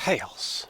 chaos.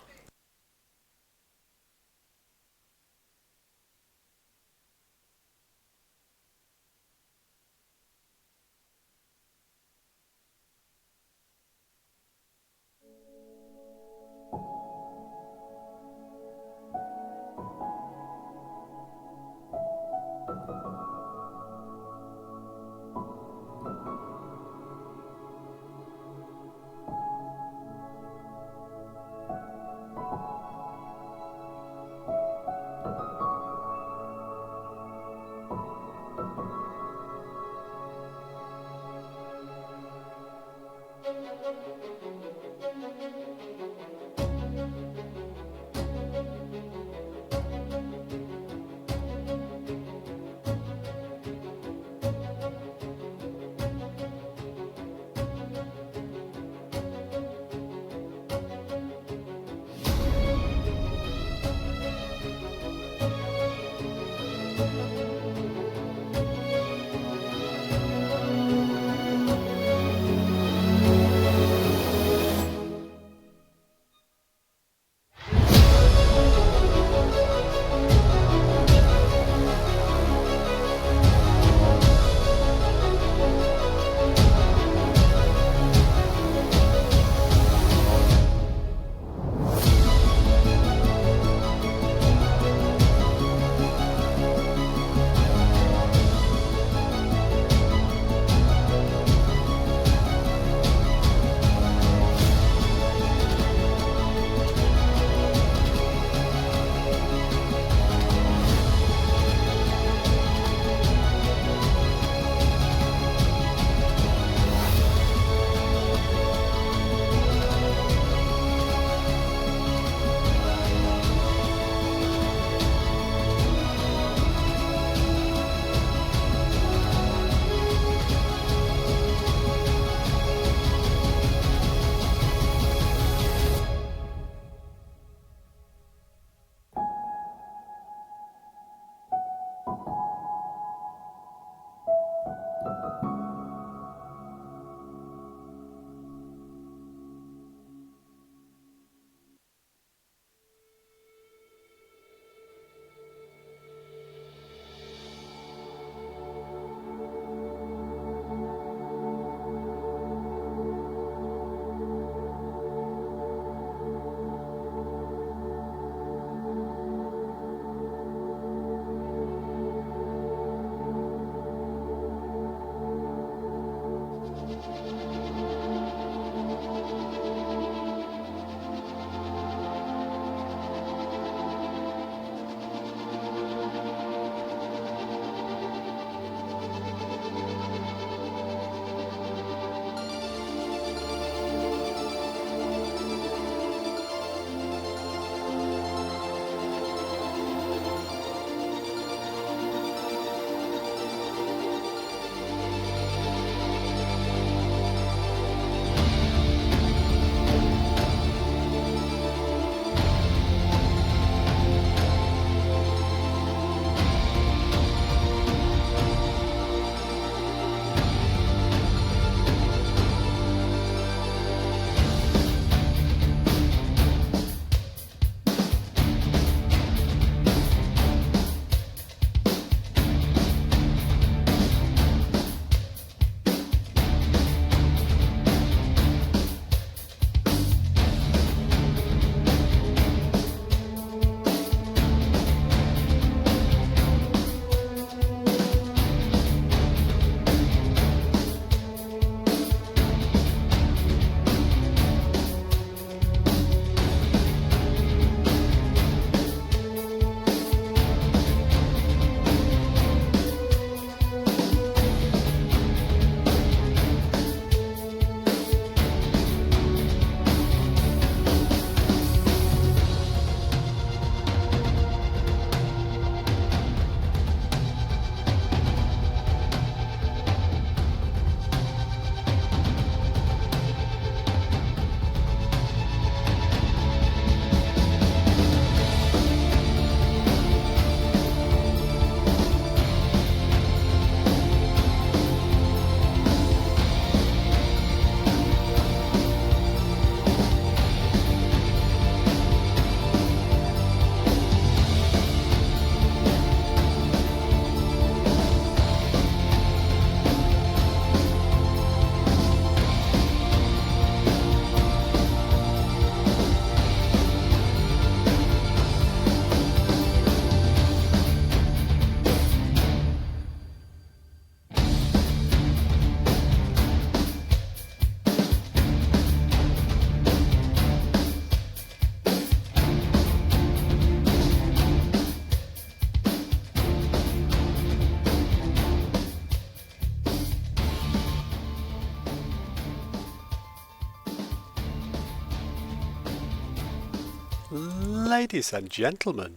Ladies and gentlemen,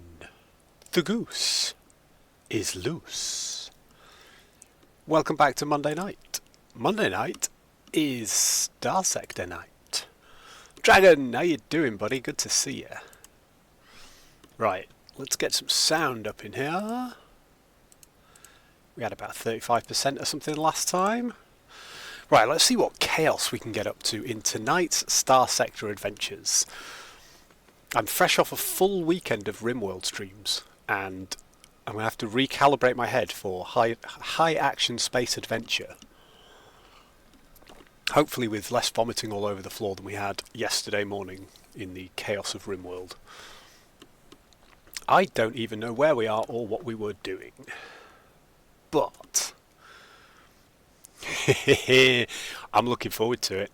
the goose is loose. Welcome back to Monday night. Monday night is Starsector night. Dragon, how you doing, buddy? Good to see you. Right, let's get some sound up in here. We had about 35% or something last time. Right, let's see what chaos we can get up to in tonight's Starsector adventures. I'm fresh off a full weekend of RimWorld streams, and I'm going to have to recalibrate my head for high action space adventure. Hopefully with less vomiting all over the floor than we had yesterday morning in the chaos of RimWorld. I don't even know where we are or what we were doing. But I'm looking forward to it.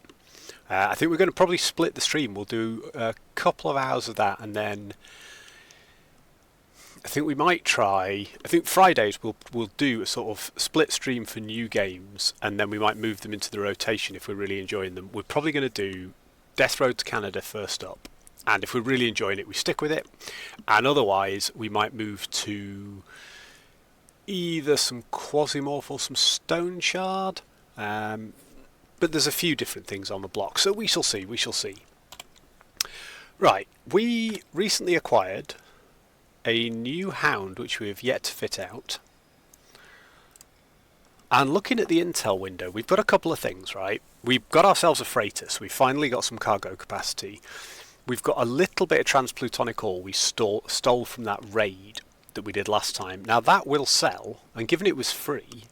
I think we're going to probably split the stream. We'll do a couple of hours of that, and then I think we might try. I think Fridays we'll do a sort of split stream for new games, and then we might move them into the rotation if we're really enjoying them. We're probably going to do Death Road to Canada first up, and if we're really enjoying it, we stick with it. And otherwise, we might move to either some Quasimorph or some Stone Shard. But there's a few different things on the block, so we shall see, Right, we recently acquired a new hound which we have yet to fit out. And looking at the intel window, we've got a couple of things, right? We've got ourselves a freighter, so we finally got some cargo capacity. We've got a little bit of transplutonic ore we stole from that raid that we did last time. Now that will sell, and given it was free,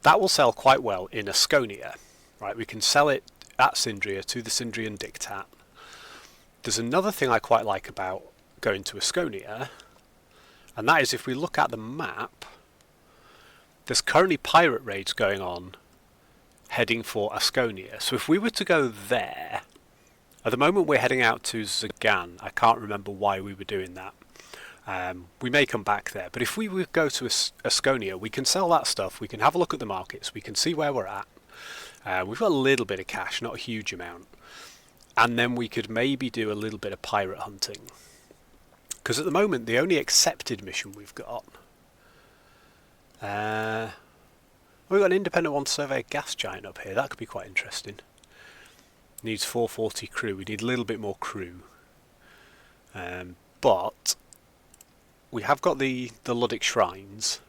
that will sell quite well in Asconia. Right, we can sell it at Syndria to the Syndrian Dictat. There's another thing I quite like about going to Asconia, and that is if we look at the map, there's currently pirate raids going on heading for Asconia. So if we were to go there, at the moment we're heading out to Zagan. I can't remember why we were doing that. We may come back there, but if we would go to Asconia, we can sell that stuff, we can have a look at the markets, we can see where we're at. We've got a little bit of cash, not a huge amount, and then we could maybe do a little bit of pirate hunting, because at the moment the only accepted mission we've got, we've got an independent one to survey a gas giant up here. That could be quite interesting. Needs 440 crew. We need a little bit more crew, but we have got the Luddic shrines.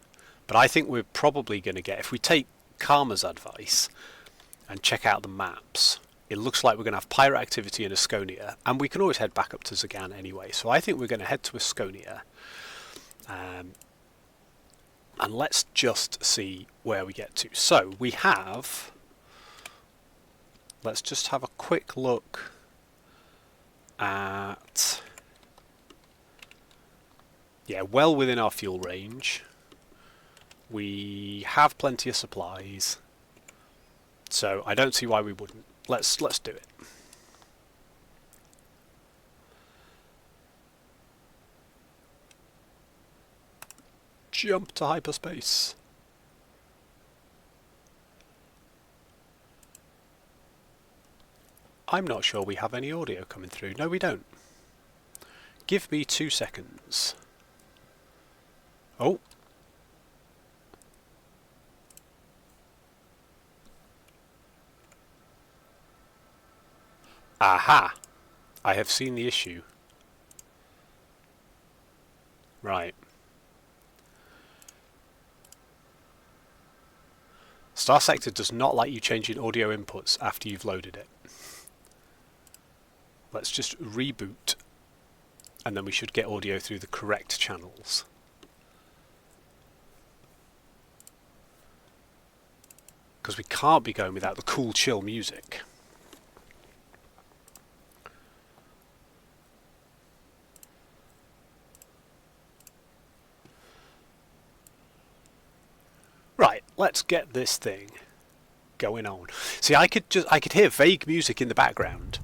But I think we're probably going to get, if we take Karma's advice and check out the maps, it looks like we're going to have pirate activity in Asconia, and we can always head back up to Zagan anyway. So I think we're going to head to Asconia, and let's just see where we get to. So we have, let's just have a quick look at, yeah, well within our fuel range. We have plenty of supplies, so I don't see why we wouldn't. Let's do it. Jump to hyperspace. I'm not sure we have any audio coming through. No, we don't. Give me 2 seconds. Oh. Aha! I have seen the issue. Right. Starsector does not like you changing audio inputs after you've loaded it. Let's just reboot, and then we should get audio through the correct channels. Because we can't be going without the cool, chill music. Right, let's get this thing going on. See, I could hear vague music in the background,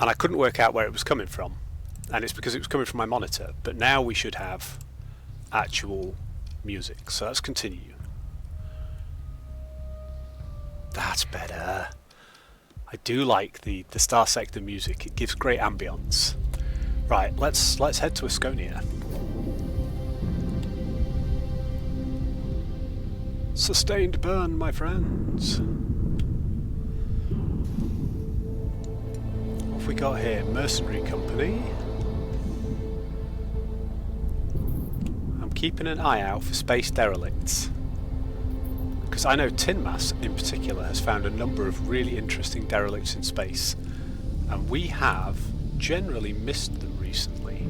and I couldn't work out where it was coming from, and it's because it was coming from my monitor. But now we should have actual music. So let's continue. That's better. I do like the Starsector music. It gives great ambience. Right, let's head to Asconia. Sustained burn, my friends. What have we got here? Mercenary company. I'm keeping an eye out for space derelicts, because I know Tinmas in particular has found a number of really interesting derelicts in space, and we have generally missed them recently.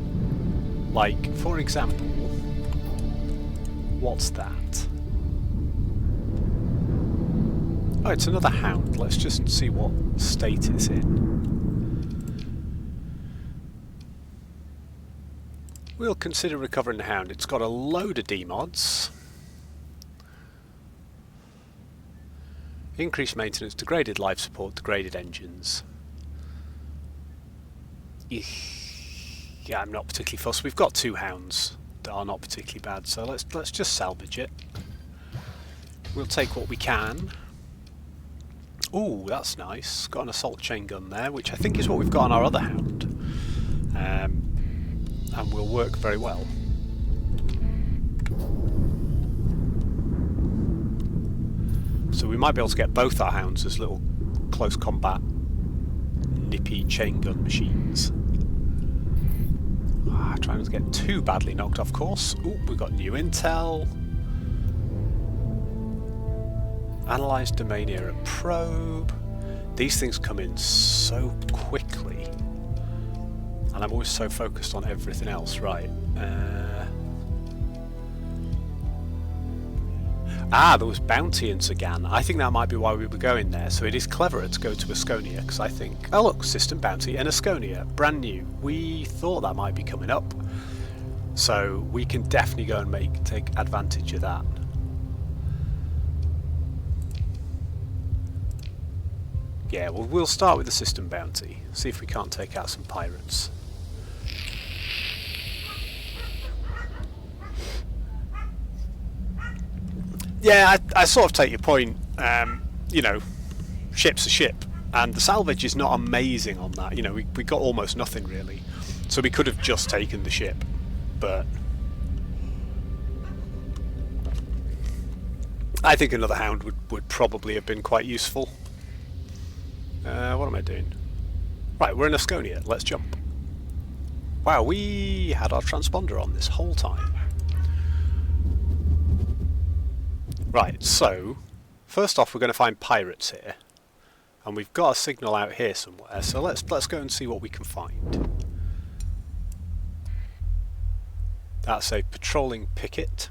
Like, for example, what's that? Oh, it's another hound. Let's just see what state it's in. We'll consider recovering the hound. It's got a load of demods. Increased maintenance, degraded life support, degraded engines. Yeah, I'm not particularly fussed. We've got 2 hounds that are not particularly bad, so let's just salvage it. We'll take what we can. Ooh, that's nice. Got an assault chain gun there, which I think is what we've got on our other hound. And will work very well. So we might be able to get both our hounds as little close combat nippy chain gun machines. Trying not to get too badly knocked off course. Ooh, we've got new intel. Analyze domain era probe. These things come in so quickly, and I'm always so focused on everything else. Right. There was bounty in Zagan. I think that might be why we were going there. So it is cleverer to go to Asconia, because I think... Oh look, system bounty and Asconia, brand new. We thought that might be coming up. So we can definitely go and take advantage of that. Yeah, well, we'll start with the system bounty. See if we can't take out some pirates. Yeah, I sort of take your point. You know, ship's a ship, and the salvage is not amazing on that. You know, we got almost nothing really, so we could have just taken the ship, but I think another hound would probably have been quite useful. What am I doing? Right, we're in Asconia. Let's jump. Wow, we had our transponder on this whole time. Right, so first off we're going to find pirates here, and we've got a signal out here somewhere, so let's go and see what we can find. That's a patrolling picket.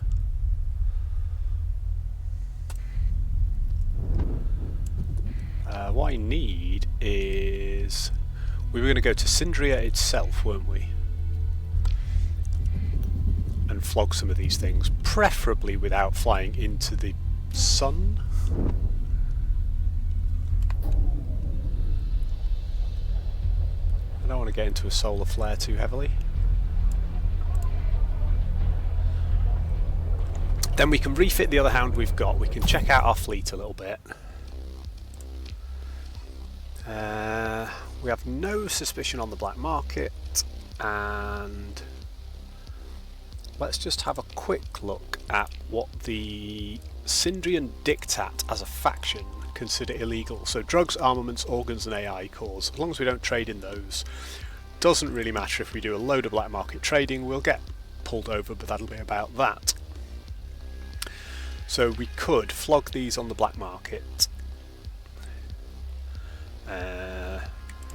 What I need is... We were going to go to Syndria itself, weren't we? And flog some of these things, preferably without flying into the sun. I don't want to get into a solar flare too heavily. Then we can refit the other hound we've got. We can check out our fleet a little bit. We have no suspicion on the black market, and let's just have a quick look at what the Syndrian Diktat as a faction consider illegal. So drugs, armaments, organs and AI cores. As long as we don't trade in those, doesn't really matter if we do a load of black market trading, we'll get pulled over, but that'll be about that. So we could flog these on the black market,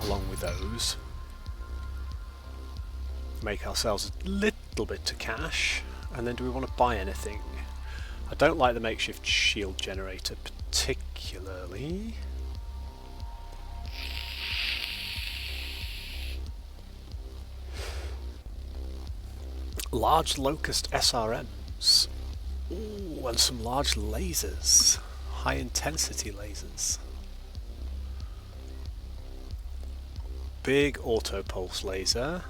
along with those. Make ourselves a little bit to cash, and then do we want to buy anything? I don't like the makeshift shield generator particularly. Large locust SRMs. Ooh, and some large lasers. High intensity lasers. Big auto pulse laser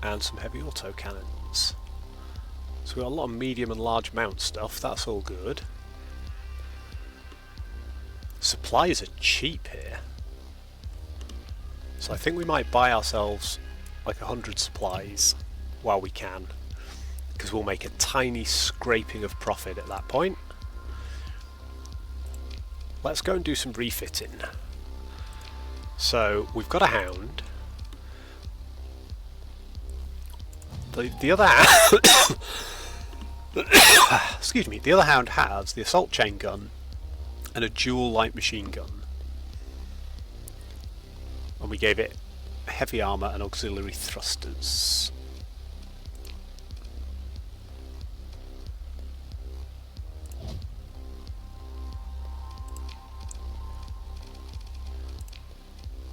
and some heavy auto cannons. So we've got a lot of medium and large mount stuff, that's all good. Supplies are cheap here. So I think we might buy ourselves like 100 supplies while we can, because we'll make a tiny scraping of profit at that point. Let's go and do some refitting. So we've got a hound. The other hound excuse me, the other hound has the assault chain gun and a dual light machine gun, and we gave it heavy armour and auxiliary thrusters.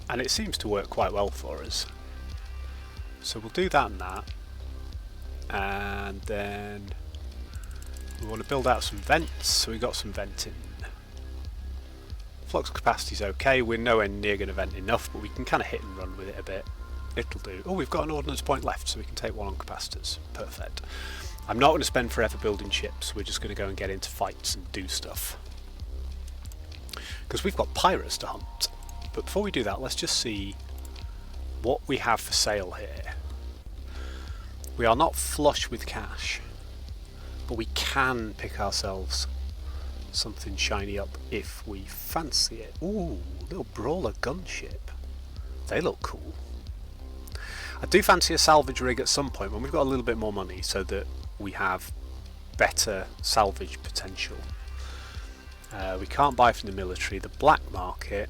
And it seems to work quite well for us. So we'll do that and that. And then we want to build out some vents, so we've got some venting. Flux capacity's okay, we're nowhere near going to vent enough, but we can kind of hit and run with it a bit. It'll do. Oh, we've got an ordnance point left, so we can take one on capacitors. Perfect. I'm not going to spend forever building ships, we're just going to go and get into fights and do stuff. Because we've got pirates to hunt. But before we do that, let's just see what we have for sale here. We are not flush with cash, but we can pick ourselves something shiny up if we fancy it. Ooh, little brawler gunship. They look cool. I do fancy a salvage rig at some point when we've got a little bit more money, so that we have better salvage potential. We can't buy from the military. The black market.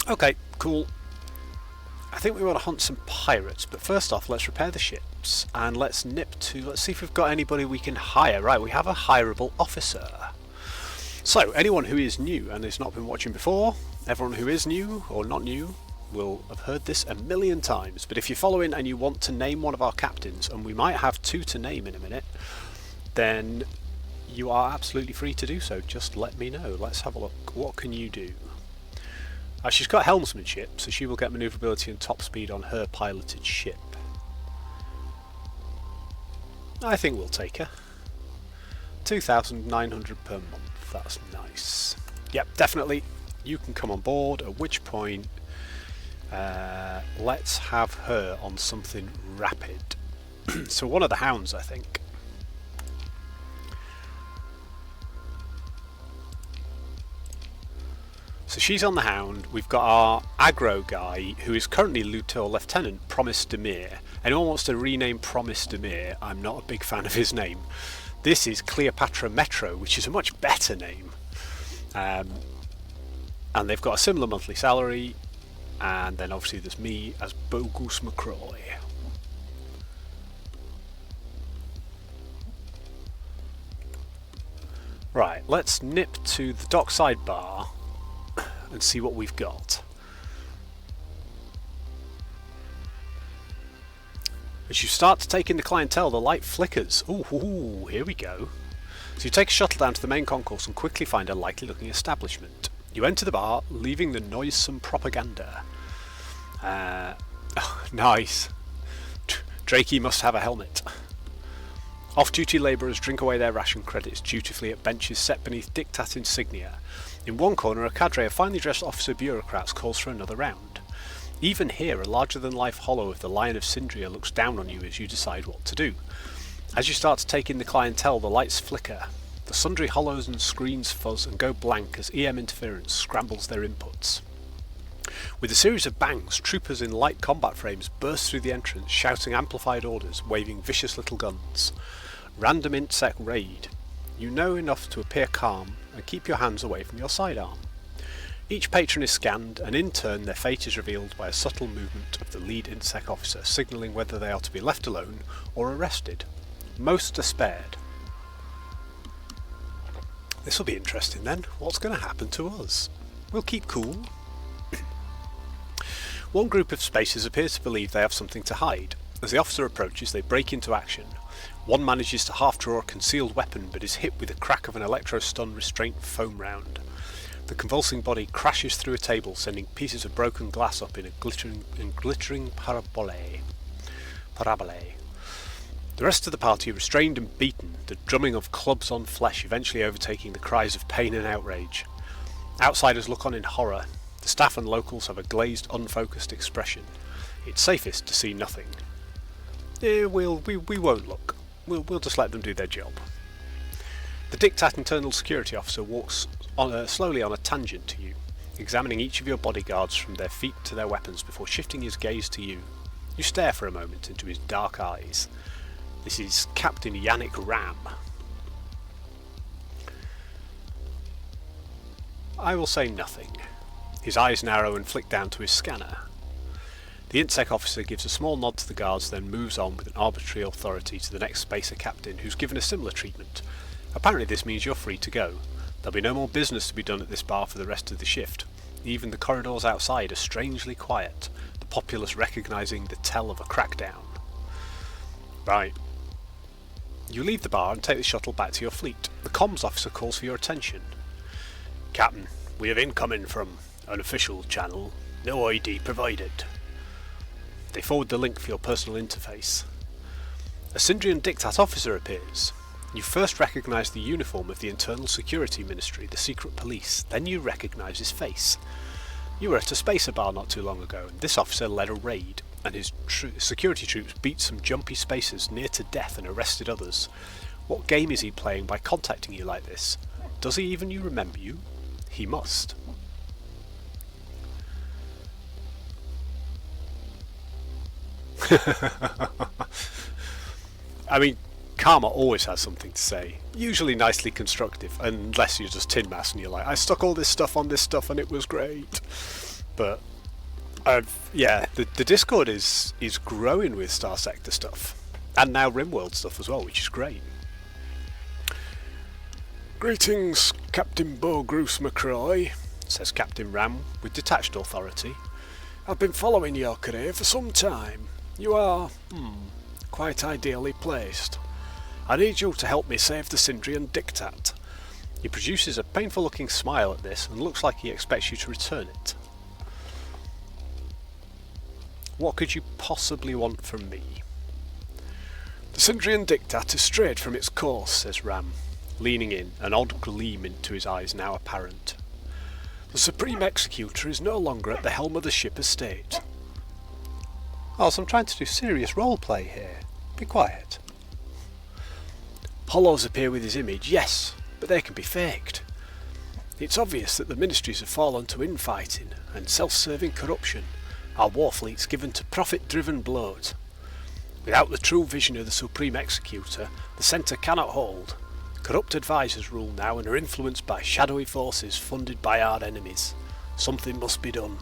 Okay, cool. I think we want to hunt some pirates, but first off, let's repair the ships and let's see if we've got anybody we can hire. Right, we have a hireable officer. So, anyone who is new and has not been watching before, everyone who is new or not new will have heard this a million times, but if you're following and you want to name one of our captains, and we might have two to name in a minute, then you are absolutely free to do so. Just let me know. Let's have a look. What can you do? She's got helmsmanship, so she will get manoeuvrability and top speed on her piloted ship. I think we'll take her. 2,900 per month, that's nice. Yep, definitely, you can come on board, at which point let's have her on something rapid. So one of the hounds, I think. So she's on the hound. We've got our aggro guy, who is currently Lieutenant Promise Demir. Anyone wants to rename Promise Demir, I'm not a big fan of his name. This is Cleopatra Metro, which is a much better name. And they've got a similar monthly salary. And then obviously there's me as Bogus McCroy. Right, let's nip to the dockside bar and see what we've got. As you start to take in the clientele, the light flickers. Ooh, here we go. So you take a shuttle down to the main concourse and quickly find a likely looking establishment. You enter the bar, leaving the noisome propaganda. Oh, nice. Drakey must have a helmet. Off-duty labourers drink away their ration credits dutifully at benches set beneath diktat insignia. In one corner, a cadre of finely dressed officer bureaucrats calls for another round. Even here, a larger-than-life hollow of the Lion of Sindria looks down on you as you decide what to do. As you start to take in the clientele, the lights flicker. The sundry hollows and screens fuzz and go blank as EM interference scrambles their inputs. With a series of bangs, troopers in light combat frames burst through the entrance, shouting amplified orders, waving vicious little guns. Random IntSec raid. You know enough to appear calm and keep your hands away from your sidearm. Each patron is scanned, and in turn their fate is revealed by a subtle movement of the lead IntSec officer, signalling whether they are to be left alone or arrested. Most are spared. This will be interesting then. What's going to happen to us? We'll keep cool. One group of spacers appears to believe they have something to hide. As the officer approaches, they break into action. One manages to half-draw a concealed weapon, but is hit with the crack of an electro-stun restraint foam round. The convulsing body crashes through a table, sending pieces of broken glass up in glittering parabole. The rest of the party are restrained and beaten, the drumming of clubs on flesh eventually overtaking the cries of pain and outrage. Outsiders look on in horror. The staff and locals have a glazed, unfocused expression. It's safest to see nothing. We won't look. We'll just let them do their job. The Diktat internal security officer walks slowly on a tangent to you, examining each of your bodyguards from their feet to their weapons before shifting his gaze to you. You stare for a moment into his dark eyes. This is Captain Yannick Ram. I will say nothing. His eyes narrow and flick down to his scanner. The INSEC officer gives a small nod to the guards, then moves on with an arbitrary authority to the next spacer captain, who's given a similar treatment. Apparently this means you're free to go. There'll be no more business to be done at this bar for the rest of the shift. Even the corridors outside are strangely quiet, the populace recognising the tell of a crackdown. Right. You leave the bar and take the shuttle back to your fleet. The comms officer calls for your attention. Captain, we have incoming from unofficial channel. No ID provided. They forward the link for your personal interface. A Syndrian Diktat officer appears. You first recognise the uniform of the Internal Security Ministry, the secret police, then you recognise his face. You were at a spacer bar not too long ago, and this officer led a raid, and his security troops beat some jumpy spacers near to death and arrested others. What game is he playing by contacting you like this? Does he even remember you? He must. I mean, Karma always has something to say, usually nicely constructive, unless you're just Tin Mass and you're like, I stuck all this stuff on this stuff and it was great. But yeah, the Discord is growing with Starsector stuff, and now RimWorld stuff as well, which is great. Greetings, Captain Beaugruce McCroy, says Captain Ram with detached authority. I've been following your career for some time. You are, quite ideally placed. I need you to help me save the Syndrian Diktat. He produces a painful-looking smile at this and looks like he expects you to return it. What could you possibly want from me? The Syndrian Diktat is strayed from its course, says Ram, leaning in, an odd gleam into his eyes now apparent. The Supreme Executor is no longer at the helm of the ship estate. Oh, so I'm trying to do serious roleplay here. Be quiet. Hollows appear with his image, yes, but they can be faked. It's obvious that the ministries have fallen to infighting and self-serving corruption, our war fleets given to profit-driven bloat. Without the true vision of the Supreme Executor, the Centre cannot hold. Corrupt advisors rule now and are influenced by shadowy forces funded by our enemies. Something must be done.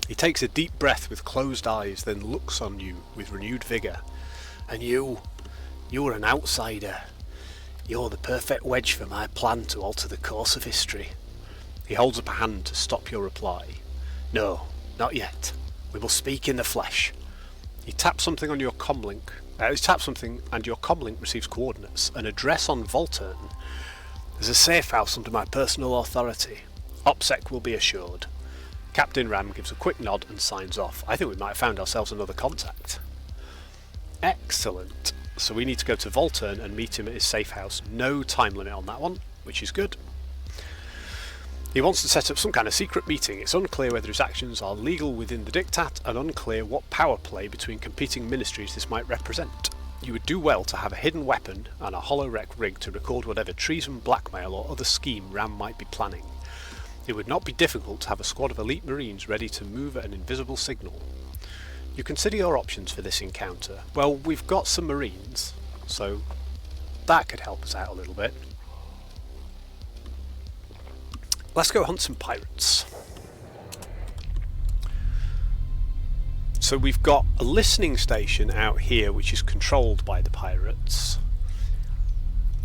He takes a deep breath with closed eyes, then looks on you with renewed vigour. And you're an outsider. You're the perfect wedge for my plan to alter the course of history. He holds up a hand to stop your reply. No, not yet. We will speak in the flesh. He taps something on your comlink. He taps something and your comlink receives coordinates. An address on Volturn. There's a safe house under my personal authority. OPSEC will be assured. Captain Ram gives a quick nod and signs off. I think we might have found ourselves another contact. Excellent. So we need to go to Volturn and meet him at his safe house. No time limit on that one, which is good. He wants to set up some kind of secret meeting. It's unclear whether his actions are legal within the Diktat and unclear what power play between competing ministries this might represent. You would do well to have a hidden weapon and a holowreck rig to record whatever treason, blackmail or other scheme Ram might be planning. It would not be difficult to have a squad of elite marines ready to move at an invisible signal. You consider your options for this encounter. Well, we've got some marines, so that could help us out a little bit. Let's go hunt some pirates. So we've got a listening station out here which is controlled by the pirates.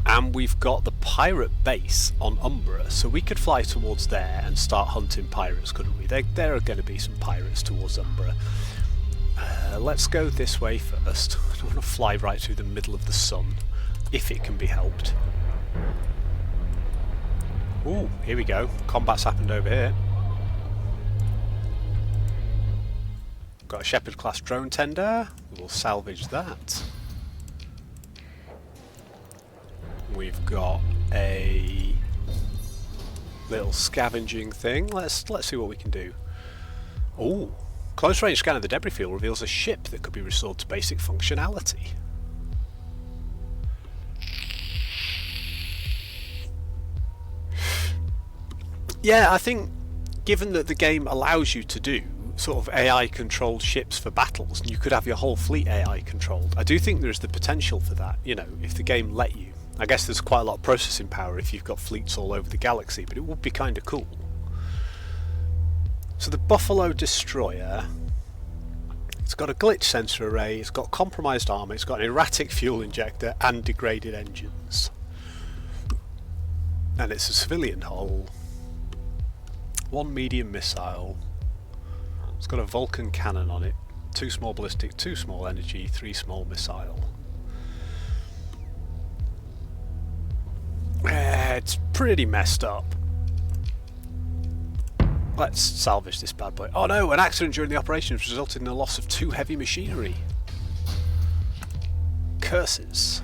And we've got the pirate base on Umbra, so we could fly towards there and start hunting pirates, couldn't we? There are going to be some pirates towards Umbra. Let's go this way first. I don't want to fly right through the middle of the sun, if it can be helped. Ooh, here we go. Combat's happened over here. Got a Shepherd class drone tender. We'll salvage that. We've got a little scavenging thing. Let's see what we can do. Oh, close range scan of the debris field reveals a ship that could be restored to basic functionality. Yeah, I think given that the game allows you to do sort of AI controlled ships for battles, and you could have your whole fleet AI controlled, I do think there's the potential for that, you know, if the game let you. I guess there's quite a lot of processing power if you've got fleets all over the galaxy, but it would be kind of cool. So the Buffalo Destroyer, it's got a glitch sensor array, it's got compromised armour, it's got an erratic fuel injector and degraded engines. And it's a civilian hull. One medium missile. It's got a Vulcan cannon on it. 2 small ballistic, 2 small energy, 3 small missile. It's pretty messed up. Let's salvage this bad boy. Oh no, an accident during the operation has resulted in the loss of 2 heavy machinery. Curses.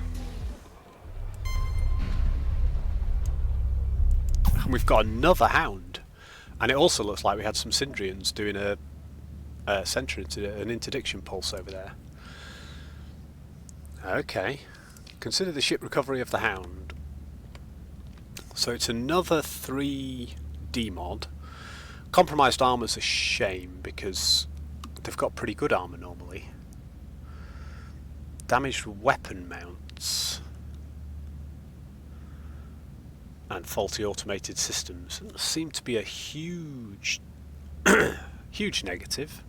And we've got another hound. And it also looks like we had some Syndrians doing an interdiction pulse over there. Okay. Consider the ship recovery of the hound. So it's another 3 demod. Compromised armour's a shame because they've got pretty good armour normally. Damaged weapon mounts. And faulty automated systems seem to be a huge huge negative.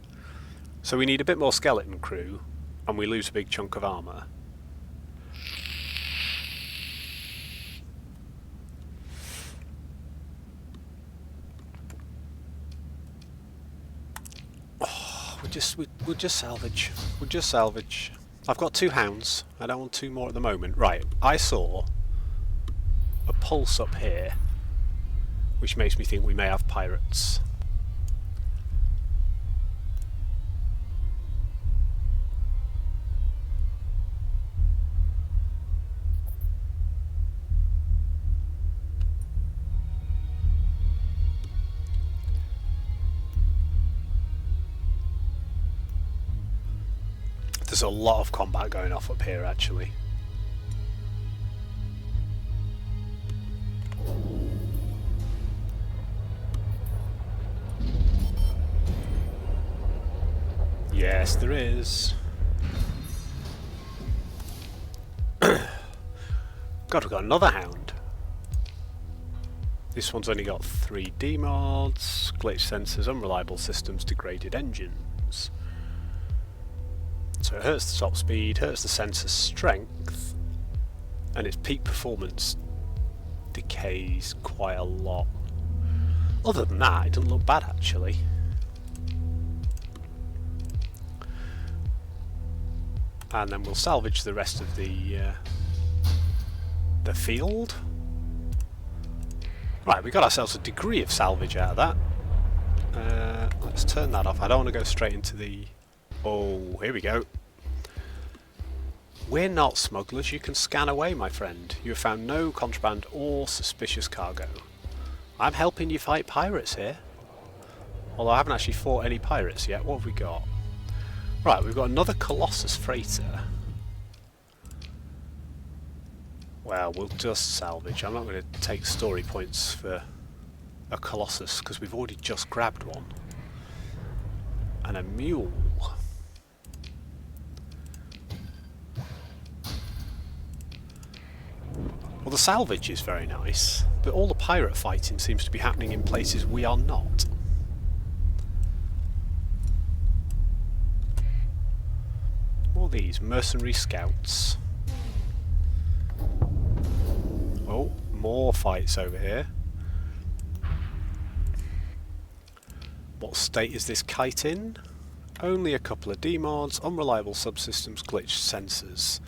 So we need a bit more skeleton crew and we lose a big chunk of armour. We'll just salvage. We'll just salvage. I've got 2 hounds. I don't want 2 more at the moment. Right, I saw a pulse up here, which makes me think we may have pirates. There's a lot of combat going off up here actually. Yes, there is. God, we've got another hound. This one's only got 3 demods, glitch sensors, unreliable systems, degraded engines. So it hurts the top speed, hurts the sensor strength, and its peak performance decays quite a lot. Other than that, it doesn't look bad actually. And then we'll salvage the rest of the field. Right, we got ourselves a degree of salvage out of that. Let's turn that off. I don't want to go straight into the... Oh, here we go. We're not smugglers. You can scan away, my friend. You have found no contraband or suspicious cargo. I'm helping you fight pirates here. Although I haven't actually fought any pirates yet. What have we got? Right, we've got another Colossus freighter. Well, we'll just salvage. I'm not going to take story points for a Colossus because we've already just grabbed one. And a mule. Well, the salvage is very nice, but all the pirate fighting seems to be happening in places we are not. All these mercenary scouts. Oh, more fights over here. What state is this kite in? Only a couple of demods, unreliable subsystems, glitch sensors.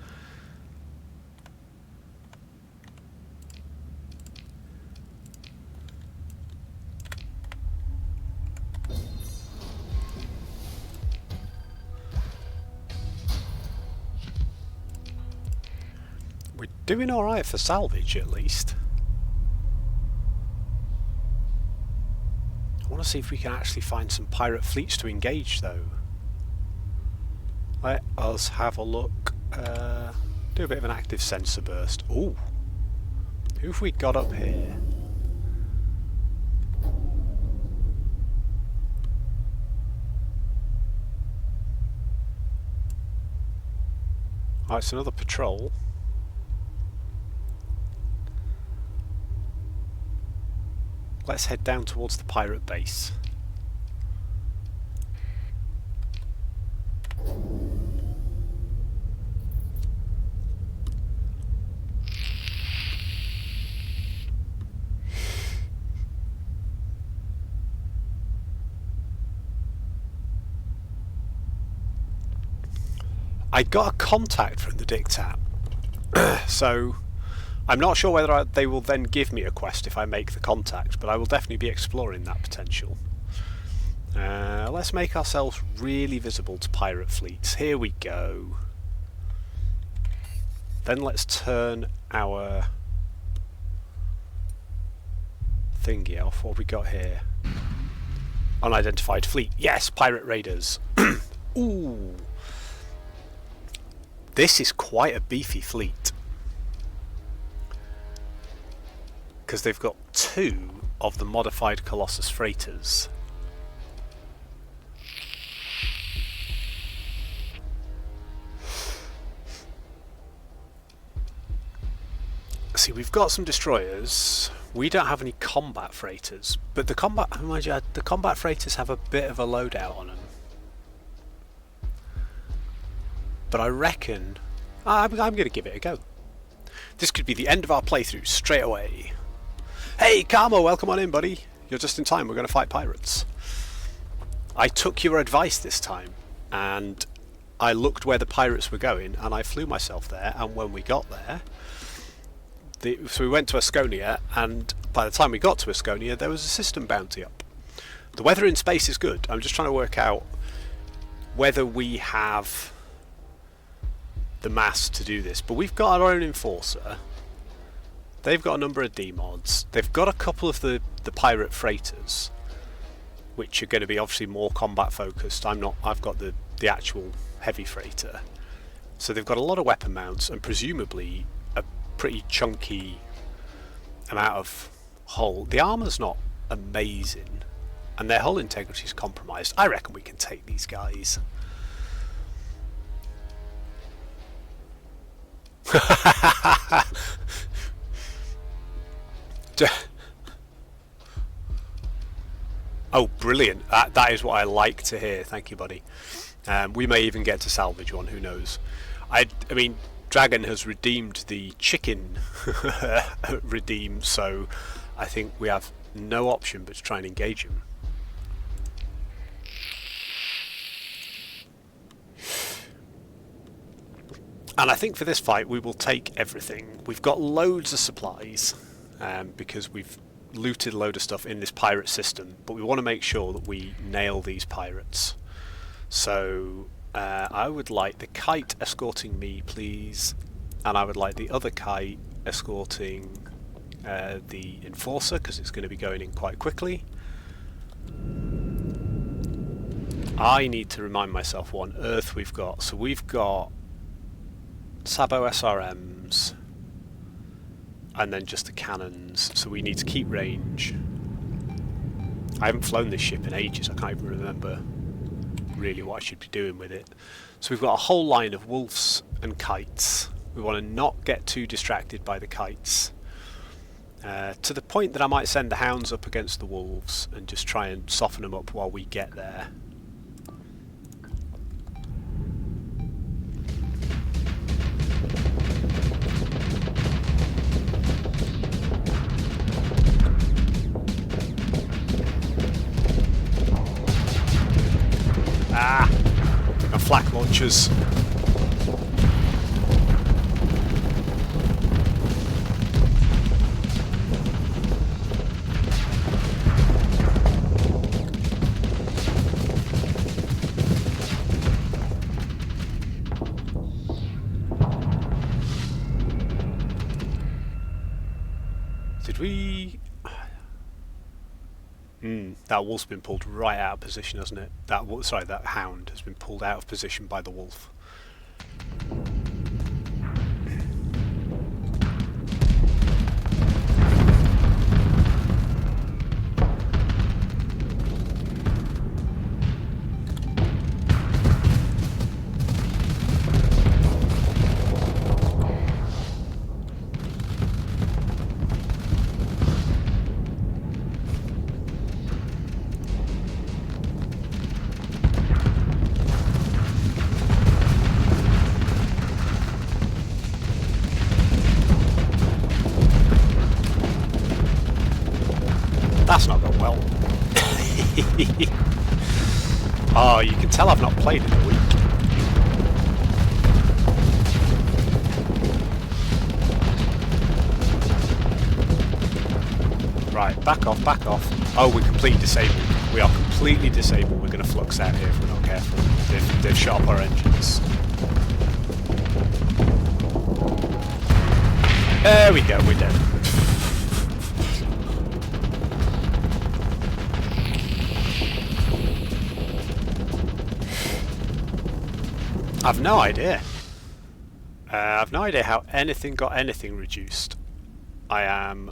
Doing alright for salvage, at least. I want to see if we can actually find some pirate fleets to engage, though. Let us have a look. Do a bit of an active sensor burst. Ooh! Who have we got up here? Oh, it's another patrol. Let's head down towards the pirate base. I got a contact from the Dictat, so I'm not sure whether they will then give me a quest if I make the contact, but I will definitely be exploring that potential. Let's make ourselves really visible to pirate fleets. Here we go. Then let's turn our thingy off. What have we got here? Unidentified fleet. Yes, pirate raiders. Ooh. This is quite a beefy fleet. Because they've got 2 of the modified Colossus freighters. See, we've got some destroyers. We don't have any combat freighters, but the combat freighters have a bit of a loadout on them. But I reckon I'm going to give it a go. This could be the end of our playthrough straight away. Hey, Karma, welcome on in, buddy. You're just in time. We're going to fight pirates. I took your advice this time, and I looked where the pirates were going, and I flew myself there. And when we got there, so we went to Asconia, and by the time we got to Asconia, there was a system bounty up. The weather in space is good. I'm just trying to work out whether we have the mass to do this, but we've got our own enforcer. They've got a number of D-mods. They've got a couple of the pirate freighters, which are going to be obviously more combat focused. I've got the actual heavy freighter, so they've got a lot of weapon mounts and presumably a pretty chunky amount of hull. The armor's not amazing, and their hull integrity is compromised. I reckon we can take these guys. Oh, brilliant. That is what I like to hear. Thank you, buddy. We may even get to salvage one, who knows. I mean, Dragon has redeemed the chicken redeem, so I think we have no option but to try and engage him. And I think for this fight we will take everything. We've got loads of supplies because we've looted a load of stuff in this pirate system, but we want to make sure that we nail these pirates. So I would like the kite escorting me, please, and I would like the other kite escorting the enforcer, because it's going to be going in quite quickly. I need to remind myself what on earth we've got. So we've got Sabo SRMs and then just the cannons, so we need to keep range. I haven't flown this ship in ages. I can't even remember really what I should be doing with it. So we've got a whole line of wolves and kites. We want to not get too distracted by the kites, to the point that I might send the hounds up against the wolves and just try and soften them up while we get there. My flak launchers. That wolf's been pulled right out of position, hasn't it? That hound has been pulled out of position by the wolf. That's not gone well. Oh, you can tell I've not played in a week. Right, back off, back off. Oh, we're completely disabled. We are completely disabled. We're going to flux out here if we're not careful. They've shot up our engines. There we go, we're dead. I've no idea. I've no idea how anything got anything reduced. I am...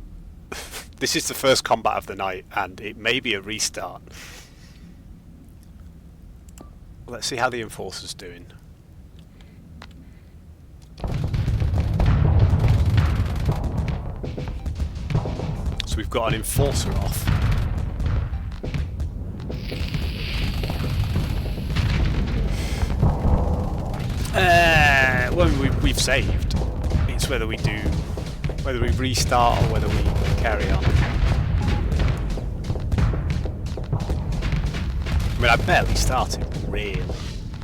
This is the first combat of the night, and it may be a restart. Let's see how the Enforcer's doing. So we've got an Enforcer off. Well, we've saved. It's whether we restart or whether we carry on. I mean, I barely started, really.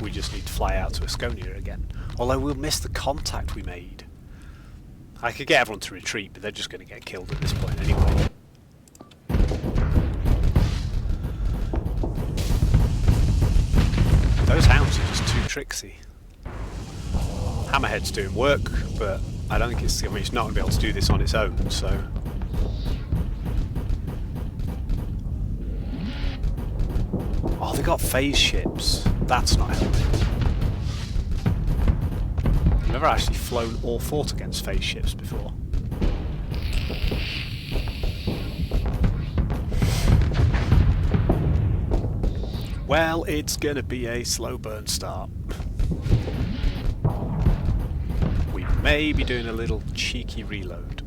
We just need to fly out to Asconia again. Although we'll miss the contact we made. I could get everyone to retreat, but they're just going to get killed at this point anyway. Those hounds are just too tricksy. Hammerhead's doing work, but I don't think it's not going to be able to do this on its own, so... Oh, they got phase ships. That's not helping. I've never actually flown or fought against phase ships before. Well, it's going to be a slow burn start. We may be doing a little cheeky reload.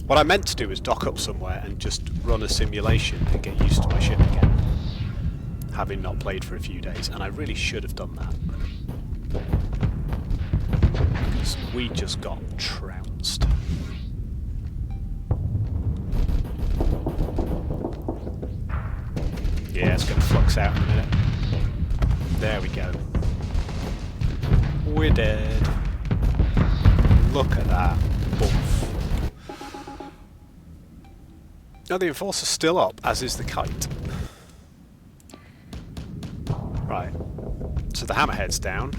What I meant to do was dock up somewhere and just run a simulation and get used to my ship again, having not played for a few days, and I really should have done that. Because we just got trounced. Yeah, it's going to flux out in a minute. There we go. We're dead. Look at that. Boof. Now the Enforcer's still up, as is the Kite. Right. So the Hammerhead's down.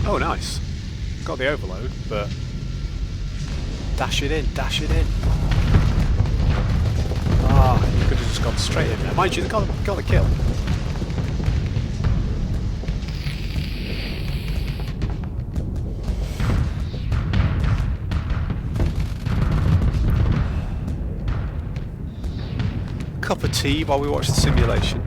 Oh, nice. Got the overload, but... Dash it in, dash it in. Ah, you could have just gone straight in there. Mind you, they got the kill. Cup of tea while we watch the simulation.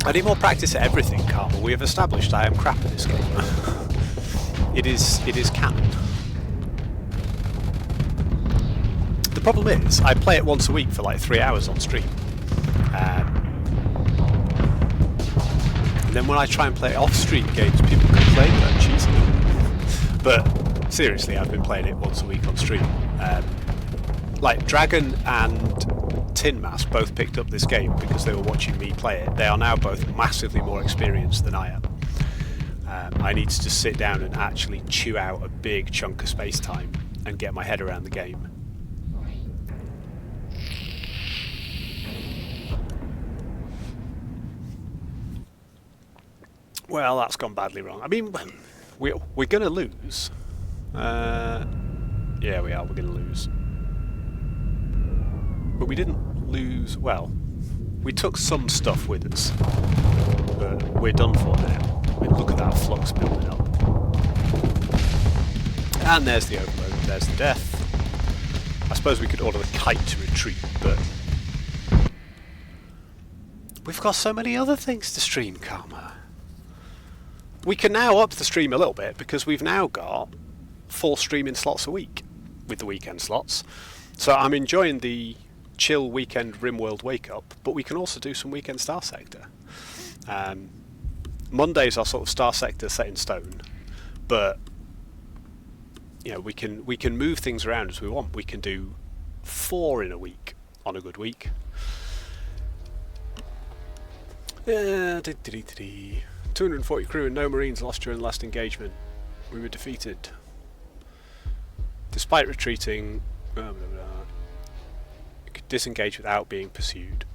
I need more practice at everything, Carmel. We have established I am crap at this game. It is canon. The problem is, I play it once a week for like 3 hours on stream. And then when I try and play off-stream games, people complain that I'm cheating. But seriously, I've been playing it once a week on stream. Like Dragon and Tin Mass both picked up this game because they were watching me play it. They are now both massively more experienced than I am. I need to just sit down and actually chew out a big chunk of space time and get my head around the game. Well, that's gone badly wrong. I mean, we're going to lose. Yeah, we are. We're going to lose. But we didn't lose... Well, we took some stuff with us. But we're done for now. I mean, look at that flux building up. And there's the overload. There's the death. I suppose we could order the kite to retreat, but... We've got so many other things to stream, Karma. We can now up the stream a little bit because we've now got 4 streaming slots a week with the weekend slots. So I'm enjoying the chill weekend RimWorld wake up, but we can also do some weekend Starsector. Mondays are sort of Starsector set in stone, but you know, we can move things around as we want. We can do 4 in a week on a good week. 240 crew and no Marines lost during the last engagement. We were defeated. Despite retreating, we could disengage without being pursued.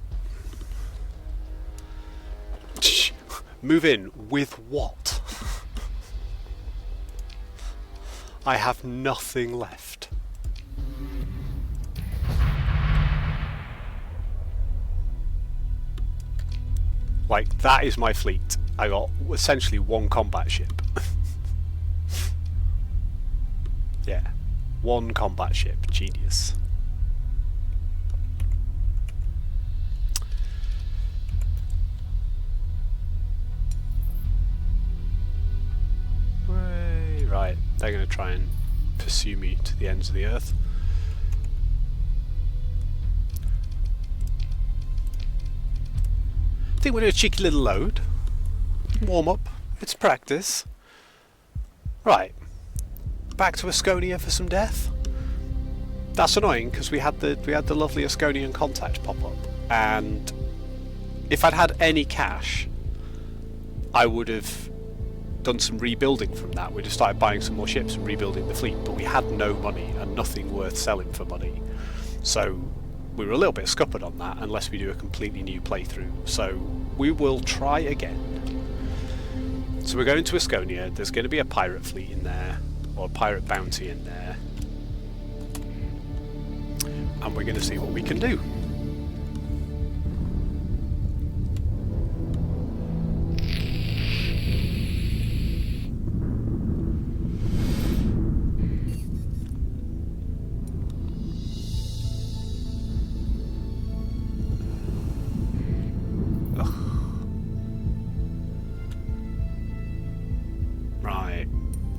Move in with what? I have nothing left. Like, that is my fleet. I got essentially 1 combat ship. Yeah. 1 combat ship. Genius. Right, they're going to try and pursue me to the ends of the earth. I think we'll do a cheeky little load. Warm up. It's practice. Right. Back to Asconia for some death. That's annoying because we had the lovely Asconian contact pop up, and if I'd had any cash, I would have done some rebuilding from that. We'd have started buying some more ships and rebuilding the fleet, but we had no money and nothing worth selling for money. So we were a little bit scuppered on that unless we do a completely new playthrough. So we will try again. So we're going to Asconia. There's going to be a pirate fleet in there, or a pirate bounty in there. And we're going to see what we can do.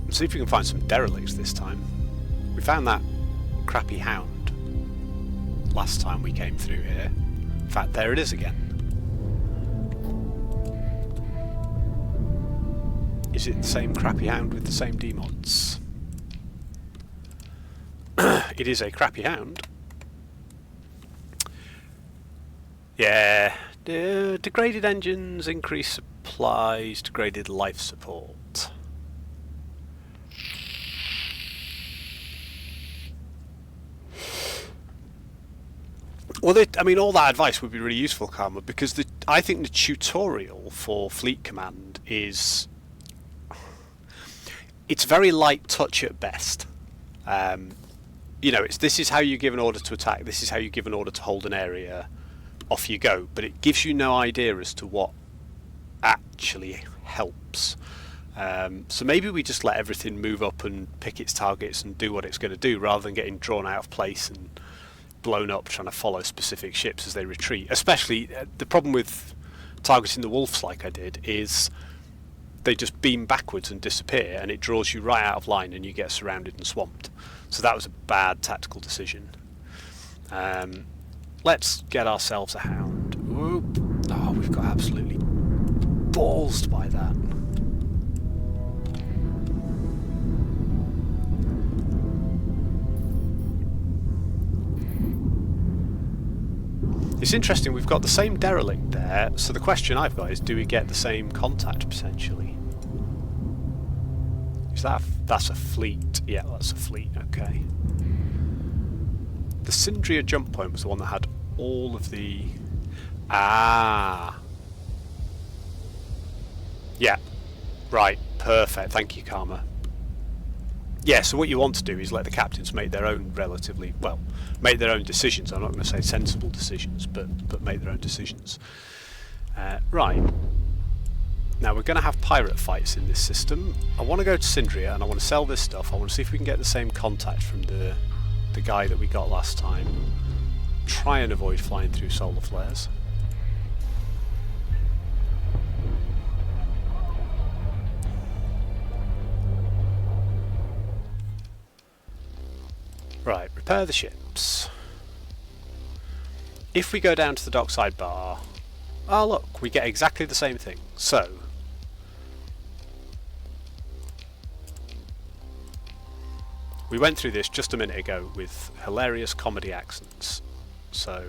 See if we can find some derelicts this time. We found that crappy hound last time we came through here. In fact, there it is again. Is it the same crappy hound with the same demods? It is a crappy hound. Yeah. Degraded engines, increased supplies, degraded life support. Well, I mean, all that advice would be really useful, Karma, because I think the tutorial for Fleet Command is... it's very light touch at best. You know, this is how you give an order to attack, this is how you give an order to hold an area, off you go. But it gives you no idea as to what actually helps. So maybe we just let everything move up and pick its targets and do what it's going to do, rather than getting drawn out of place and blown up trying to follow specific ships as they retreat. Especially the problem with targeting the wolves like I did is they just beam backwards and disappear, and it draws you right out of line and you get surrounded and swamped. So that was a bad tactical decision. Let's get ourselves a hound. Whoop. Oh, we've got absolutely ballsed by that. It's interesting, we've got the same derelict there, so the question I've got is, do we get the same contact potentially? Is that's a fleet? Yeah, that's a fleet, okay. The Syndria jump point was the one that had all of the... Ah! Yeah, right, perfect, thank you, Karma. Yeah, so what you want to do is let the captains make their own make their own decisions. I'm not going to say sensible decisions, but make their own decisions. Right. Now we're going to have pirate fights in this system. I want to go to Sindria and I want to sell this stuff. I want to see if we can get the same contact from the guy that we got last time. Try and avoid flying through solar flares. Right, repair the ships. If we go down to the dockside bar, oh look, we get exactly the same thing. So, we went through this just a minute ago with hilarious comedy accents. So,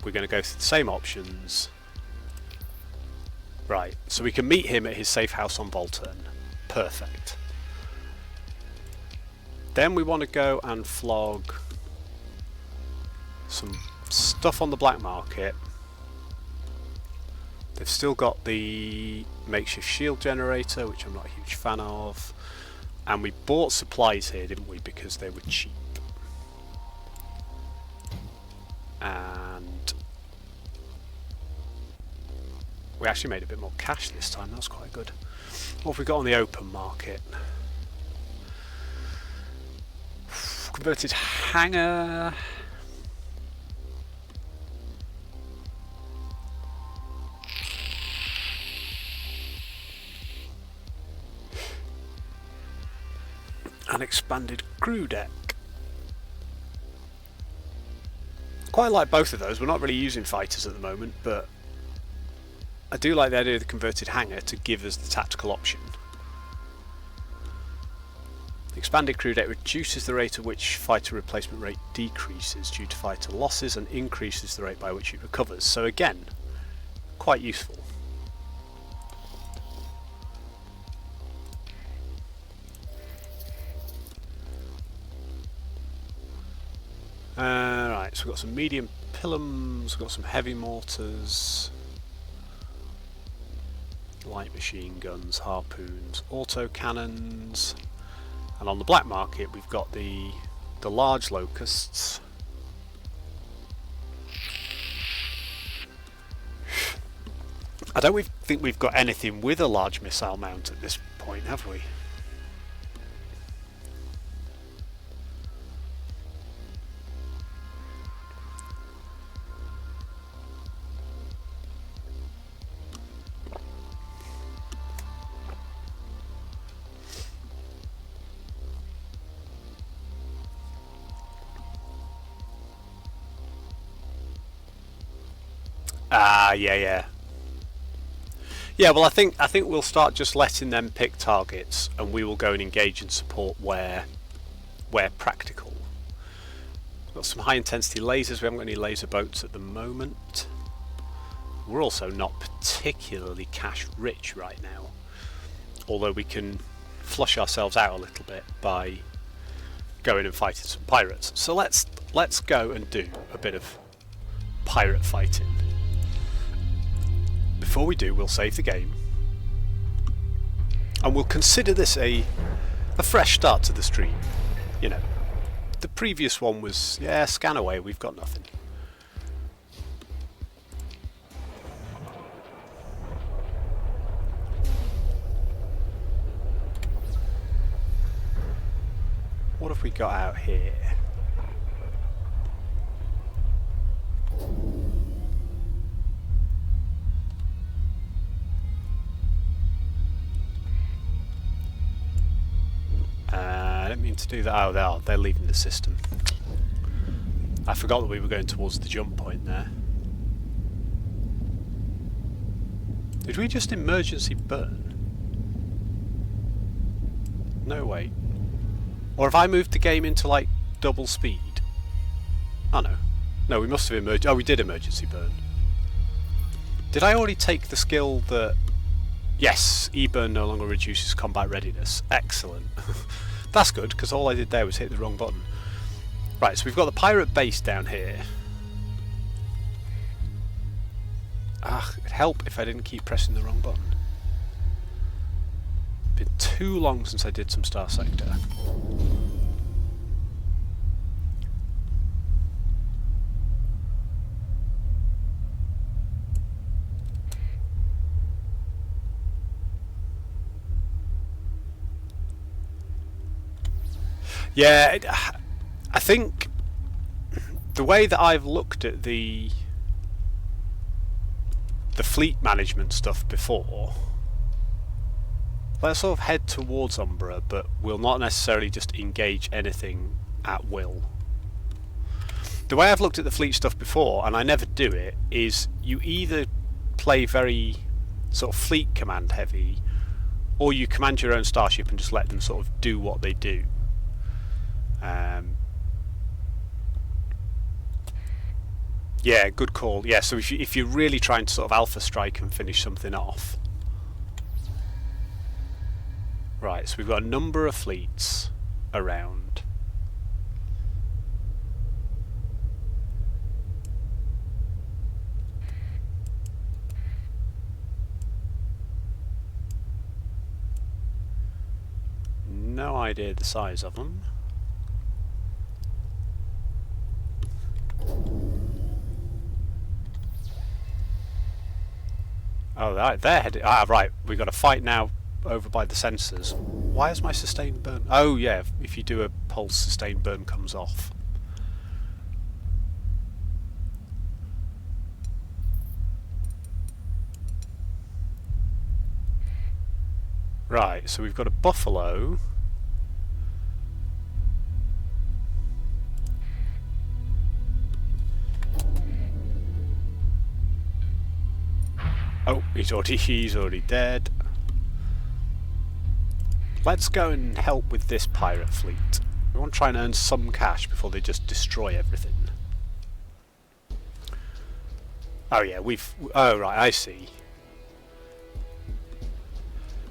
we're going to go through the same options. Right, so we can meet him at his safe house on Volturn. Perfect. Then we want to go and flog some stuff on the black market. They've still got the makeshift shield generator, which I'm not a huge fan of. And we bought supplies here, didn't we, because they were cheap. And we actually made a bit more cash this time, that was quite good. What have we got on the open market? Converted hangar. An expanded crew deck. Quite like both of those. We're not really using fighters at the moment, but I do like the idea of the converted hangar to give us the tactical option. The expanded crew deck reduces the rate at which fighter replacement rate decreases due to fighter losses and increases the rate by which it recovers. So again, quite useful. Right, so we've got some medium pilums, we've got some heavy mortars, light machine guns, harpoons, auto cannons. And on the black market we've got the large locusts. I don't think we've got anything with a large missile mount at this point, have we? Yeah. Yeah, well I think we'll start just letting them pick targets and we will go and engage and support where practical. We've got some high intensity lasers, we haven't got any laser boats at the moment. We're also not particularly cash rich right now, although we can flush ourselves out a little bit by going and fighting some pirates. So let's go and do a bit of pirate fighting. Before we do, we'll save the game and we'll consider this a fresh start to the stream. You know, the previous one was, yeah, scan away, we've got nothing. What have we got out here? I didn't mean to do that. Oh, they're leaving the system. I forgot that we were going towards the jump point there. Did we just emergency burn? No way. Or have I moved the game into like double speed? Oh no. No, we must have oh, we did emergency burn. Did I already take the skill that... Yes, E-burn no longer reduces combat readiness. Excellent. That's good, because all I did there was hit the wrong button. Right, so we've got the pirate base down here. It'd help if I didn't keep pressing the wrong button. been too long since I did some Starsector. Yeah, I think the way that I've looked at the fleet management stuff before, let's sort of head towards Umbra, but we'll not necessarily just engage anything at will. The way I've looked at the fleet stuff before, and I never do it, is you either play very sort of fleet command heavy, or you command your own starship and just let them sort of do what they do. Yeah, good call. Yeah, so if you're really trying to sort of alpha strike and finish something off. Right, so we've got a number of fleets around. No idea the size of them. Oh, they're headed. Ah, right. We've got a fight now over by the sensors. Why is my sustained burn? Oh, yeah. If you do a pulse, sustained burn comes off. Right. So we've got a buffalo. Oh, he's already dead. Let's go and help with this pirate fleet. We want to try and earn some cash before they just destroy everything. Oh yeah, oh right, I see.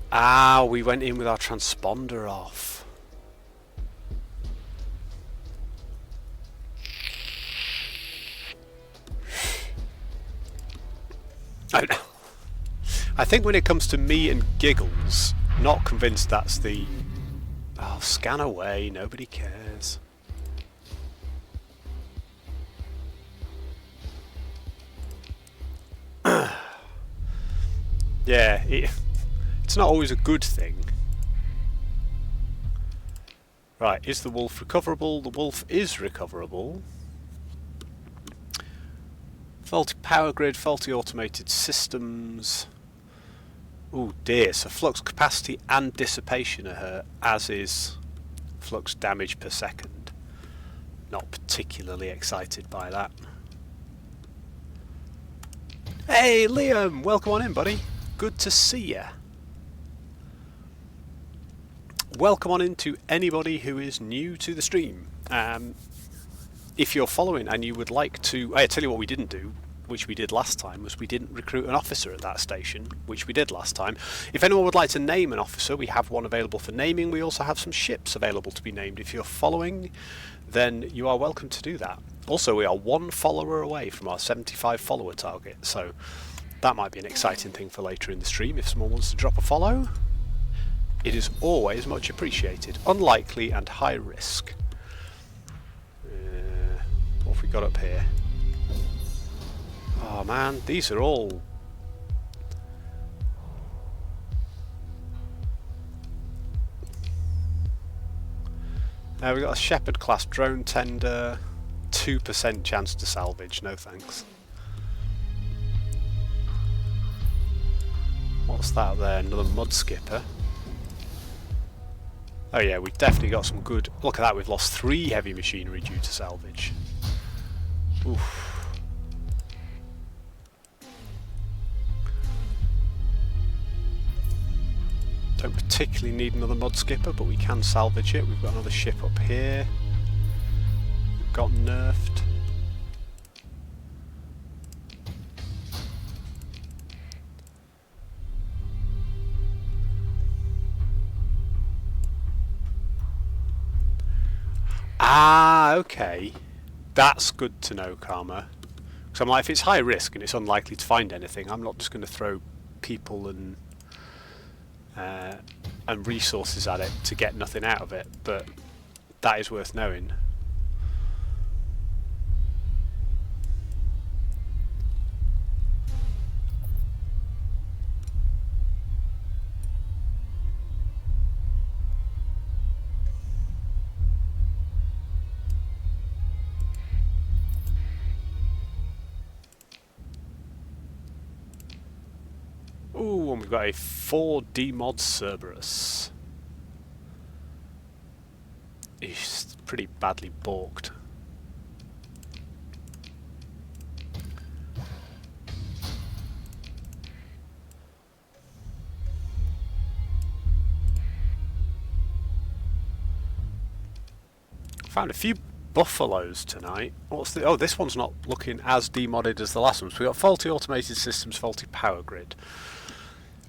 Ah, we went in with our transponder off. I think when it comes to me and Giggles, not convinced that's the... Oh, scan away, nobody cares. Yeah, it's not always a good thing. Right, is the wolf recoverable? The wolf is recoverable. Faulty power grid, faulty automated systems. Oh dear, so flux capacity and dissipation are hurt, as is flux damage per second. Not particularly excited by that. Hey Liam, welcome on in buddy. Good to see ya. Welcome on in to anybody who is new to the stream. If you're following and you would like to... I tell you what we didn't do, which we did last time, was we didn't recruit an officer at that station, which we did last time. If anyone would like to name an officer, we have one available for naming. We also have some ships available to be named. If you're following, then you are welcome to do that. Also, we are 1 follower away from our 75 follower target, so that might be an exciting thing for later in the stream if someone wants to drop a follow. It is always much appreciated. Unlikely and high risk. What have we got up here? Oh man, these are all... Now we've got a Shepherd class drone tender, 2% chance to salvage, no thanks. What's that there? Another mud skipper. Oh yeah, we've definitely got some good... Look at that, we've lost 3 heavy machinery due to salvage. Oof. Don't particularly need another mud skipper, but we can salvage it. We've got another ship up here. We've got nerfed. Ah, okay. That's good to know, Karma. Because I'm like, if it's high risk and it's unlikely to find anything, I'm not just going to throw people and and resources at it to get nothing out of it, but that is worth knowing. Ooh, and we've got a 4D mod Cerberus. He's pretty badly balked. Found a few buffaloes tonight. What's the? Oh, this one's not looking as demodded as the last one. So we got faulty automated systems, faulty power grid.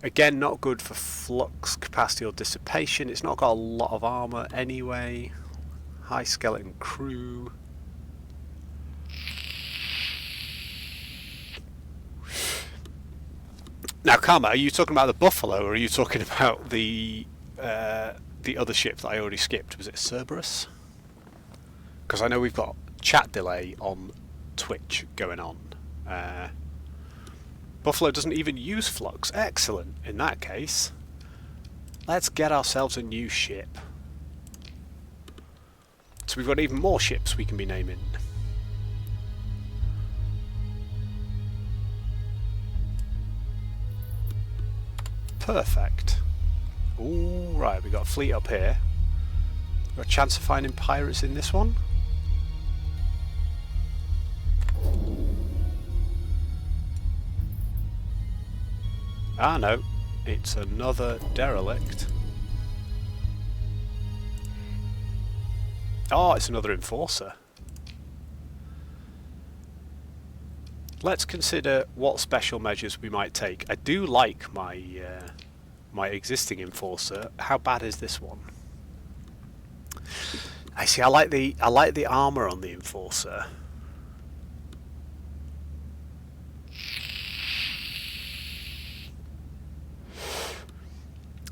Again, not good for flux capacity or dissipation. It's not got a lot of armour anyway. High skeleton crew. Now, Karma, are you talking about the Buffalo, or are you talking about the other ship that I already skipped? Was it Cerberus? Because I know we've got chat delay on Twitch going on. Buffalo doesn't even use flux. Excellent. In that case, let's get ourselves a new ship. So we've got even more ships we can be naming. Perfect. Ooh, right, we got a fleet up here. Got a chance of finding pirates in this one. Ah no, it's another derelict. Oh, it's another enforcer. Let's consider what special measures we might take. I do like my my existing enforcer. How bad is this one? I see. I like the armor on the enforcer.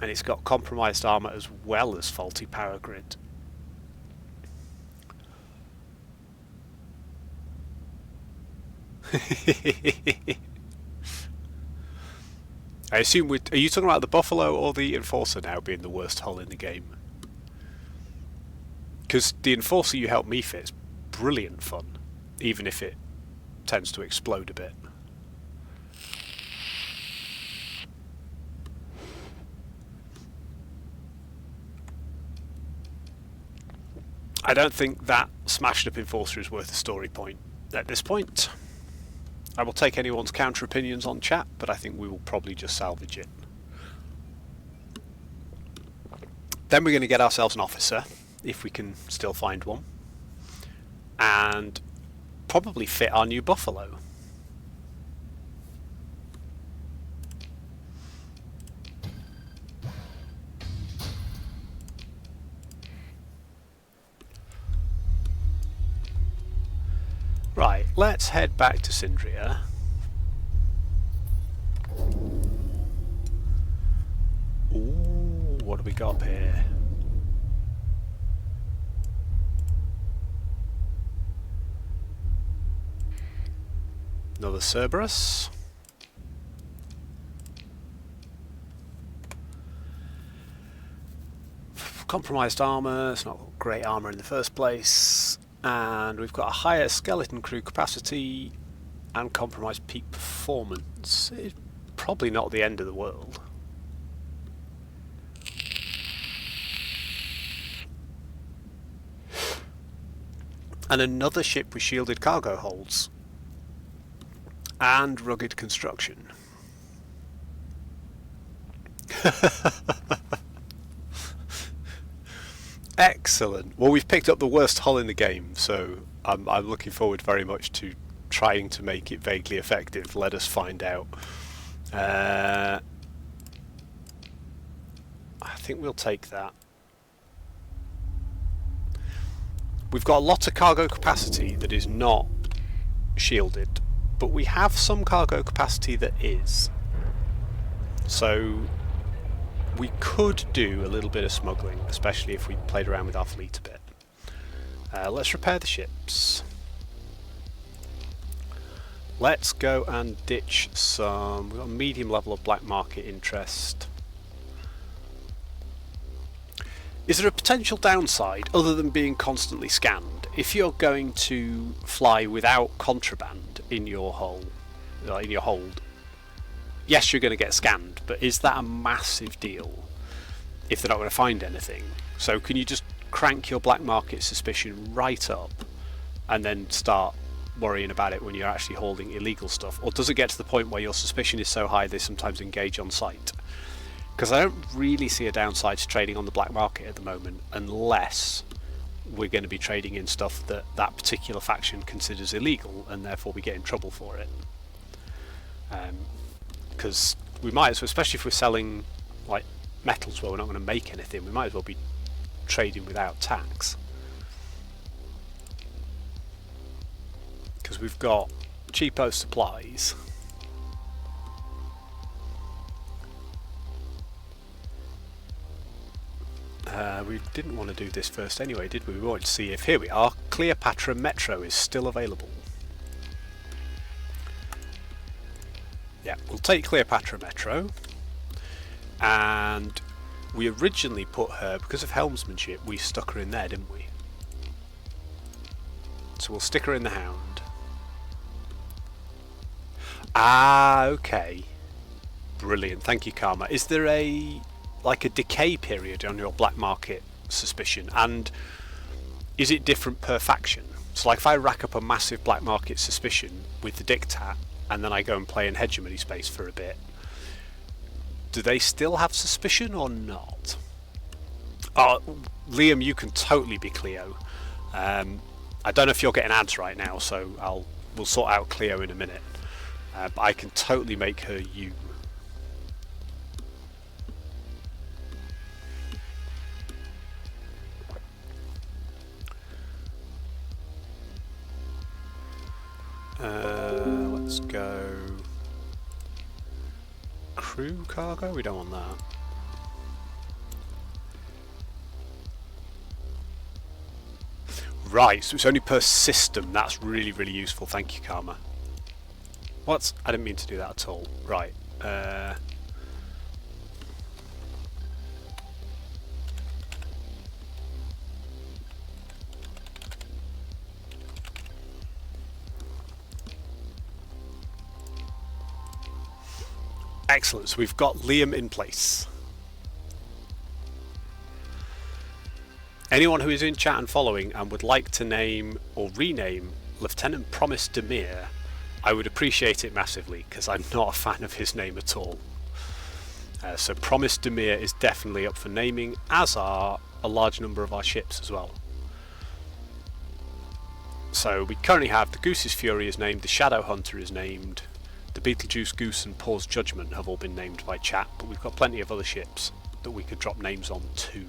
And it's got compromised armor as well as faulty power grid. I assume are you talking about the Buffalo or the Enforcer now being the worst hull in the game? Because the Enforcer you helped me fit is brilliant fun, even if it tends to explode a bit. I don't think that smashed up Enforcer is worth a story point at this point. I will take anyone's counter opinions on chat, but I think we will probably just salvage it. Then we're going to get ourselves an officer, if we can still find one, and probably fit our new Buffalo. Right, let's head back to Syndria. Ooh, what do we got here? Another Cerberus. Compromised armour, it's not great armour in the first place. And we've got a higher skeleton crew capacity and compromised peak performance. It's probably not the end of the world. And another ship with shielded cargo holds and rugged construction. Excellent. Well, we've picked up the worst hull in the game, so I'm looking forward very much to trying to make it vaguely effective. Let us find out. I think we'll take that. We've got a lot of cargo capacity that is not shielded, but we have some cargo capacity that is. So we could do a little bit of smuggling, especially if we played around with our fleet a bit. Let's repair the ships. Let's go and ditch some. We've got a medium level of black market interest. Is there a potential downside other than being constantly scanned? If you're going to fly without contraband in your hold, yes, you're going to get scanned, but is that a massive deal if they're not going to find anything? So can you just crank your black market suspicion right up and then start worrying about it when you're actually holding illegal stuff? Or does it get to the point where your suspicion is so high they sometimes engage on sight? Because I don't really see a downside to trading on the black market at the moment, unless we're going to be trading in stuff that that particular faction considers illegal, and therefore we get in trouble for it. Because we might as well, especially if we're selling like metals where we're not going to make anything, we might as well be trading without tax. Because we've got cheapo supplies. We didn't want to do this first anyway, did we? We wanted to see if, here we are, Cleopatra Metro is still available. Yeah, we'll take Cleopatra Metro. And we originally put her, because of helmsmanship, we stuck her in there, didn't we? So we'll stick her in the Hound. Ah, okay. Brilliant, thank you, Karma. Is there a decay period on your black market suspicion, and is it different per faction? So like if I rack up a massive black market suspicion with the Diktat and then I go and play in hegemony space for a bit, do they still have suspicion or not? Oh, Liam, you can totally be Cleo. I don't know if you're getting ads right now, so we'll sort out Cleo in a minute, but I can totally make her you. Let's go crew cargo, we don't want that. Right, so it's only per system. That's really, really useful. Thank you, Karma. What? I didn't mean to do that at all. Right. Excellent, so we've got Liam in place. Anyone who is in chat and following and would like to name or rename Lieutenant Promise Demir, I would appreciate it massively, because I'm not a fan of his name at all. So Promise Demir is definitely up for naming, as are a large number of our ships as well. So we currently have the Goose's Fury is named, the Shadow Hunter is named, the Beetlejuice Goose and Paws Judgment have all been named by chat, but we've got plenty of other ships that we could drop names on too.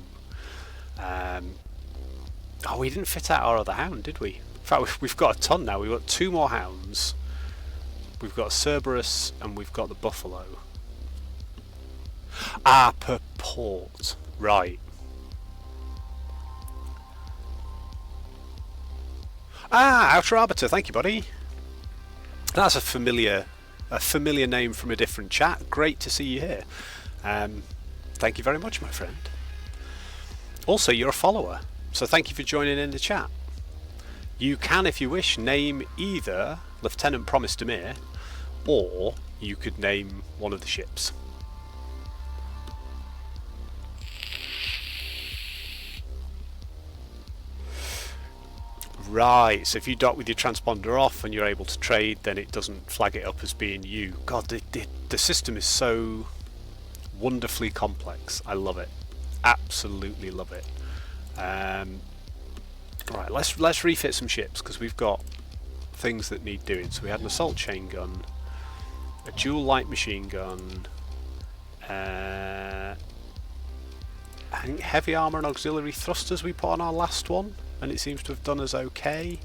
Oh, we didn't fit out our other Hound, did we? In fact, we've got a ton now. We've got 2 more Hounds. We've got a Cerberus and we've got the Buffalo. Ah, per port. Right. Ah, Outer Arbiter. Thank you, buddy. That's a familiar name from a different chat. Great to see you here. Thank you very much, my friend. Also, you're a follower, so thank you for joining in the chat. You can, if you wish, name either Lieutenant Promise Demir, or you could name one of the ships. Right, so if you dock with your transponder off and you're able to trade, then it doesn't flag it up as being you. God, the system is so wonderfully complex. I love it. Absolutely love it. Right, let's refit some ships, because we've got things that need doing. So we had an assault chain gun, a dual light machine gun, I think heavy armour and auxiliary thrusters we put on our last one, and it seems to have done us okay.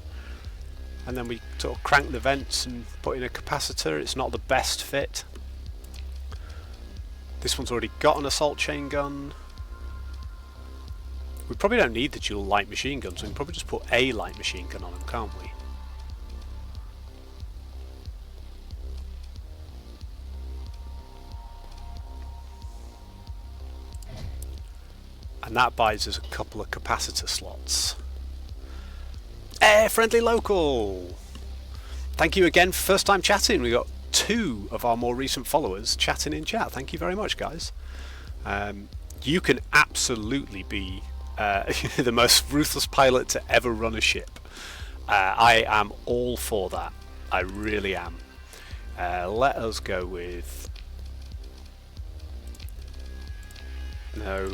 And then we sort of cranked the vents and put in a capacitor. It's not the best fit. This one's already got an assault chain gun. We probably don't need the dual light machine guns, we can probably just put a light machine gun on them, can't we? And that buys us a couple of capacitor slots. Friendly local! Thank you again for first time chatting. We got 2 of our more recent followers chatting in chat. Thank you very much, guys. You can absolutely be the most ruthless pilot to ever run a ship. I am all for that. I really am. Let us go with... No,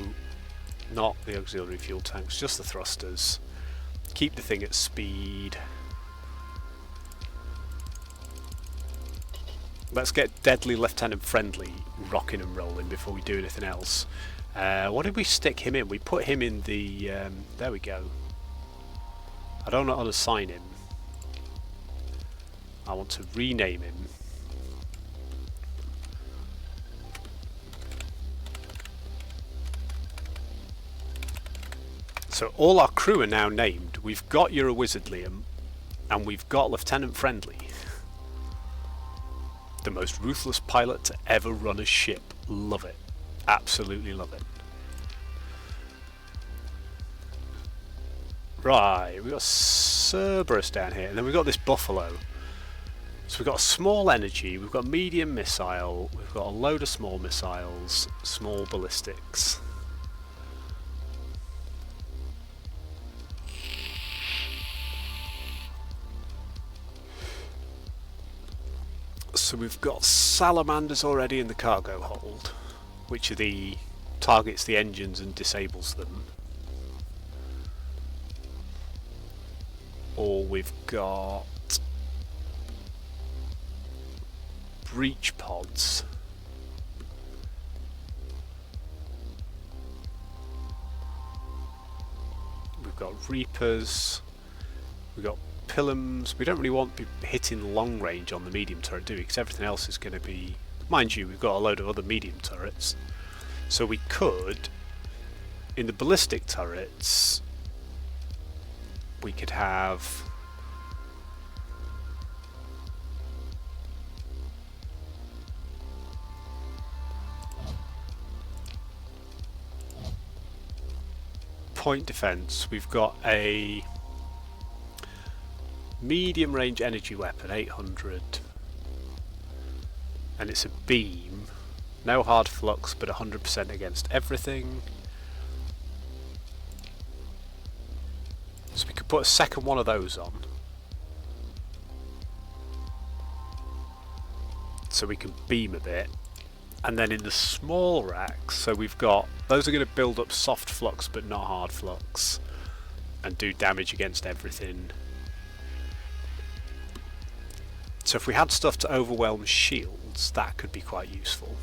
not the auxiliary fuel tanks, just the thrusters. Keep the thing at speed. Let's get Deadly Lieutenant Friendly rocking and rolling before we do anything else. What did we stick him in? We put him in the... there we go. I don't know how to assign him. I want to rename him. So all our crew are now named. We've got Eurowizard Liam, and we've got Lieutenant Friendly. The most ruthless pilot to ever run a ship. Love it. Absolutely love it. Right, we've got Cerberus down here, and then we've got this Buffalo. So we've got small energy, we've got medium missile, we've got a load of small missiles, small ballistics. So we've got salamanders already in the cargo hold, which are the targets the engines and disables them. Or we've got breach pods. We've got reapers. We've got Pilums. We don't really want to be hitting long range on the medium turret, do we? Because everything else is going to be... Mind you, we've got a load of other medium turrets. So we could, in the ballistic turrets, we could have... point defense. We've got a medium range energy weapon, 800, and it's a beam, no hard flux, but 100% against everything. So we could put a second one of those on, so we can beam a bit. And then in the small racks, so we've got, those are going to build up soft flux but not hard flux, and do damage against everything. So if we had stuff to overwhelm shields, that could be quite useful.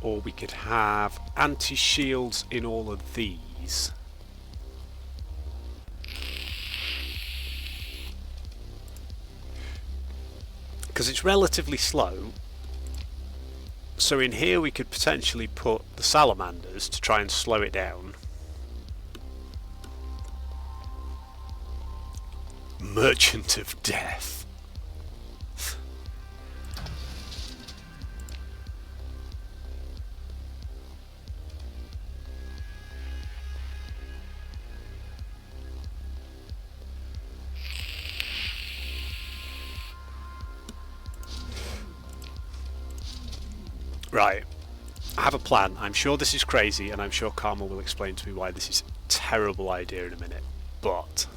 Or we could have anti-shields in all of these. Because it's relatively slow. So in here we could potentially put the salamanders to try and slow it down. Merchant of Death. Right, I have a plan. I'm sure this is crazy, and I'm sure Karma will explain to me why this is a terrible idea in a minute. But,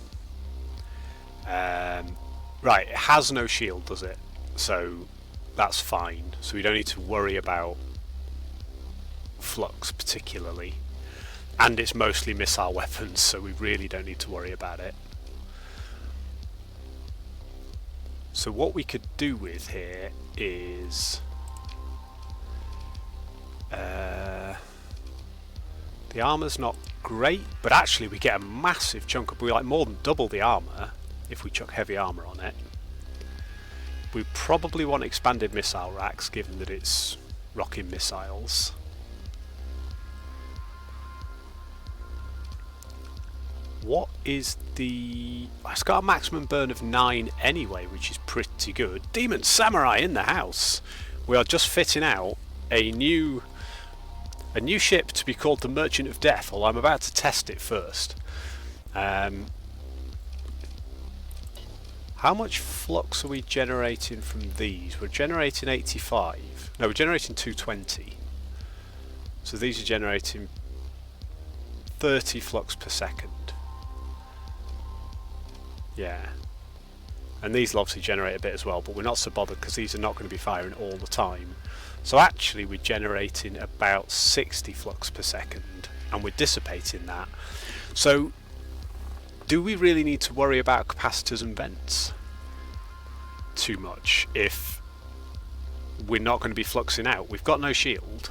right, it has no shield, does it? So that's fine. So we don't need to worry about flux particularly. And it's mostly missile weapons, so we really don't need to worry about it. So what we could do with here is... the The armour's not great, but actually we get a massive chunk of... We like more than double the armour if we chuck heavy armour on it. We probably want expanded missile racks, given that it's rocking missiles. What is the... It's got a maximum burn of 9 anyway, which is pretty good. Demon Samurai in the house! We are just fitting out a new ship to be called the Merchant of Death, although I'm about to test it first. How much flux are we generating from these? We're generating 85. No, we're generating 220. So these are generating 30 flux per second. Yeah. And these will obviously generate a bit as well, but we're not so bothered because these are not going to be firing all the time. So actually we're generating about 60 flux per second, and we're dissipating that. So do we really need to worry about capacitors and vents too much if we're not going to be fluxing out? We've got no shield.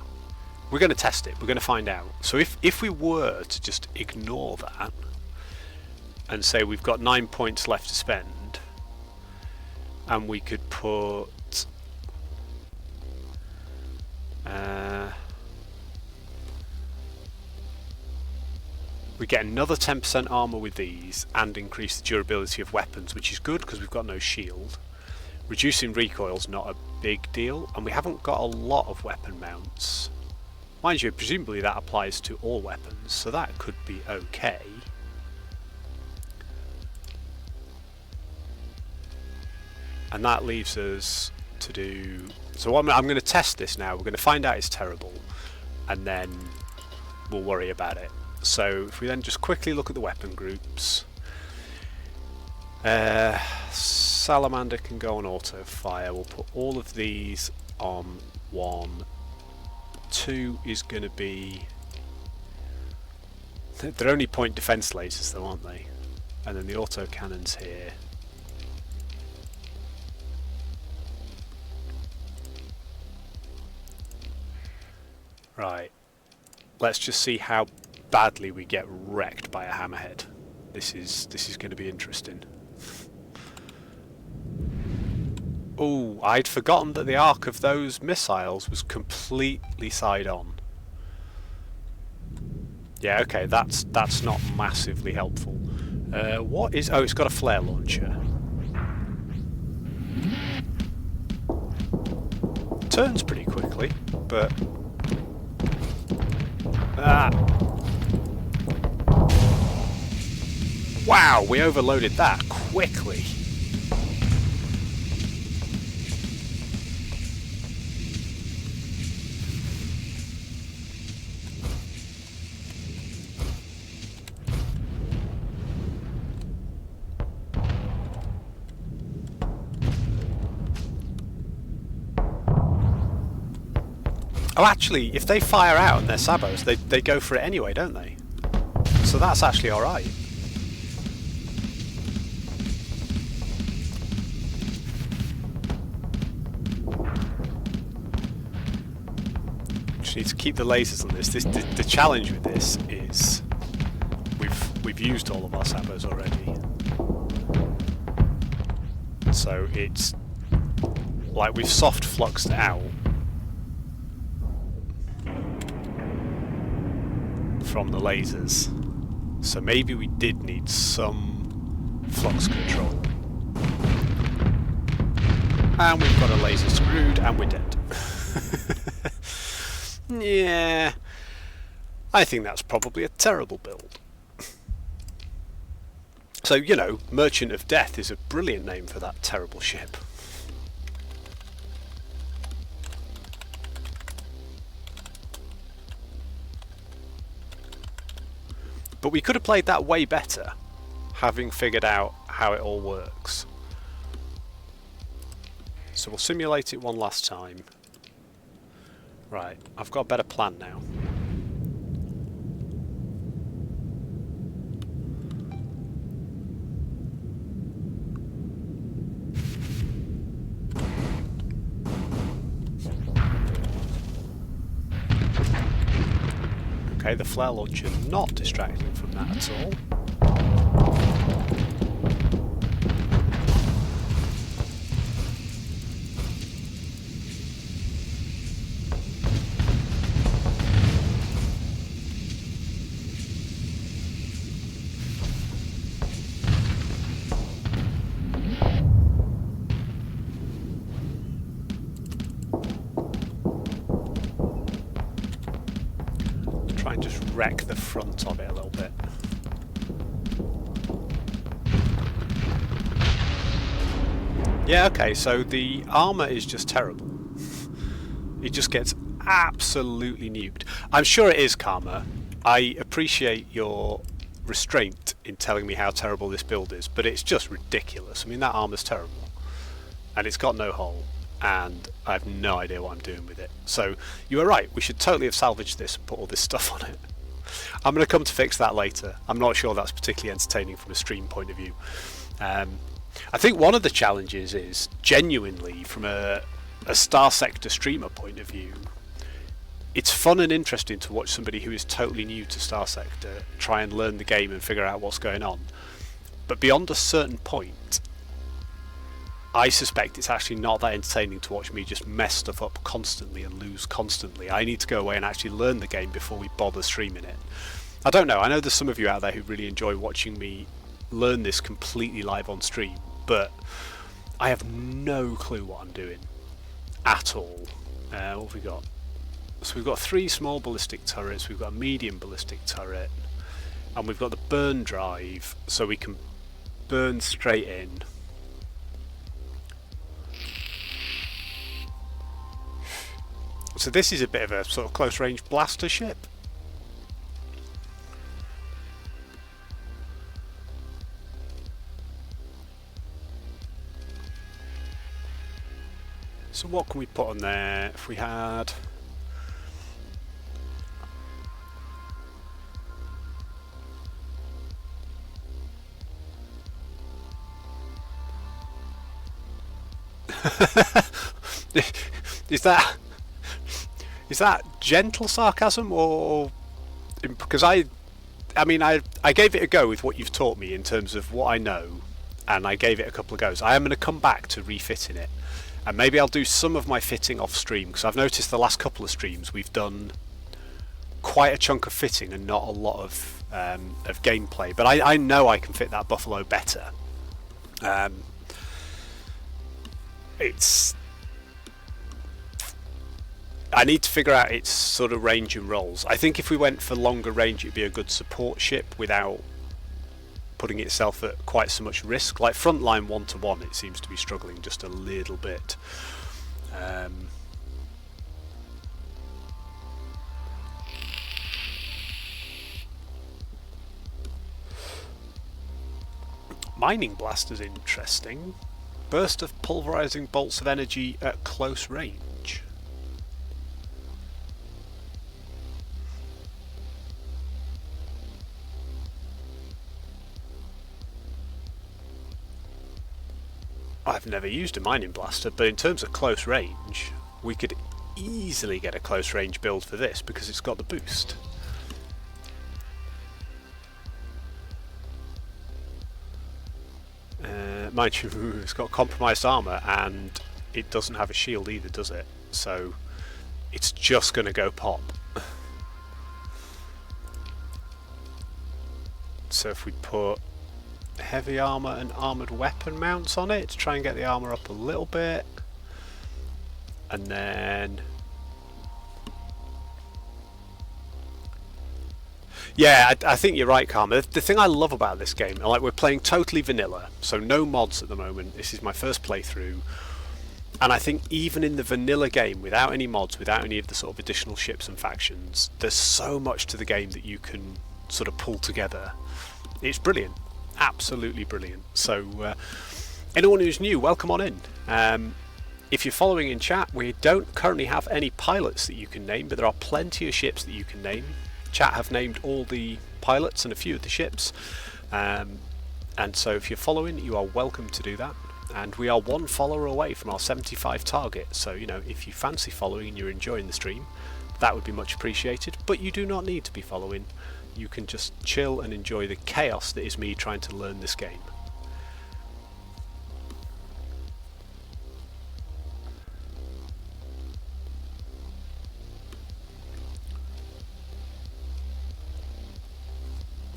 We're going to test it. We're going to find out. So if we were to just ignore that and say we've got 9 points left to spend, and we could put we get another 10% armour with these and increase the durability of weapons, which is good because we've got no shield. Reducing recoil's not a big deal, and we haven't got a lot of weapon mounts. Mind you, presumably that applies to all weapons, so that could be okay. And that leaves us to do... So I'm going to test this now. We're going to find out it's terrible, and then we'll worry about it. So if we then just quickly look at the weapon groups. Salamander can go on auto fire. We'll put all of these on 1. 2 is going to be... They're only point defense lasers though, aren't they? And then the auto cannons here. Right, let's just see how badly we get wrecked by a hammerhead. This is going to be interesting. Oh, I'd forgotten that the arc of those missiles was completely side on. Yeah, okay, that's not massively helpful. What is... Oh, it's got a flare launcher. Turns pretty quickly, but... Ah. Wow, we overloaded that quickly. Oh, actually, if they fire out and they're sabos, they go for it anyway, don't they? So that's actually alright. Just need to keep the lasers on this. The challenge with this is we've used all of our sabos already. So it's like we've soft fluxed out from the lasers, so maybe we did need some flux control. And we've got a laser screwed and we're dead. Yeah, I think that's probably a terrible build. So, you know, Merchant of Death is a brilliant name for that terrible ship. But we could have played that way better, having figured out how it all works. So we'll simulate it one last time. Right, I've got a better plan now. Okay, the flare launcher not distracting from that at all. Try and just wreck the front of it a little bit. Yeah, okay, so the armour is just terrible. It just gets absolutely nuked. I'm sure it is karma. I appreciate your restraint in telling me how terrible this build is, but it's just ridiculous. I mean, that armour's terrible. And it's got no hull, and I have no idea what I'm doing with it. So, you were right, we should totally have salvaged this and put all this stuff on it. I'm going to come to fix that later. I'm not sure that's particularly entertaining from a stream point of view. I think one of the challenges is, genuinely, from a Starsector streamer point of view, it's fun and interesting to watch somebody who is totally new to Starsector try and learn the game and figure out what's going on. But beyond a certain point, I suspect it's actually not that entertaining to watch me just mess stuff up constantly and lose constantly. I need to go away and actually learn the game before we bother streaming it. I don't know, I know there's some of you out there who really enjoy watching me learn this completely live on stream, but I have no clue what I'm doing at all. What have we got? So we've got 3 small ballistic turrets, we've got a medium ballistic turret, and we've got the burn drive, so we can burn straight in. So this is a bit of a sort of close range blaster ship. So what can we put on there if we had... Is that gentle sarcasm, or because I mean I gave it a go with what you've taught me in terms of what I know, and I gave it a couple of goes. I am going to come back to refitting it, and maybe I'll do some of my fitting off stream, because I've noticed the last couple of streams we've done quite a chunk of fitting and not a lot of gameplay. But I know I can fit that Buffalo better. I need to figure out its sort of range and roles. I think if we went for longer range, it'd be a good support ship without putting itself at quite so much risk. Like frontline 1-to-1, it seems to be struggling just a little bit. Mining blaster's interesting. Burst of pulverizing bolts of energy at close range. I've never used a mining blaster, but in terms of close range, we could easily get a close range build for this because it's got the boost. Mind you, it's got compromised armour and it doesn't have a shield either, does it? So it's just going to go pop. So if we put heavy armour and armoured weapon mounts on it to try and get the armour up a little bit, and then yeah, I think you're right, Karma. The thing I love about this game, like, we're playing totally vanilla, so no mods at the moment. This is my first playthrough, and I think even in the vanilla game, without any mods, without any of the sort of additional ships and factions, there's so much to the game that you can sort of pull together. It's brilliant, absolutely brilliant. So anyone who's new, welcome on in. If you're following in chat, we don't currently have any pilots that you can name, but there are plenty of ships that you can name. Chat have named all the pilots and a few of the ships, and so if you're following, you are welcome to do that. And we are 1 follower away from our 75 target, so you know, if you fancy following and you're enjoying the stream, that would be much appreciated, but you do not need to be following. You can just chill and enjoy the chaos that is me trying to learn this game.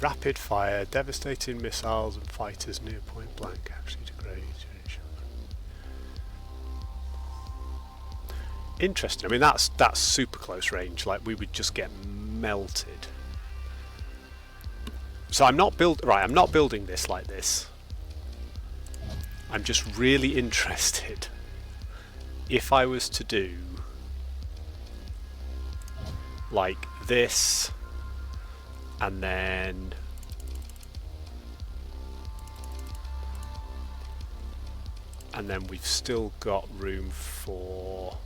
Rapid fire, devastating missiles and fighters near point blank actually degrade. Interesting. I mean, that's super close range. Like, we would just get melted. So I'm not building this like this. I'm just really interested if I was to do like this, and then we've still got room for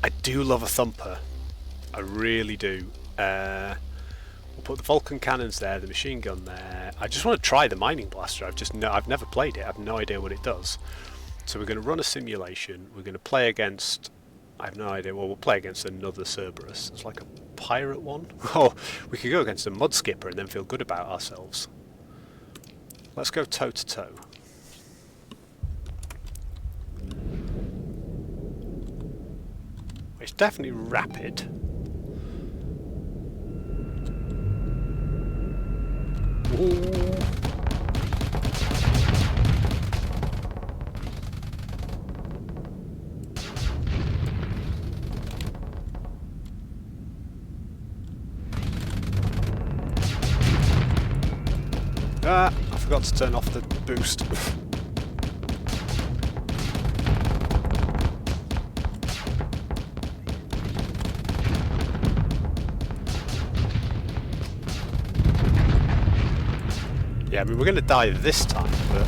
I do love a thumper. I really do. We'll put the Vulcan cannons there, the machine gun there. I just want to try the mining blaster. I've never played it. I have no idea what it does. So we're going to run a simulation. We're going to play against. I have no idea. Well, we'll play against another Cerberus. It's like a pirate one. Oh, we could go against a mud skipper and then feel good about ourselves. Let's go toe to toe. It's definitely rapid. Ooh. Ah, I forgot to turn off the boost. Yeah, I mean, we're going to die this time, but...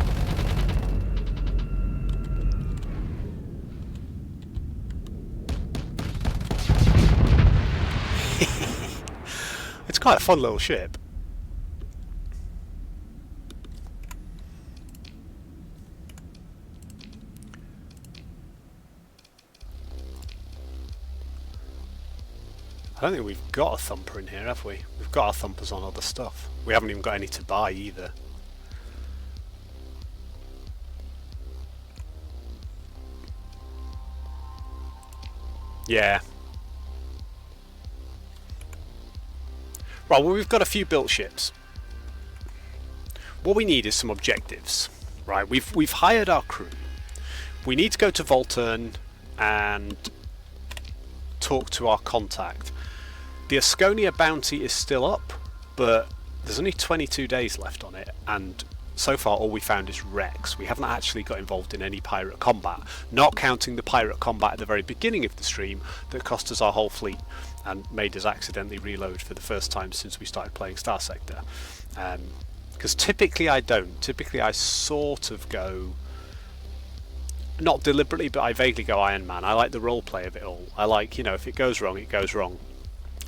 It's quite a fun little ship. I don't think we've got a thumper in here, have we? We've got our thumpers on other stuff. We haven't even got any to buy either. Yeah. Right, well, we've got a few built ships. What we need is some objectives. Right, we've hired our crew. We need to go to Volturn and talk to our contact. The Asconia bounty is still up, but there's only 22 days left on it, and so far all we found is wrecks. We haven't actually got involved in any pirate combat, not counting the pirate combat at the very beginning of the stream that cost us our whole fleet and made us accidentally reload for the first time since we started playing Starsector. Because typically I don't. Typically I sort of go, not deliberately, but I vaguely go Iron Man. I like the role play of it all. I like, you know, if it goes wrong, it goes wrong.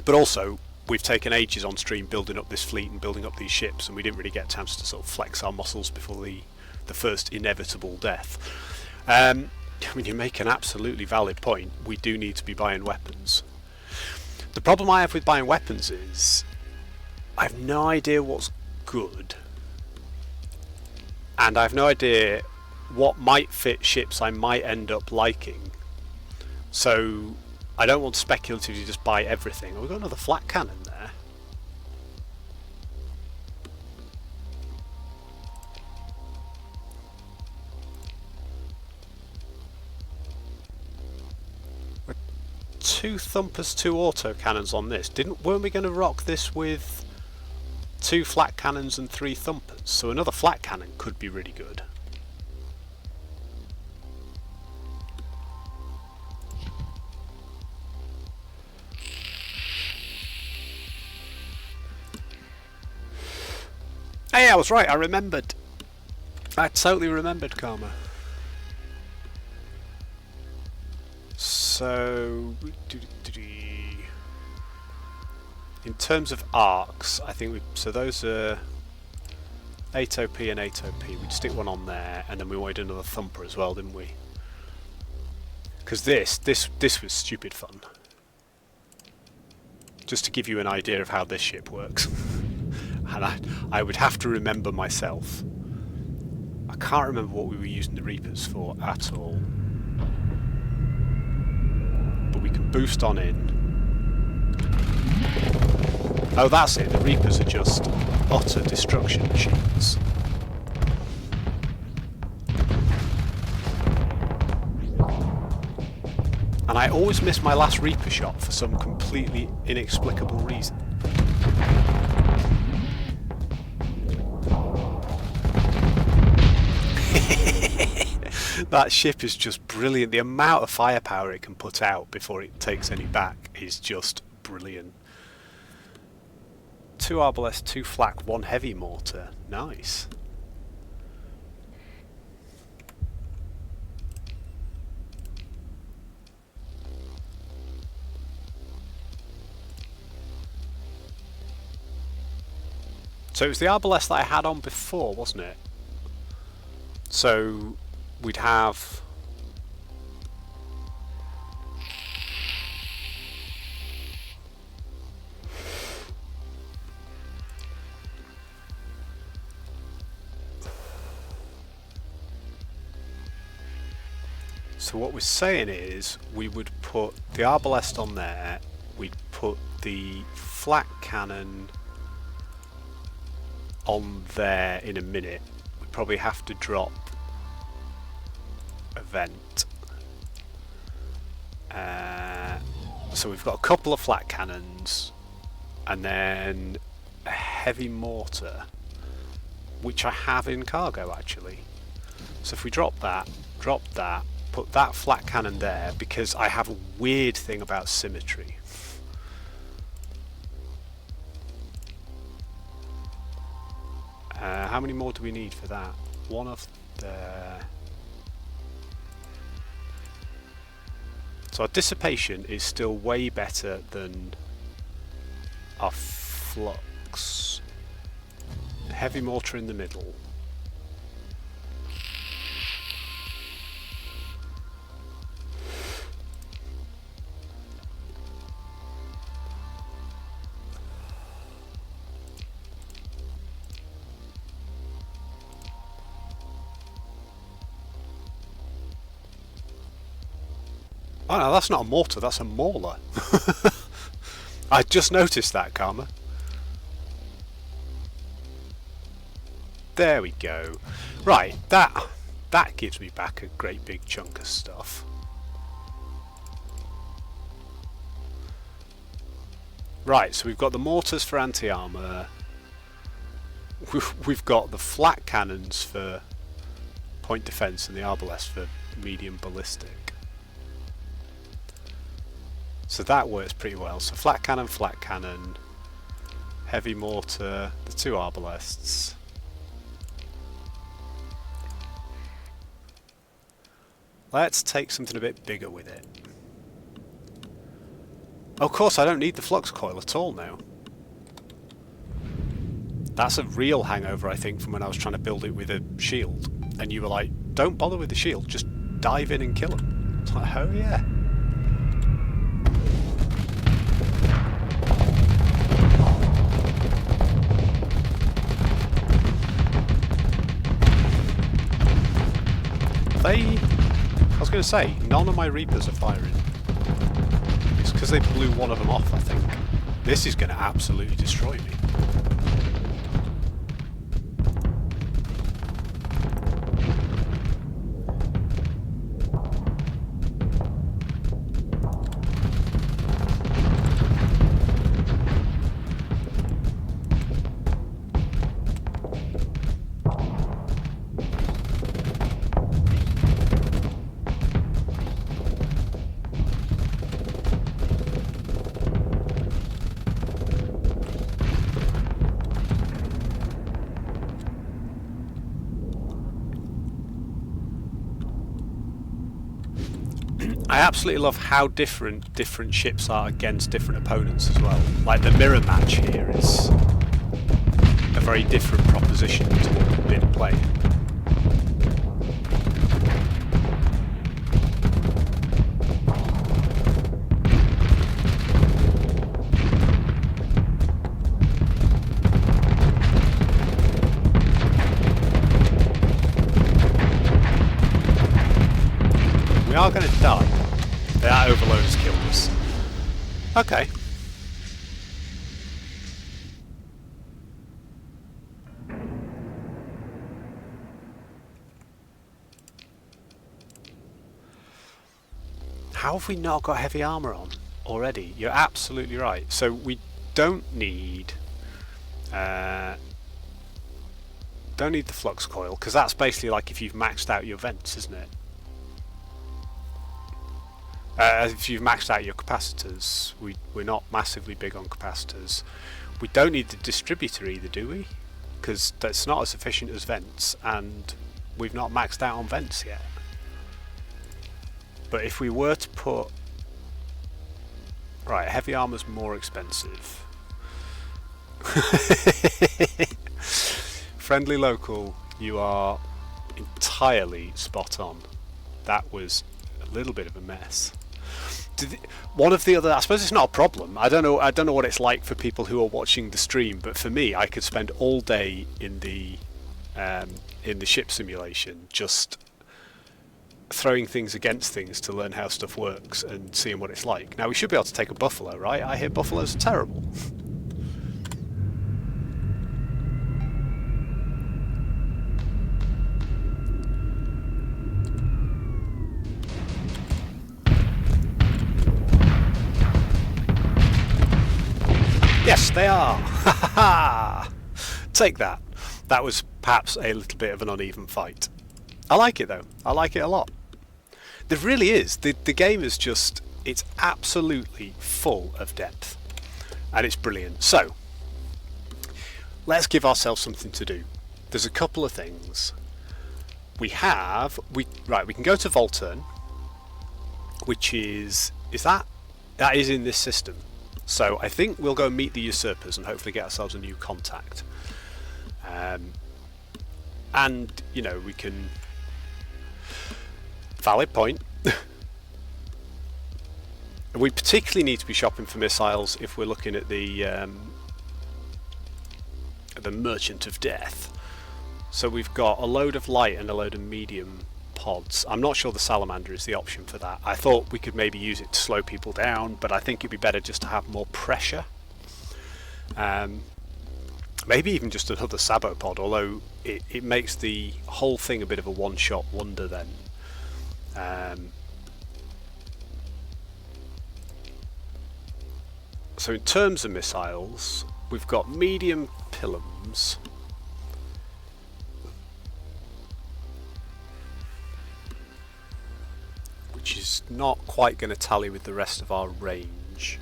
But also, we've taken ages on stream building up this fleet and building up these ships, and we didn't really get a chance to sort of flex our muscles before the first inevitable death. I mean, you make an absolutely valid point. We do need to be buying weapons. The problem I have with buying weapons is I have no idea what's good, and I have no idea what might fit ships I might end up liking. So I don't want to speculatively just buy everything. Oh, we've got another flat cannon there. Two thumpers, two auto cannons on this. Weren't we going to rock this with two flat cannons and three thumpers? So another flat cannon could be really good. Hey, I was right, I remembered. I totally remembered, Karma. So... In terms of arcs, I think so those are 8OP and 8OP. We'd stick one on there, and then we wanted another thumper as well, didn't we? Because this was stupid fun. Just to give you an idea of how this ship works. And I would have to remember myself. I can't remember what we were using the Reapers for at all. But we can boost on in. Oh, that's it. The Reapers are just utter destruction machines. And I always miss my last Reaper shot for some completely inexplicable reason. That ship is just brilliant. The amount of firepower it can put out before it takes any back is just brilliant. 2 arbalest, 2 flak, 1 heavy mortar. Nice. So it was the arbalest that I had on before, wasn't it? So we'd have... So what we're saying is we would put the arbalest on there, we'd put the flak cannon on there in a minute. We'd probably have to drop a vent. So we've got a couple of flak cannons and then a heavy mortar, which I have in cargo actually. So if we drop that, put that flak cannon there, because I have a weird thing about symmetry. How many more do we need for that? One of there. So our dissipation is still way better than our flux. Heavy mortar in the middle. Oh no, that's not a mortar, that's a mauler. I just noticed that, Karma. There we go. Right, that gives me back a great big chunk of stuff. Right, so we've got the mortars for anti-armour. We've got the flak cannons for point defence and the arbalest for medium ballistic. So that works pretty well. So flak cannon, heavy mortar, the 2 arbalests. Let's take something a bit bigger with it. Of course, I don't need the flux coil at all now. That's a real hangover, I think, from when I was trying to build it with a shield. And you were like, don't bother with the shield, just dive in and kill them. It's like, oh yeah. I was going to say, none of my Reapers are firing. It's because they blew one of them off, I think. This is going to absolutely destroy me. I absolutely love how different ships are against different opponents as well. Like the mirror match here is a very different proposition to what we've been playing. We are going to die. That overload has killed us. Okay. How have we not got heavy armour on already? You're absolutely right. So we don't need the flux coil, because that's basically like if you've maxed out your vents, isn't it? If you've maxed out your capacitors, we're not massively big on capacitors. We don't need the distributor either, do we? Because that's not as efficient as vents, and we've not maxed out on vents yet. But if we were to put... Right, heavy armour's more expensive. Friendly local, you are entirely spot on. That was a little bit of a mess. One of the other, I suppose it's not a problem. I don't know what it's like for people who are watching the stream, but for me, I could spend all day in the ship simulation just throwing things against things to learn how stuff works and seeing what it's like. Now we should be able to take a buffalo, right? I hear buffaloes are terrible. Yes, they are! Ha ha ha! Take that. That was perhaps a little bit of an uneven fight. I like it though. I like it a lot. There really is. The game is just... It's absolutely full of depth. And it's brilliant. So, let's give ourselves something to do. There's a couple of things. We can go to Volturn, which is that is in this system. So I think we'll go and meet the usurpers and hopefully get ourselves a new contact. And, you know, we can... Valid point. We particularly need to be shopping for missiles if we're looking at the Merchant of Death. So we've got a load of light and a load of medium pods. I'm not sure the salamander is the option for that. I thought we could maybe use it to slow people down, but I think it'd be better just to have more pressure. Maybe even just another sabot pod, although it makes the whole thing a bit of a one-shot wonder then. So in terms of missiles, we've got medium pilums. Which is not quite going to tally with the rest of our range.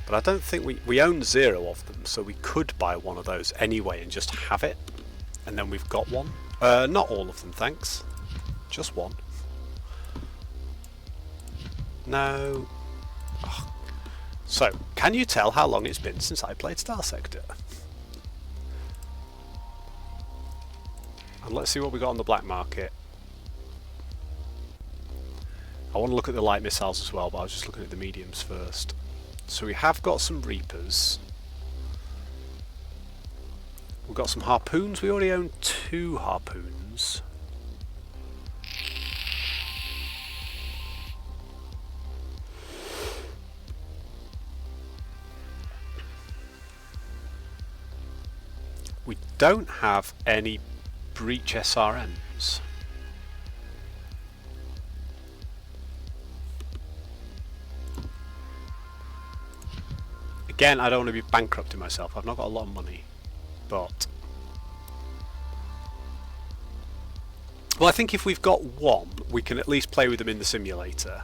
But I don't think we own 0 of them, so we could buy one of those anyway and just have it. And then we've got one. Not all of them, thanks. Just one. No. Oh. So, can you tell how long it's been since I played Starsector? And let's see what we got on the black market. I want to look at the light missiles as well, but I was just looking at the mediums first. So we have got some Reapers. We've got some harpoons. We already own 2 harpoons. We don't have any breach SRMs. Again, I don't want to be bankrupting myself. I've not got a lot of money, but... Well, I think if we've got one, we can at least play with them in the simulator.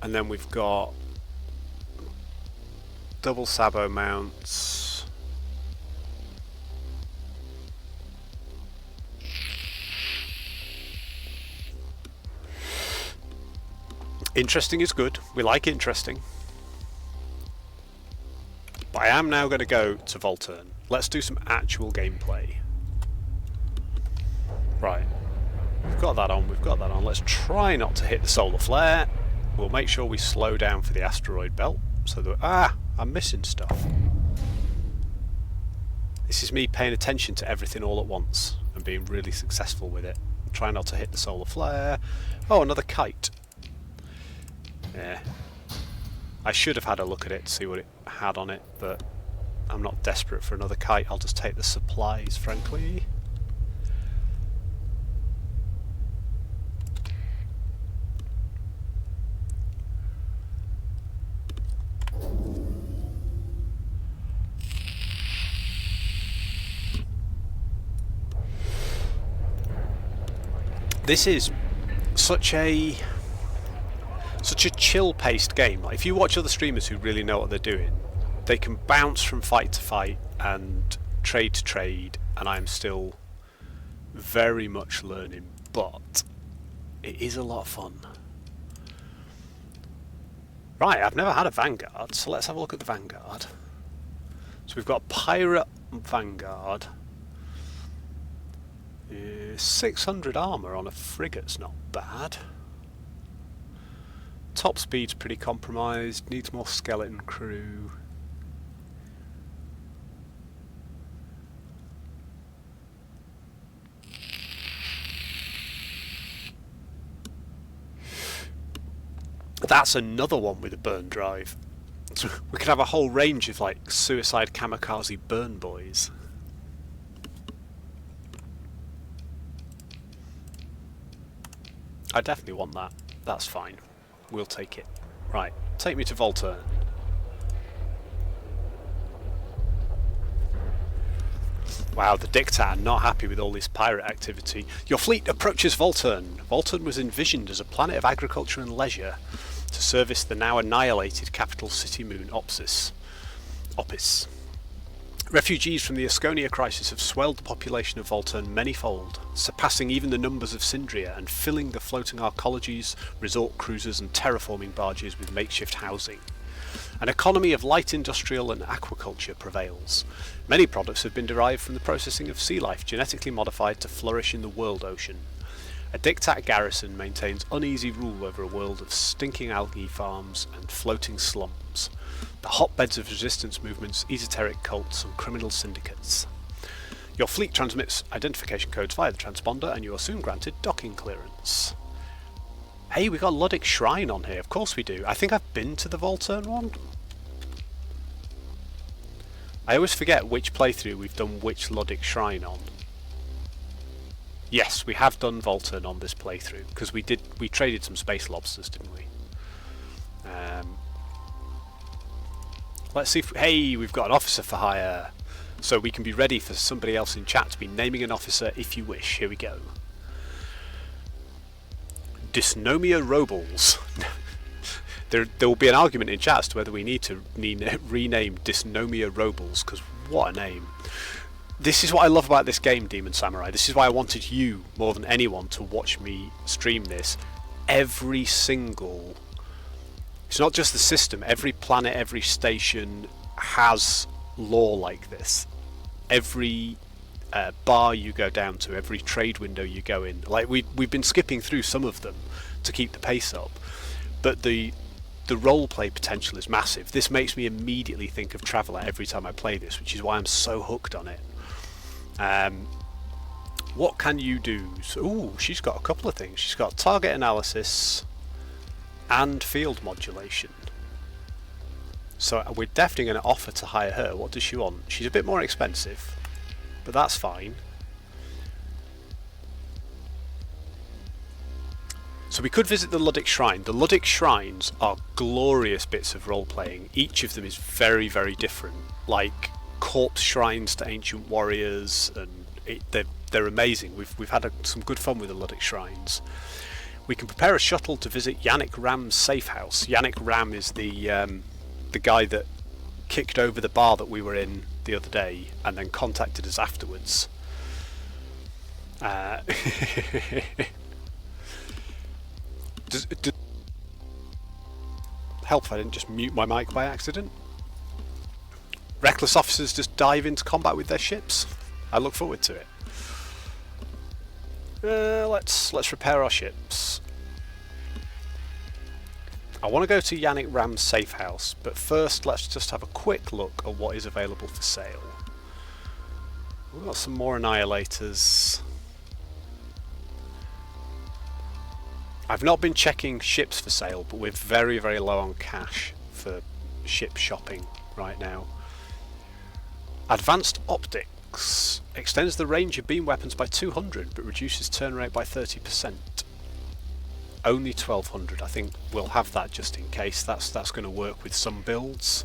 And then we've got double sabot mounts. Interesting is good. We like interesting. But I am now going to go to Volturn. Let's do some actual gameplay. Right. We've got that on, we've got that on. Let's try not to hit the solar flare. We'll make sure we slow down for the asteroid belt. So that... I'm missing stuff. This is me paying attention to everything all at once and being really successful with it. Try not to hit the solar flare. Oh, another kite. Yeah. I should have had a look at it to see what it had on it, but I'm not desperate for another kite. I'll just take the supplies, frankly. This is such a chill-paced game. Like, if you watch other streamers who really know what they're doing, they can bounce from fight to fight and trade to trade, and I'm still very much learning, but it is a lot of fun. Right, I've never had a Vanguard, so let's have a look at the Vanguard. So we've got Pirate Vanguard. 600 armour on a frigate's not bad. Top speed's pretty compromised, needs more skeleton crew. That's another one with a burn drive. So we could have a whole range of like suicide kamikaze burn boys. I definitely want that. That's fine. We'll take it. Right, take me to Volturn. Wow, the dictator not happy with all this pirate activity. Your fleet approaches Volturn. Volturn was envisioned as a planet of agriculture and leisure to service the now annihilated capital city moon Opis. Refugees from the Asconia crisis have swelled the population of Volturn manyfold, surpassing even the numbers of Sindria and filling the floating arcologies, resort cruisers and terraforming barges with makeshift housing. An economy of light industrial and aquaculture prevails. Many products have been derived from the processing of sea life genetically modified to flourish in the world ocean. A diktat garrison maintains uneasy rule over a world of stinking algae farms and floating slums, the hotbeds of resistance movements, esoteric cults and criminal syndicates. Your fleet transmits identification codes via the transponder and you are soon granted docking clearance. Hey, we got Luddic Shrine on here, of course we do. I think I've been to the Volturn one. I always forget which playthrough we've done which Luddic Shrine on. Yes, we have done Volturn on this playthrough, because we traded some space lobsters, didn't we? Let's see if... Hey, we've got an officer for hire. So we can be ready for somebody else in chat to be naming an officer if you wish. Here we go. Dysnomia Robles. There will be an argument in chat as to whether we need to rename Dysnomia Robles, because what a name. This is what I love about this game, Demon Samurai. This is why I wanted you, more than anyone, to watch me stream this. Every single... It's not just the system. Every planet, every station has lore like this. Every bar you go down to, every trade window you go in. Like we've been skipping through some of them to keep the pace up. But the roleplay potential is massive. This makes me immediately think of Traveller every time I play this, which is why I'm so hooked on it. What can you do? So, ooh, she's got a couple of things. She's got target analysis and field modulation. So we're definitely going to offer to hire her. What does she want? She's a bit more expensive, but that's fine. So we could visit the Luddic Shrine. The Luddic Shrines are glorious bits of role-playing. Each of them is very, very different. Like corpse shrines to ancient warriors, and they're amazing. We've had some good fun with the Luddic Shrines. We can prepare a shuttle to visit Yannick Ram's safe house. Yannick Ram is the guy that kicked over the bar that we were in the other day and then contacted us afterwards. help if I didn't just mute my mic by accident. Reckless officers just dive into combat with their ships. I look forward to it. Let's repair our ships. I want to go to Yannick Ram's safe house, but first let's just have a quick look at what is available for sale. We've got some more annihilators. I've not been checking ships for sale, but we're very, very low on cash for ship shopping right now. Advanced optics extends the range of beam weapons by 200, but reduces turn rate by 30%. Only 1200. I think we'll have that just in case. That's going to work with some builds.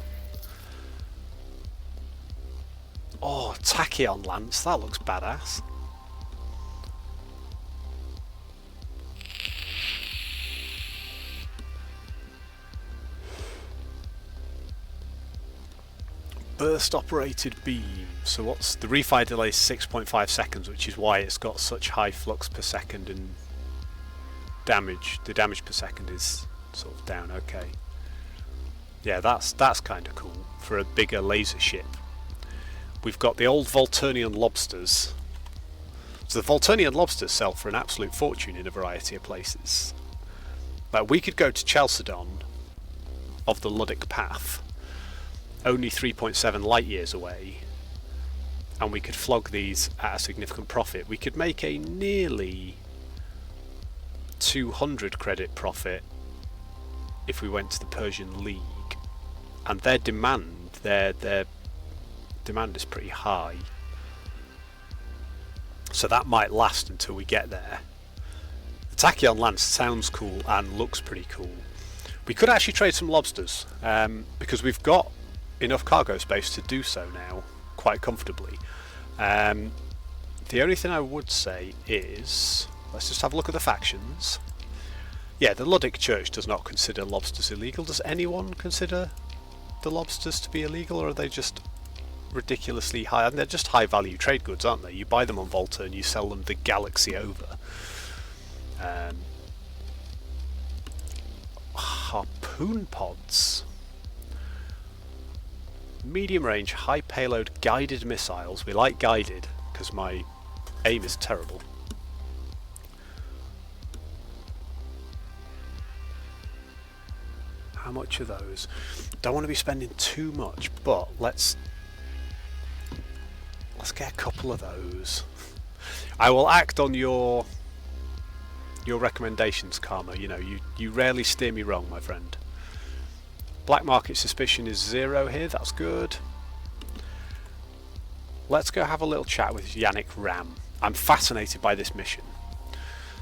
Oh, Tachyon Lance. That looks badass. Burst operated beam. So what's the refire delay is 6.5 seconds, which is why it's got such high flux per second and damage. The damage per second is sort of down. Okay. Yeah, that's kind of cool for a bigger laser ship. We've got the old Volturnian lobsters. So the Volturnian lobsters sell for an absolute fortune in a variety of places. Like we could go to Chalcedon of the Ludic Path, only 3.7 light years away, and we could flog these at a significant profit. We could make a nearly 200 credit profit if we went to the Persian League, and their demand is pretty high, so that might last until we get there. The Tachyon Lance sounds cool and looks pretty cool. We could actually trade some lobsters because we've got enough cargo space to do so now quite comfortably. The only thing I would say is, let's just have a look at the factions. Yeah, the Ludic Church does not consider lobsters illegal. Does anyone consider the lobsters to be illegal, or are they just ridiculously high? And they're just high value trade goods, aren't they? You buy them on Volta and you sell them the galaxy over. Harpoon pods. Medium range, high payload guided missiles. We like guided because my aim is terrible. How much are those? Don't want to be spending too much, but let's get a couple of those. I will act on your recommendations, Karma. You know, you rarely steer me wrong, my friend. Black market suspicion is 0 here, that's good. Let's go have a little chat with Yannick Ram. I'm fascinated by this mission.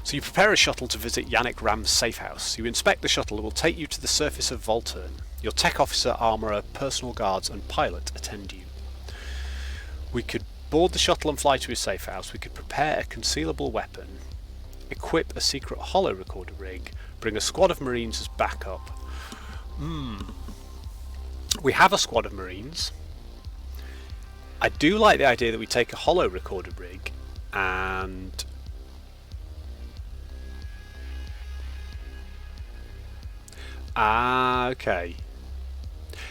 So you prepare a shuttle to visit Yannick Ram's safe house. You inspect the shuttle, it will take you to the surface of Volturn. Your tech officer, armourer, personal guards and pilot attend you. We could board the shuttle and fly to his safe house. We could prepare a concealable weapon, equip a secret holo recorder rig, bring a squad of marines as backup. We have a squad of marines. I do like the idea that we take a holo recorder rig and okay.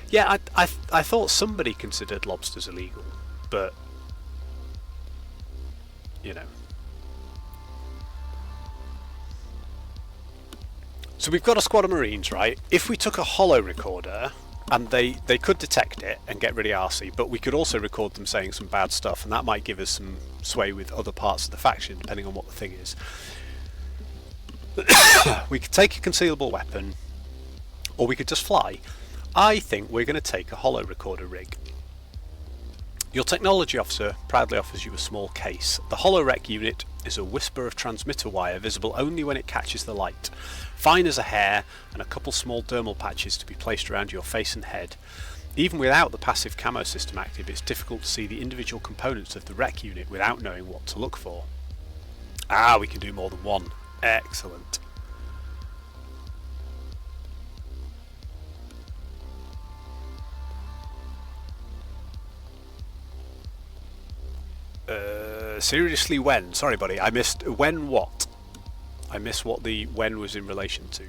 Yeah, I thought somebody considered lobsters illegal, but you know. So we've got a squad of marines, right? If we took a holo recorder, and they could detect it and get really arsey, but we could also record them saying some bad stuff, and that might give us some sway with other parts of the faction, depending on what the thing is. We could take a concealable weapon, or we could just fly. I think we're going to take a holo recorder rig. Your technology officer proudly offers you a small case. The holorec unit is a whisper of transmitter wire visible only when it catches the light. Fine as a hair, and a couple small dermal patches to be placed around your face and head. Even without the passive camo system active, it's difficult to see the individual components of the rec unit without knowing what to look for. Ah, we can do more than one. Excellent. Seriously, when? Sorry, buddy, I missed when what? I missed what the when was in relation to.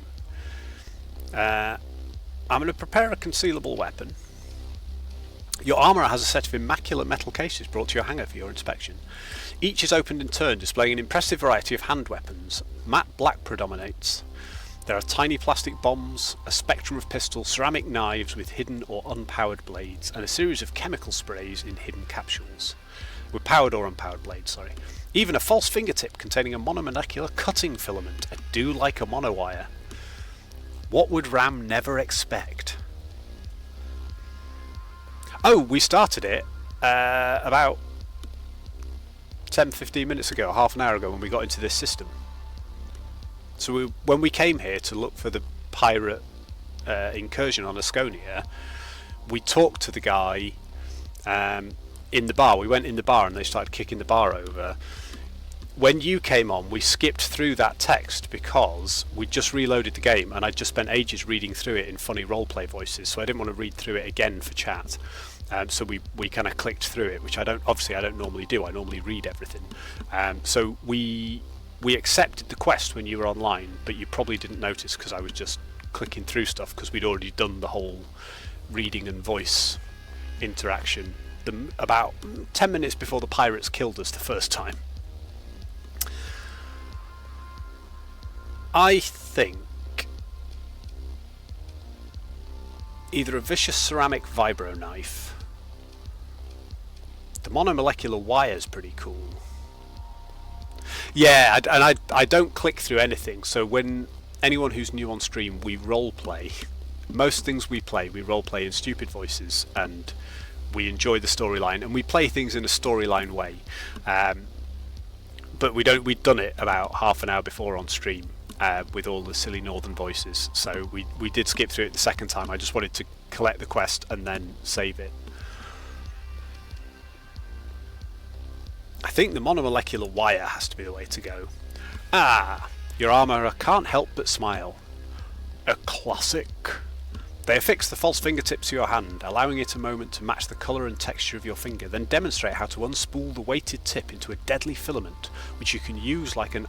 I'm going to prepare a concealable weapon. Your armourer has a set of immaculate metal cases brought to your hangar for your inspection. Each is opened in turn, displaying an impressive variety of hand weapons. Matte black predominates. There are tiny plastic bombs, a spectrum of pistols, ceramic knives with hidden or unpowered blades, and a series of chemical sprays in hidden capsules. With powered or unpowered blades, sorry. Even a false fingertip containing a monomolecular cutting filament. I do like a monowire. What would Ram never expect? Oh, we started it about 10-15 minutes ago, half an hour ago, when we got into this system. So when we came here to look for the pirate incursion on Asconia, we talked to the guy in the bar. We went in the bar and they started kicking the bar over. When you came on, we skipped through that text because we just reloaded the game and I'd just spent ages reading through it in funny roleplay voices, so I didn't want to read through it again for chat. So we kind of clicked through it, which I don't normally do. I normally read everything. So we accepted the quest when you were online, but you probably didn't notice because I was just clicking through stuff because we'd already done the whole reading and voice interaction about 10 minutes before the pirates killed us the first time. I think either a vicious ceramic vibro knife. The monomolecular wire is pretty cool. Yeah, and I don't click through anything, so when anyone who's new on stream, we roleplay. Most things we roleplay in stupid voices, and we enjoy the storyline, and we play things in a storyline way. But we'd done it about half an hour before on stream with all the silly northern voices, so we did skip through it the second time. I just wanted to collect the quest and then save it. I think the monomolecular wire has to be the way to go. Your armourer can't help but smile. A classic. They affix the false fingertips to your hand, allowing it a moment to match the colour and texture of your finger, then demonstrate how to unspool the weighted tip into a deadly filament, which you can use like an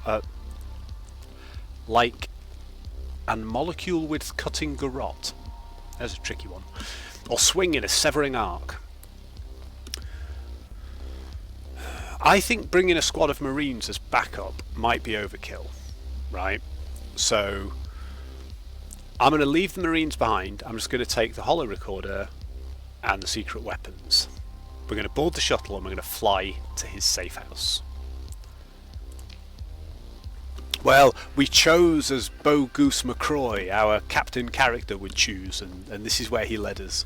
molecule with cutting garrote. There's a tricky one. Or swing in a severing arc. I think bringing a squad of Marines as backup might be overkill, right? So I'm going to leave the Marines behind. I'm just going to take the holo recorder and the secret weapons. We're going to board the shuttle and we're going to fly to his safe house. Well, we chose as Bo Goose McCroy, our captain character would choose, and this is where he led us.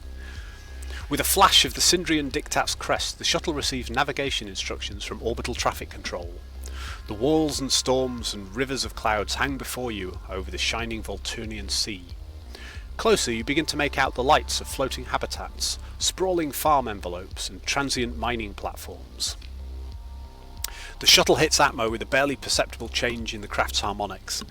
With a flash of the Sindrian Diktat's crest, the shuttle receives navigation instructions from orbital traffic control. The walls and storms and rivers of clouds hang before you over the shining Volturnian sea. Closer, you begin to make out the lights of floating habitats, sprawling farm envelopes, and transient mining platforms. The shuttle hits Atmo with a barely perceptible change in the craft's harmonics.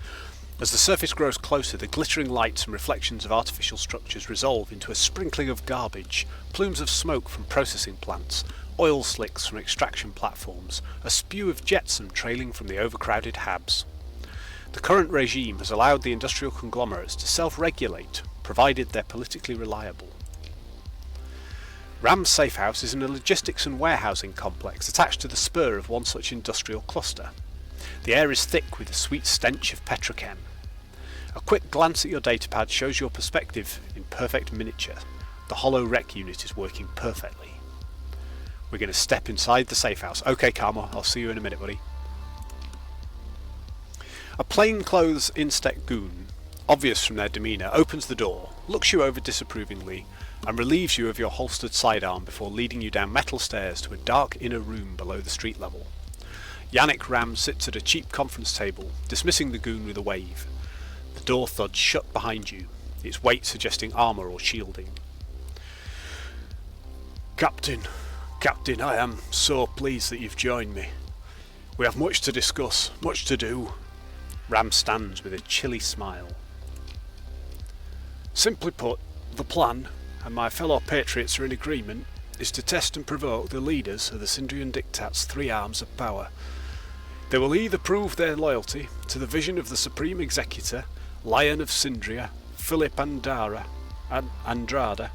As the surface grows closer, the glittering lights and reflections of artificial structures resolve into a sprinkling of garbage, plumes of smoke from processing plants, oil slicks from extraction platforms, a spew of jetsam trailing from the overcrowded habs. The current regime has allowed the industrial conglomerates to self-regulate, provided they're politically reliable. Ram's safe house is in a logistics and warehousing complex attached to the spur of one such industrial cluster. The air is thick with the sweet stench of petrochem. A quick glance at your datapad shows your perspective in perfect miniature. The holo rec unit is working perfectly. We're going to step inside the safe house. Okay, Karma, I'll see you in a minute, buddy. A plainclothes Instec goon, obvious from their demeanour, opens the door, looks you over disapprovingly, and relieves you of your holstered sidearm before leading you down metal stairs to a dark inner room below the street level. Yannick Ram sits at a cheap conference table, dismissing the goon with a wave. The door thuds shut behind you, its weight suggesting armour or shielding. Captain, I am so pleased that you've joined me. We have much to discuss, much to do. Ram stands with a chilly smile. Simply put, the plan, and my fellow patriots are in agreement, is to test and provoke the leaders of the Sindrian Diktat's three arms of power. They will either prove their loyalty to the vision of the Supreme Executor, Lion of Sindria, Philip Andara, Andrada,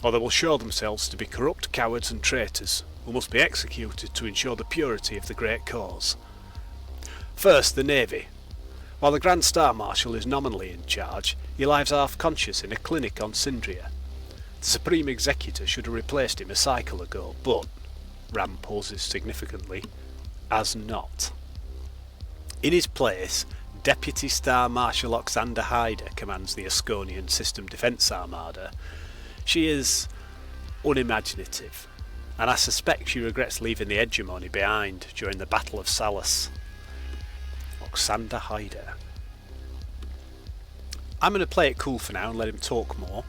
or they will show themselves to be corrupt cowards and traitors who must be executed to ensure the purity of the great cause. First, the Navy. While the Grand Star Marshal is nominally in charge, he lies half-conscious in a clinic on Sindria. The Supreme Executor should have replaced him a cycle ago, but, Ram pauses significantly, has not. In his place, Deputy Star Marshal Oxander Hyder commands the Asconian System Defence Armada. She is unimaginative, and I suspect she regrets leaving the hegemony behind during the Battle of Salas. Oxander Hyder. I'm going to play it cool for now and let him talk more.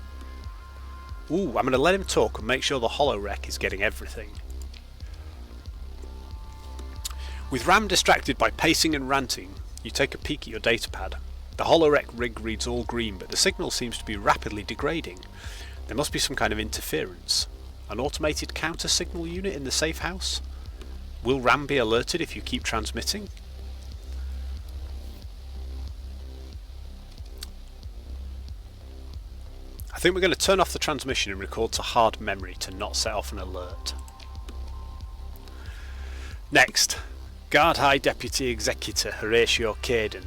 I'm going to let him talk and make sure the Holowreck is getting everything. With Ram distracted by pacing and ranting, you take a peek at your datapad. The Holowreck rig reads all green, but the signal seems to be rapidly degrading. There must be some kind of interference. An automated counter-signal unit in the safe house? Will Ram be alerted if you keep transmitting? I think we're going to turn off the transmission and record to hard memory to not set off an alert. Next, Guard High Deputy Executor Horatio Caden.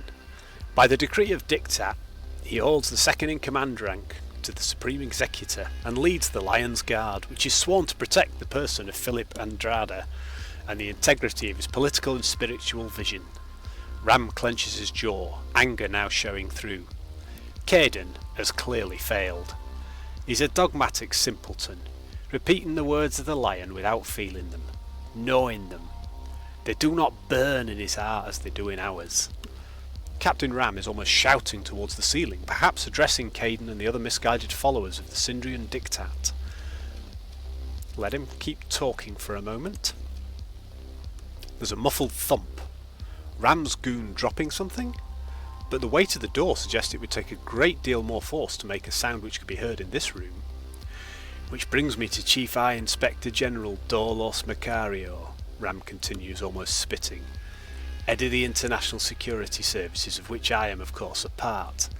By the decree of Dictat, he holds the second-in-command rank to the Supreme Executor and leads the Lion's Guard, which is sworn to protect the person of Philip Andrada and the integrity of his political and spiritual vision. Ram clenches his jaw, anger now showing through. Caden has clearly failed. He's a dogmatic simpleton, repeating the words of the lion without feeling them, knowing them. They do not burn in his heart as they do in ours. Captain Ram is almost shouting towards the ceiling, perhaps addressing Caden and the other misguided followers of the Sindrian Dictat. Let him keep talking for a moment. There's a muffled thump. Ram's goon dropping something? But the weight of the door suggests it would take a great deal more force to make a sound which could be heard in this room. Which brings me to Chief Eye Inspector General Dorlos Macario, Ram continues, almost spitting. Head of the International Security Services, of which I am of course a part.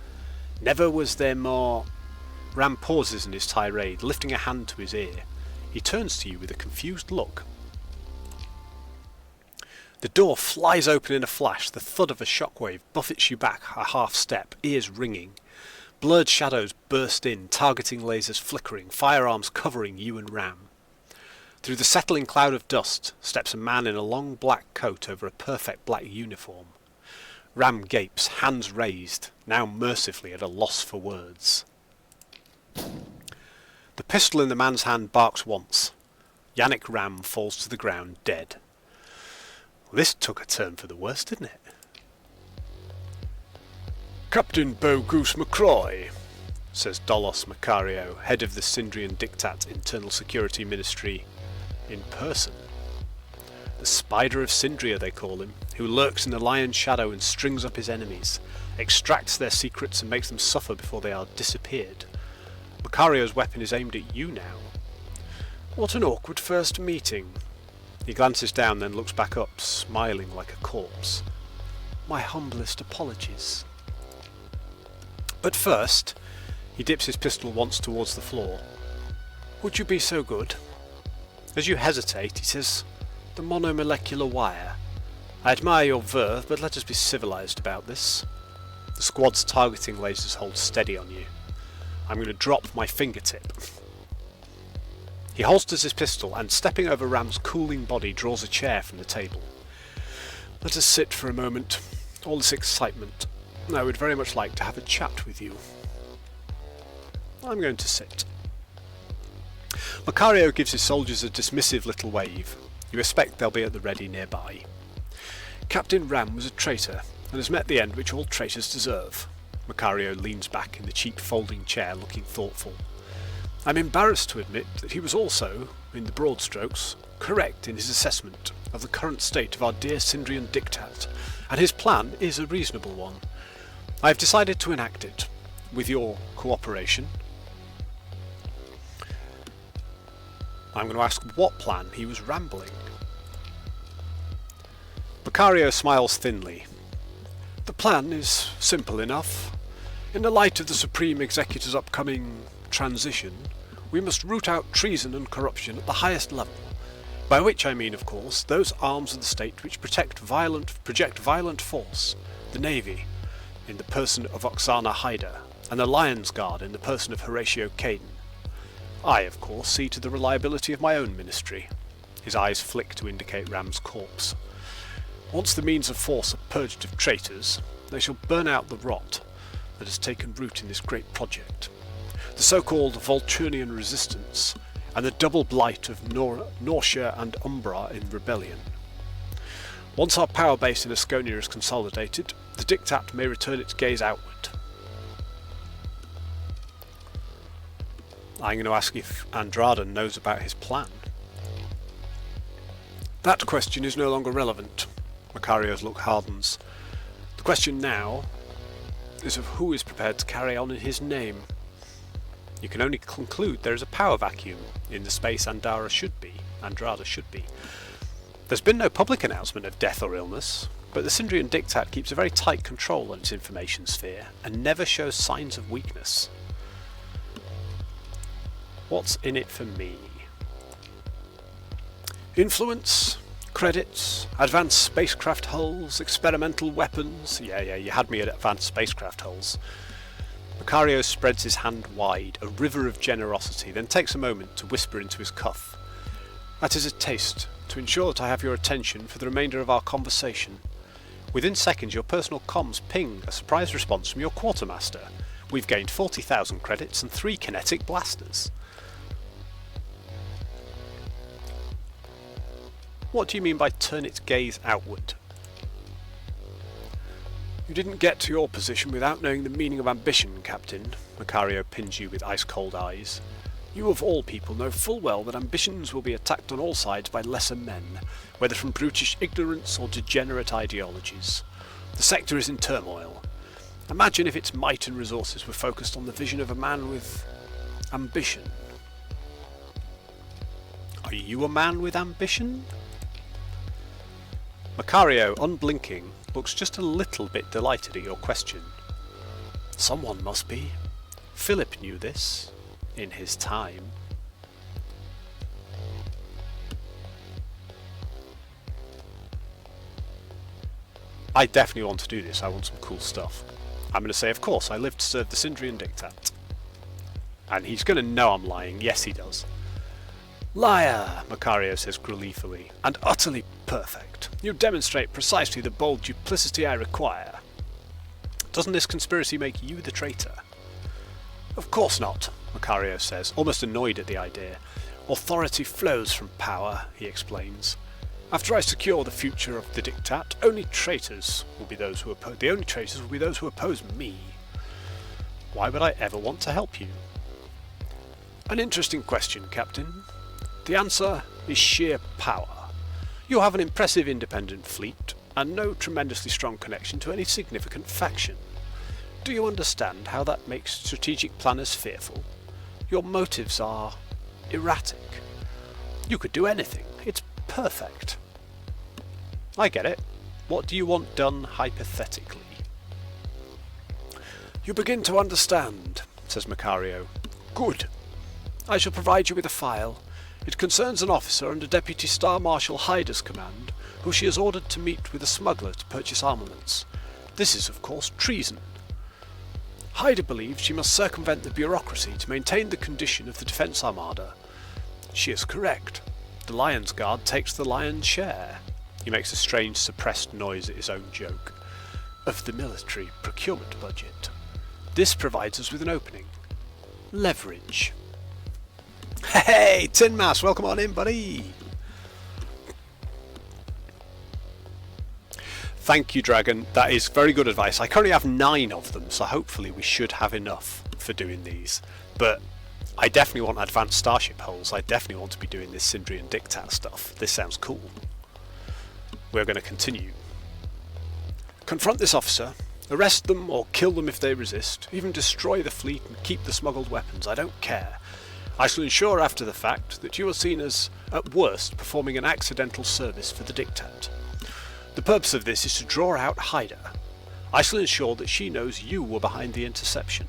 Never was there more... Ram pauses in his tirade, lifting a hand to his ear. He turns to you with a confused look. The door flies open in a flash, the thud of a shockwave buffets you back a half step, ears ringing. Blurred shadows burst in, targeting lasers flickering, firearms covering you and Ram. Through the settling cloud of dust steps a man in a long black coat over a perfect black uniform. Ram gapes, hands raised, now mercifully at a loss for words. The pistol in the man's hand barks once. Yannick Ram falls to the ground dead. This took a turn for the worse, didn't it? Captain Bogoose McCroy, says Dolos Macario, head of the Sindrian Dictat Internal Security Ministry, in person. The Spider of Sindria, they call him, who lurks in the lion's shadow and strings up his enemies, extracts their secrets and makes them suffer before they are disappeared. Macario's weapon is aimed at you now. What an awkward first meeting. He glances down, then looks back up, smiling like a corpse. My humblest apologies. But first, he dips his pistol once towards the floor. Would you be so good? As you hesitate, he says, the monomolecular wire. I admire your verve, but let us be civilized about this. The squad's targeting lasers hold steady on you. I'm going to drop my fingertip. He holsters his pistol and, stepping over Ram's cooling body, draws a chair from the table. Let us sit for a moment. All this excitement. I would very much like to have a chat with you. I'm going to sit. Macario gives his soldiers a dismissive little wave. You expect they'll be at the ready nearby. Captain Ram was a traitor, and has met the end which all traitors deserve. Macario leans back in the cheap folding chair, looking thoughtful. I'm embarrassed to admit that he was also, in the broad strokes, correct in his assessment of the current state of our dear Sindrian Dictat, and his plan is a reasonable one. I have decided to enact it, with your cooperation. I'm going to ask what plan he was rambling. Macario smiles thinly. The plan is simple enough. In the light of the Supreme Executor's upcoming transition, we must root out treason and corruption at the highest level, by which I mean, of course, those arms of the state which project violent force, the Navy, in the person of Oksana Haider, and the Lions Guard in the person of Horatio Caden. I, of course, see to the reliability of my own ministry. His eyes flick to indicate Ram's corpse. Once the means of force are purged of traitors, they shall burn out the rot that has taken root in this great project. The so-called Volturnian resistance, and the double blight of Norcia and Umbra in rebellion. Once our power base in Asconia is consolidated, the Diktat may return its gaze outward. I'm going to ask if Andrada knows about his plan. That question is no longer relevant. Macario's look hardens. The question now is of who is prepared to carry on in his name. You can only conclude there is a power vacuum in the space Andrada should be. There's been no public announcement of death or illness, but the Syndrian Diktat keeps a very tight control on its information sphere and never shows signs of weakness. What's in it for me? Influence, credits, advanced spacecraft hulls, experimental weapons. Yeah, you had me at advanced spacecraft hulls. Macario spreads his hand wide, a river of generosity, then takes a moment to whisper into his cuff. That is a taste, to ensure that I have your attention for the remainder of our conversation. Within seconds your personal comms ping a surprise response from your quartermaster. We've gained 40,000 credits and 3 kinetic blasters. What do you mean by turn its gaze outward? You didn't get to your position without knowing the meaning of ambition, Captain. Macario pins you with ice-cold eyes. You of all people know full well that ambitions will be attacked on all sides by lesser men, whether from brutish ignorance or degenerate ideologies. The sector is in turmoil. Imagine if its might and resources were focused on the vision of a man with ambition. Are you a man with ambition? Macario, unblinking, looks just a little bit delighted at your question. Someone must be. Philip knew this, in his time. I definitely want to do this, I want some cool stuff. I'm going to say, of course, I live to serve the Syndrian Diktat. And he's going to know I'm lying, yes he does. Liar, Macario says gleefully, and utterly perfect. You demonstrate precisely the bold duplicity I require. Doesn't this conspiracy make you the traitor? Of course not, Macario says, almost annoyed at the idea. Authority flows from power, he explains. After I secure the future of the Diktat, the only traitors will be those who oppose me. Why would I ever want to help you? An interesting question, Captain. The answer is sheer power. You have an impressive independent fleet, and no tremendously strong connection to any significant faction. Do you understand how that makes strategic planners fearful? Your motives are erratic. You could do anything. It's perfect. I get it. What do you want done hypothetically? You begin to understand, says Macario. Good. I shall provide you with a file. It concerns an officer under Deputy Star Marshal Haider's command, who she has ordered to meet with a smuggler to purchase armaments. This is, of course, treason. Haider believes she must circumvent the bureaucracy to maintain the condition of the Defence Armada. She is correct. The Lions Guard takes the lion's share. He makes a strange, suppressed noise at his own joke. Of the military procurement budget. This provides us with an opening. Leverage. Hey, Tin Mass, welcome on in, buddy! Thank you, Dragon. That is very good advice. I currently have 9 of them, so hopefully we should have enough for doing these. But I definitely want advanced starship hulls. I definitely want to be doing this Syndrian Diktat stuff. This sounds cool. We're going to continue. Confront this officer. Arrest them or kill them if they resist. Even destroy the fleet and keep the smuggled weapons. I don't care. I shall ensure after the fact that you are seen as, at worst, performing an accidental service for the Diktat. The purpose of this is to draw out Haider. I shall ensure that she knows you were behind the interception.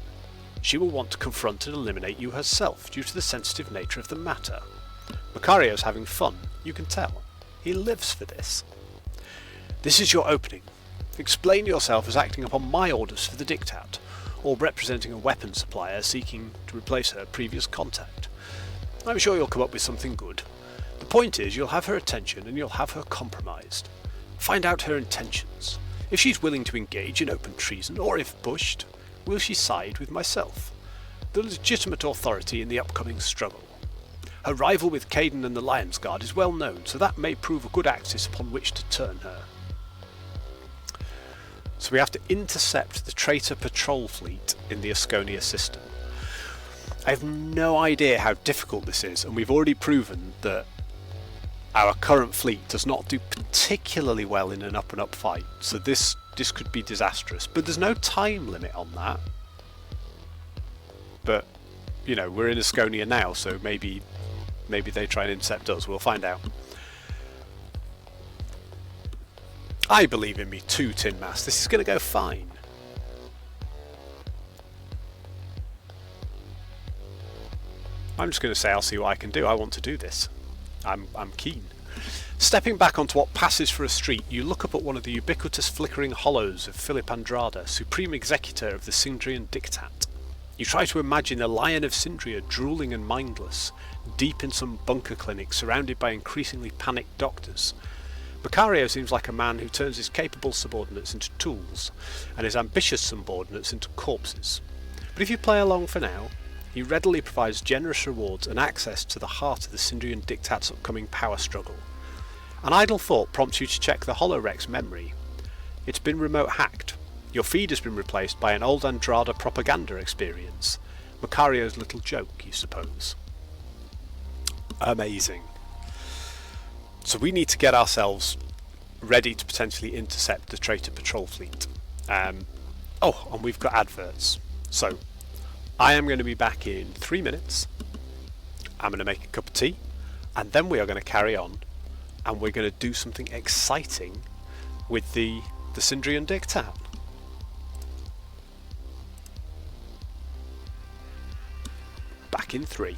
She will want to confront and eliminate you herself due to the sensitive nature of the matter. Macario's having fun, you can tell. He lives for this. This is your opening. Explain yourself as acting upon my orders for the Diktat, or representing a weapons supplier seeking to replace her previous contact. I'm sure you'll come up with something good. The point is, you'll have her attention and you'll have her compromised. Find out her intentions. If she's willing to engage in open treason, or if pushed, will she side with myself, the legitimate authority in the upcoming struggle? Her rival with Caden and the Lions Guard is well known, so that may prove a good axis upon which to turn her. So we have to intercept the traitor patrol fleet in the Asconia system. I have no idea how difficult this is, and we've already proven that our current fleet does not do particularly well in an up-and-up fight, so this could be disastrous. But there's no time limit on that. But, you know, we're in Asconia now, so maybe they try and intercept us. We'll find out. I believe in me too, Tin Mass. This is going to go fine. I'm just going to say I'll see what I can do. I want to do this. I'm keen. Stepping back onto what passes for a street, you look up at one of the ubiquitous flickering hollows of Philip Andrada, Supreme Executor of the Sindrian Diktat. You try to imagine the Lion of Sindria drooling and mindless, deep in some bunker clinic surrounded by increasingly panicked doctors. Macario seems like a man who turns his capable subordinates into tools, and his ambitious subordinates into corpses. But if you play along for now, he readily provides generous rewards and access to the heart of the Sindrian Diktat's upcoming power struggle. An idle thought prompts you to check the Holorec's memory. It's been remote hacked. Your feed has been replaced by an old Andrada propaganda experience. Macario's little joke, you suppose. Amazing. So we need to get ourselves ready to potentially intercept the traitor patrol fleet. And we've got adverts. So I am going to be back in 3 minutes. I'm going to make a cup of tea, and then we are going to carry on, and we're going to do something exciting with the Sindrian Diktat. Back in 3.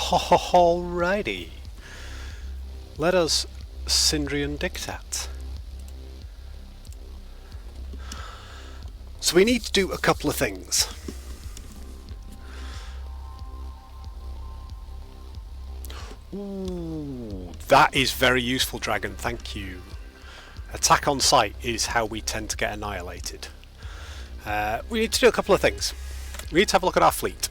Alrighty. Let us Syndrian Dictat. So we need to do a couple of things. Ooh, that is very useful, Dragon, thank you. Attack on sight is how we tend to get annihilated. We need to do a couple of things. We need to have a look at our fleet.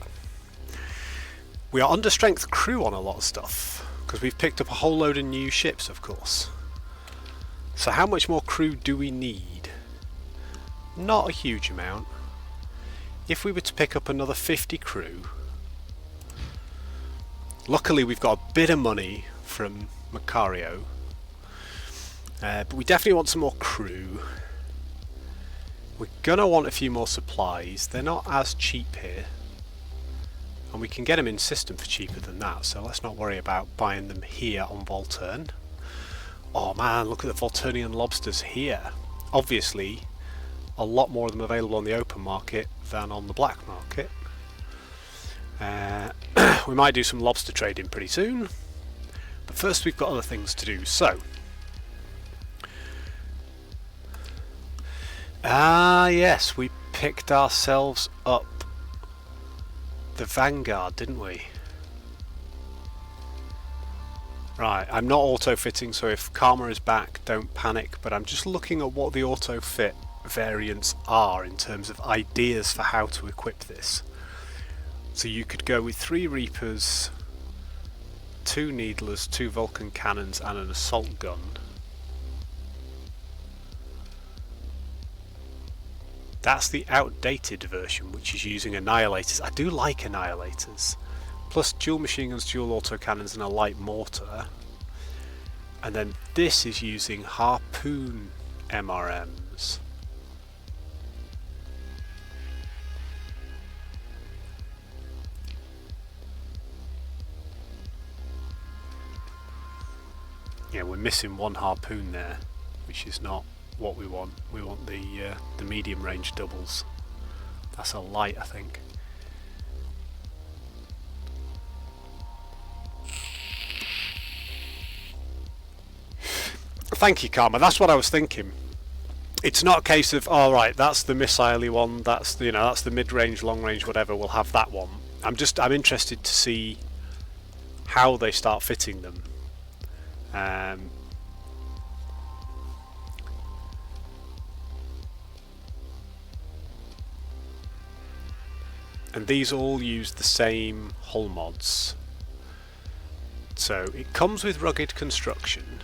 We are under strength crew on a lot of stuff, because we've picked up a whole load of new ships, of course. So how much more crew do we need? Not a huge amount. If we were to pick up another 50 crew, luckily we've got a bit of money from Macario, but we definitely want some more crew. We're going to want a few more supplies. They're not as cheap here, and we can get them in system for cheaper than that, so let's not worry about buying them here on Volturn. Oh man, look at the Volturnian lobsters here. Obviously a lot more of them available on the open market than on the black market. We might do some lobster trading pretty soon, but first we've got other things to do. So yes, we picked ourselves up the Vanguard, didn't we? Right, I'm not auto-fitting, so if Karma is back, don't panic, but I'm just looking at what the auto-fit variants are in terms of ideas for how to equip this. So you could go with 3 Reapers, 2 Needlers, 2 Vulcan Cannons and an Assault Gun. That's the outdated version, which is using Annihilators. I do like Annihilators. Plus dual machine guns, dual autocannons and a light mortar. And then this is using Harpoon MRMs. Yeah, we're missing 1 Harpoon there, which is not what we want. We want the medium range doubles. That's a light, I think. Thank you, Karma. That's what I was thinking. It's not a case of, oh right, that's the missile-y one, that's the, that's the mid-range, long-range, whatever. We'll have that one. I'm interested to see how they start fitting them. And these all use the same hull mods. So it comes with rugged construction,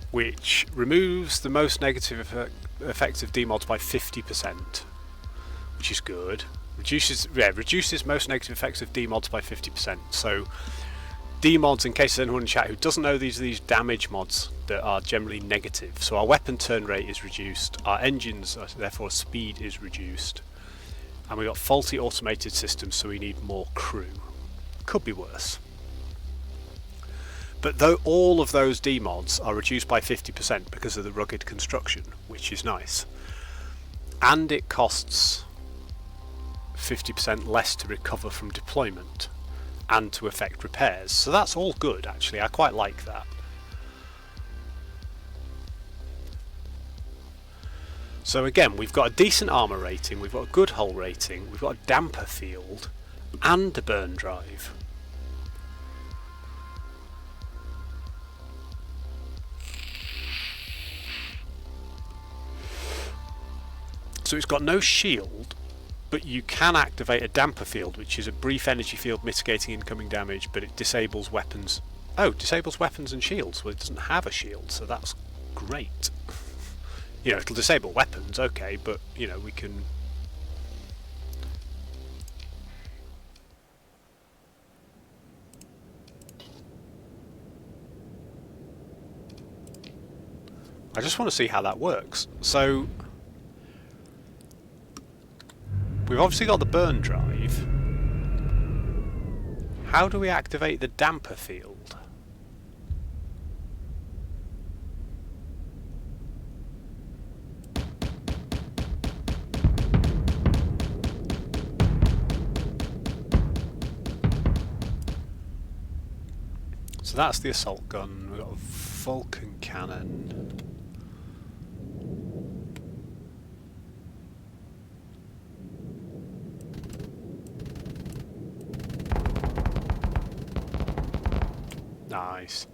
which removes the most negative effects of demods by 50%, which is good. Reduces most negative effects of demods by 50%. So demods, in case there's anyone in chat who doesn't know, these are these damage mods that are generally negative. So our weapon turn rate is reduced, our engines, therefore speed is reduced, and we've got faulty automated systems, so we need more crew. Could be worse. But though all of those demods are reduced by 50% because of the rugged construction, which is nice, and it costs 50% less to recover from deployment and to effect repairs, so that's all good actually. I quite like that. So again, we've got a decent armour rating, we've got a good hull rating, we've got a damper field and a burn drive. So it's got no shield, but you can activate a damper field, which is a brief energy field mitigating incoming damage, but it disables weapons. Oh, disables weapons and shields. Well, it doesn't have a shield, so that's great. It'll disable weapons, okay, but, we can... I just want to see how that works. So we've obviously got the burn drive. How do we activate the damper field? So that's the assault gun. We've got a Vulcan cannon. Nice.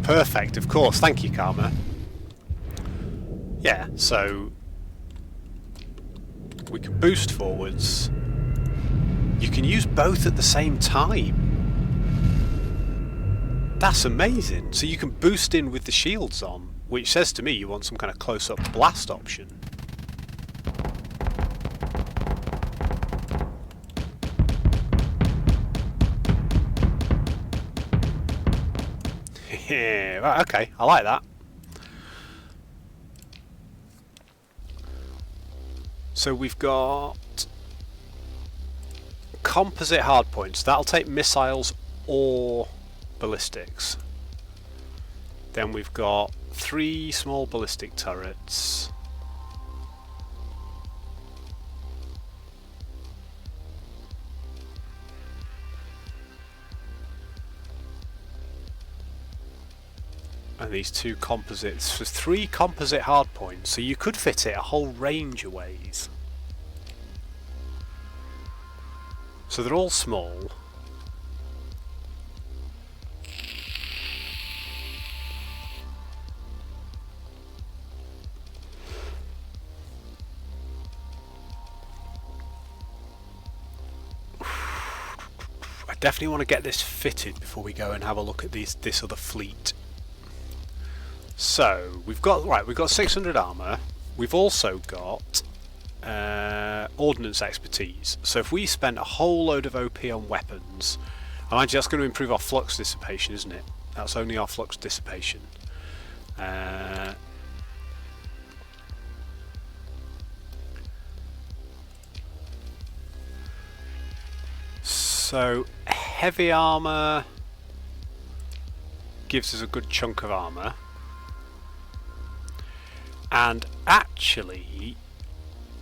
Perfect, of course. Thank you, Karma. Yeah, so we can boost forwards. You can use both at the same time. That's amazing. So you can boost in with the shields on, which says to me you want some kind of close-up blast option. Yeah, right, okay, I like that. So we've got composite hardpoints. That'll take missiles or ballistics. Then we've got 3 small ballistic turrets. And these 2 composites. So 3 composite hardpoints, so you could fit it a whole range of ways. So they're all small. I definitely want to get this fitted before we go and have a look at this other fleet. So we've got 600 armor. We've also got ordnance expertise. So if we spend a whole load of OP on weapons, and actually that's going to improve our flux dissipation, isn't it? That's only our flux dissipation. So heavy armor gives us a good chunk of armor. And actually,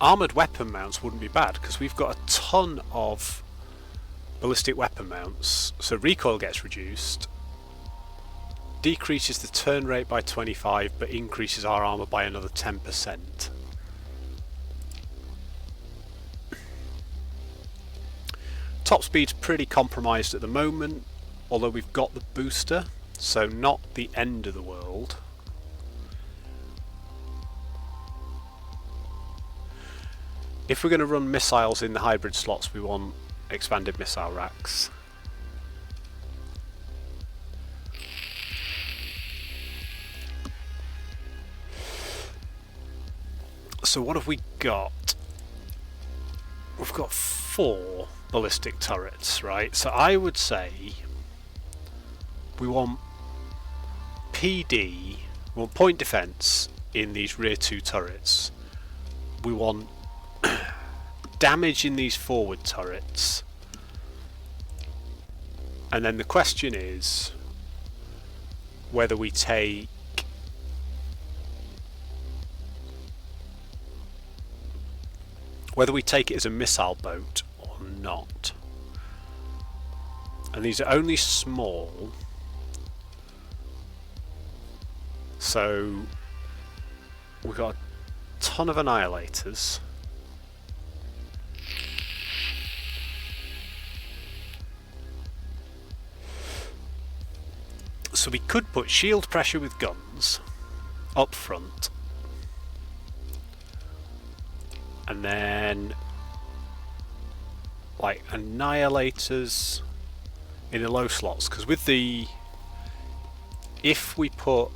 armoured weapon mounts wouldn't be bad, because we've got a ton of ballistic weapon mounts. So recoil gets reduced, decreases the turn rate by 25, but increases our armour by another 10%. Top speed's pretty compromised at the moment, although we've got the booster, so not the end of the world. If we're going to run missiles in the hybrid slots, we want expanded missile racks. So what have we got? We've got 4 ballistic turrets, right? So I would say we want PD, we want point defense in these rear 2 turrets. We want damage in these forward turrets, and then the question is whether we take it as a missile boat or not. And these are only small, so we've got a ton of annihilators. So we could put shield pressure with guns up front, and then like annihilators in the low slots, because with the, if we put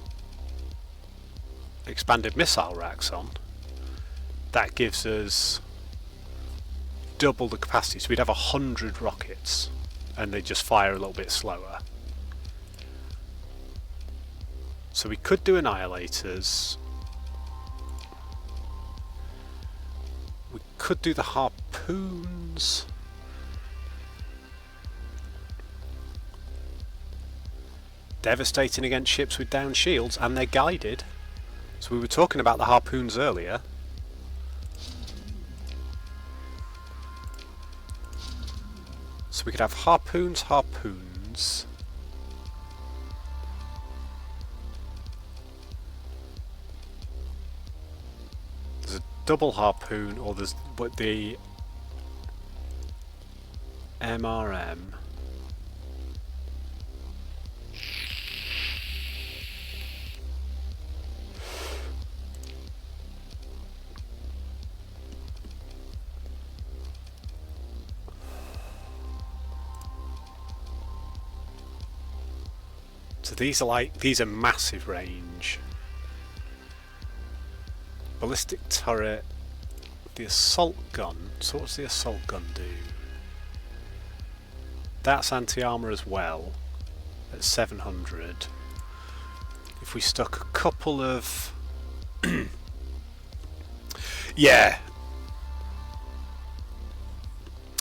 expanded missile racks on, that gives us double the capacity, so we'd have 100 rockets and they just fire a little bit slower. So we could do annihilators. We could do the harpoons. Devastating against ships with down shields, and they're guided. So we were talking about the harpoons earlier. So we could have harpoons. There's a double harpoon, or there's the MRM. So these are massive range. Ballistic turret, the assault gun. So what does the assault gun do? That's anti-armor as well at 700. If we stuck a couple of yeah,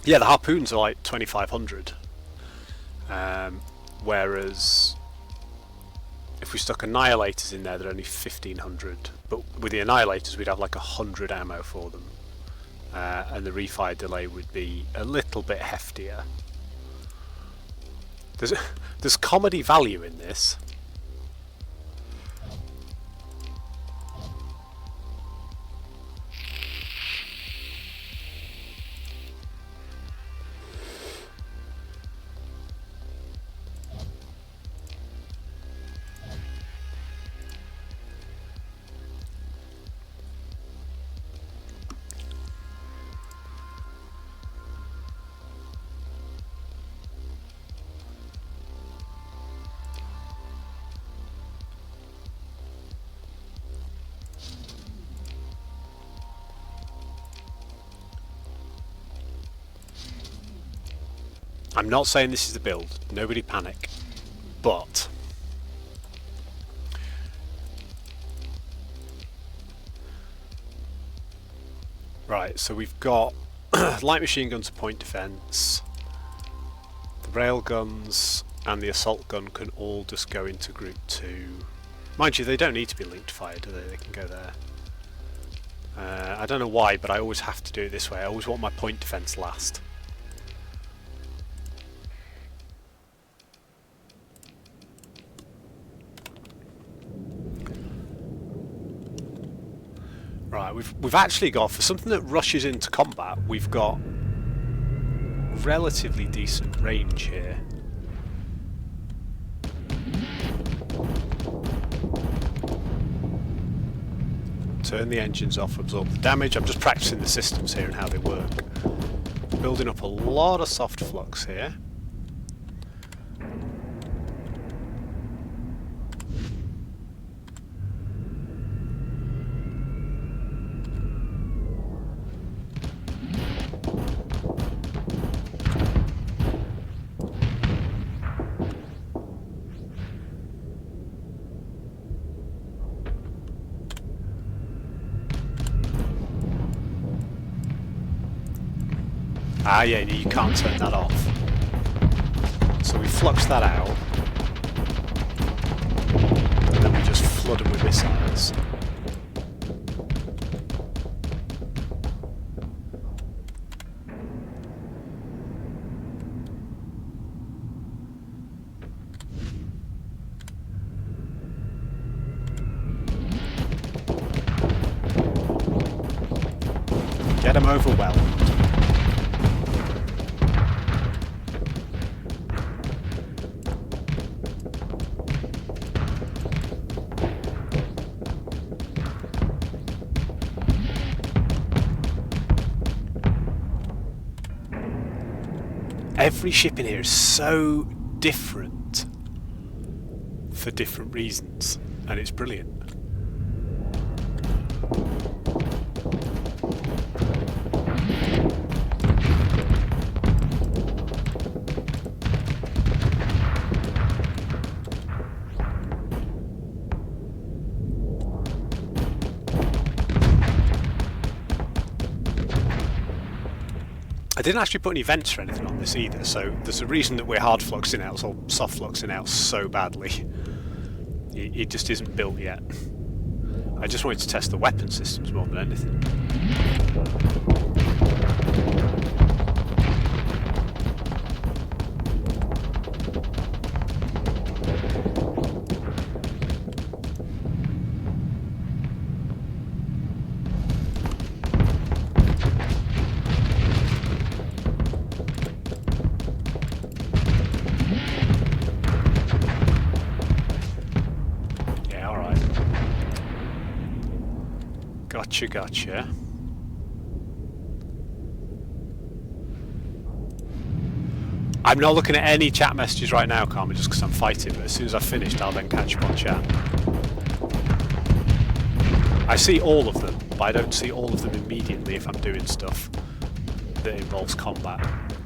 the harpoons are like 2500, whereas if we stuck annihilators in there, they're only 1500. But with the annihilators, we'd have like 100 ammo for them, and the refire delay would be a little bit heftier. There's comedy value in this. I'm not saying this is the build, nobody panic, but right, so we've got light machine guns to point defense, the rail guns and the assault gun can all just go into group 2. Mind you, they don't need to be linked fire, do they? They can go there. I don't know why, but I always have to do it this way. I always want my point defense last. Right, we've actually got, for something that rushes into combat, we've got relatively decent range here. Turn the engines off, absorb the damage. I'm just practicing the systems here and how they work. Building up a lot of soft flux here. Ah, yeah, you can't turn that off. So we flux that out, and then we just flood them with missiles. Get them overwhelmed. Every ship in here is so different for different reasons, and it's brilliant. I didn't actually put any vents or anything on this either, so there's a reason that we're hard fluxing out or soft fluxing out so badly. It just isn't built yet. I just wanted to test the weapon systems more than anything. alright. Gotcha, gotcha. I'm not looking at any chat messages right now, Carmen, just because I'm fighting, but as soon as I've finished, I'll then catch up on chat. I see all of them, but I don't see all of them immediately if I'm doing stuff that involves combat,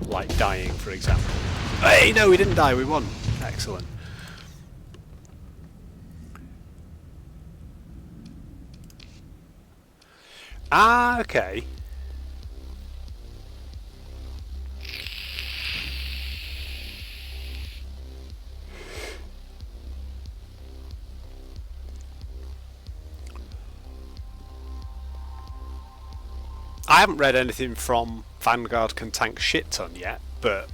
like dying, for example. Hey, no, we didn't die, we won. Excellent. Ah, okay. I haven't read anything from Vanguard Can Tank Shit Ton yet, but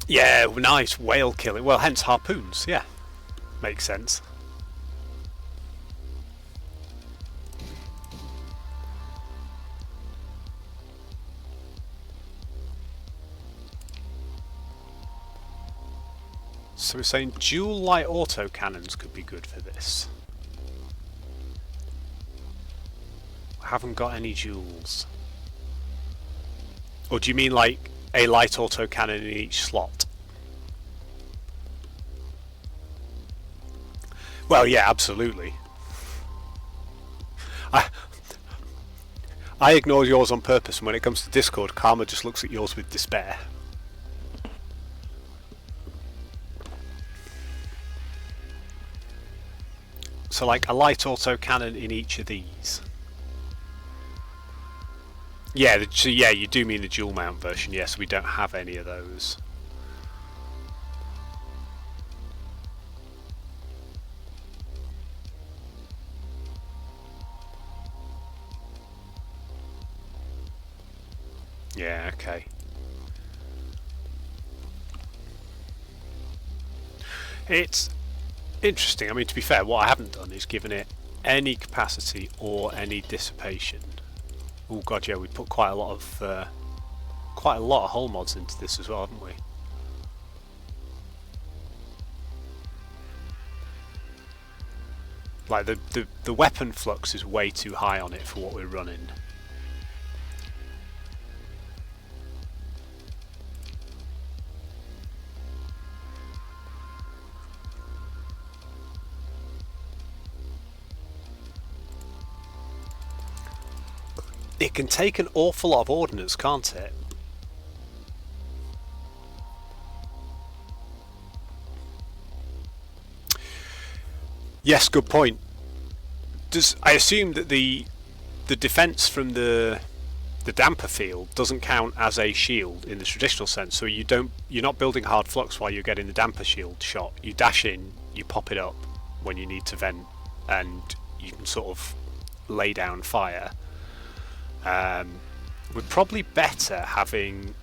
yeah, nice whale killing. Well, hence harpoons. Yeah, makes sense. So we're saying dual light auto cannons could be good for this. I haven't got any duals. Or do you mean like a light auto cannon in each slot? Well, yeah, absolutely. I ignored yours on purpose, and when it comes to Discord, Karma just looks at yours with despair. So like a light auto cannon in each of these. Yeah, so yeah, you do mean the dual mount version. Yes, we don't have any of those. Yeah, okay. It's interesting. I mean, to be fair, what I haven't done is given it any capacity or any dissipation. Oh god, yeah, we put quite a lot of hull mods into this as well, haven't we? Like the weapon flux is way too high on it for what we're running. It can take an awful lot of ordnance, can't it? Yes, good point. I assume that the defense from the damper field doesn't count as a shield in the traditional sense, so you're not building hard flux while you're getting the damper shield shot. You dash in, you pop it up when you need to vent, and you can sort of lay down fire. We're probably better having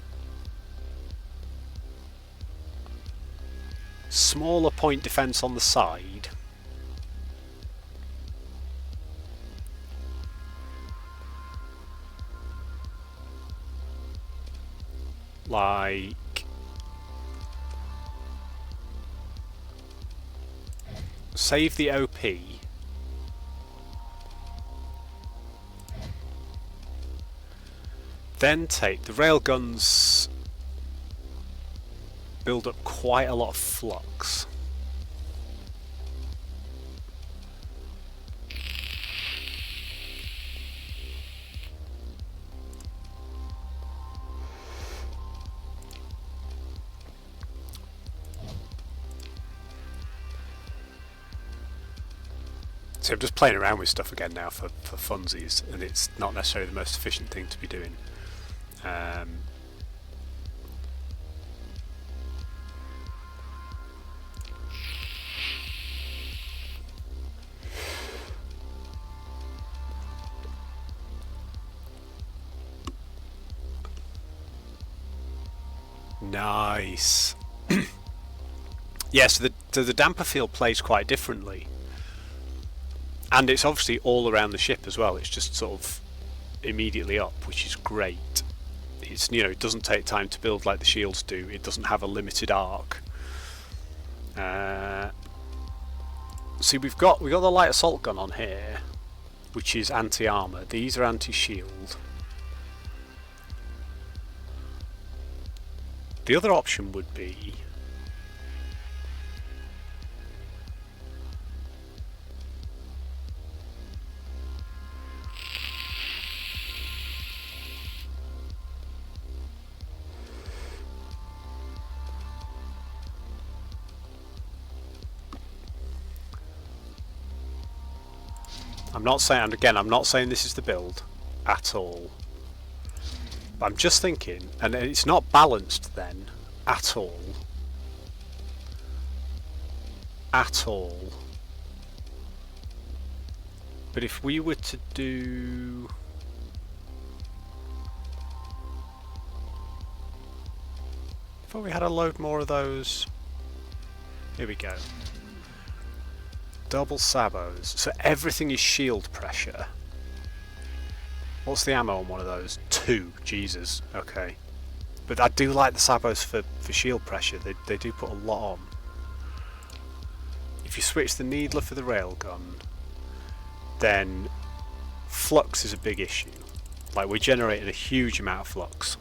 smaller point defense on the side. Like save the OP. Then take the railguns, build up quite a lot of flux. So I'm just playing around with stuff again now for funsies, and it's not necessarily the most efficient thing to be doing. Nice. Yes, the damper field plays quite differently, and it's obviously all around the ship as well. It's just sort of immediately up, which is great. It's, you know, it doesn't take time to build like the shields do. It doesn't have a limited arc. See, we got the light assault gun on here, which is anti-armor. These are anti-shield. The other option would be I'm not saying this is the build at all. But I'm just thinking, and it's not balanced then at all. At all. But if we were to do... I thought we had a load more of those. Here we go. Double sabos. So everything is shield pressure. What's the ammo on one of those? 2. Jesus. Okay. But I do like the sabos for shield pressure. They do put a lot on. If you switch the needler for the railgun, then flux is a big issue. Like, we're generating a huge amount of flux.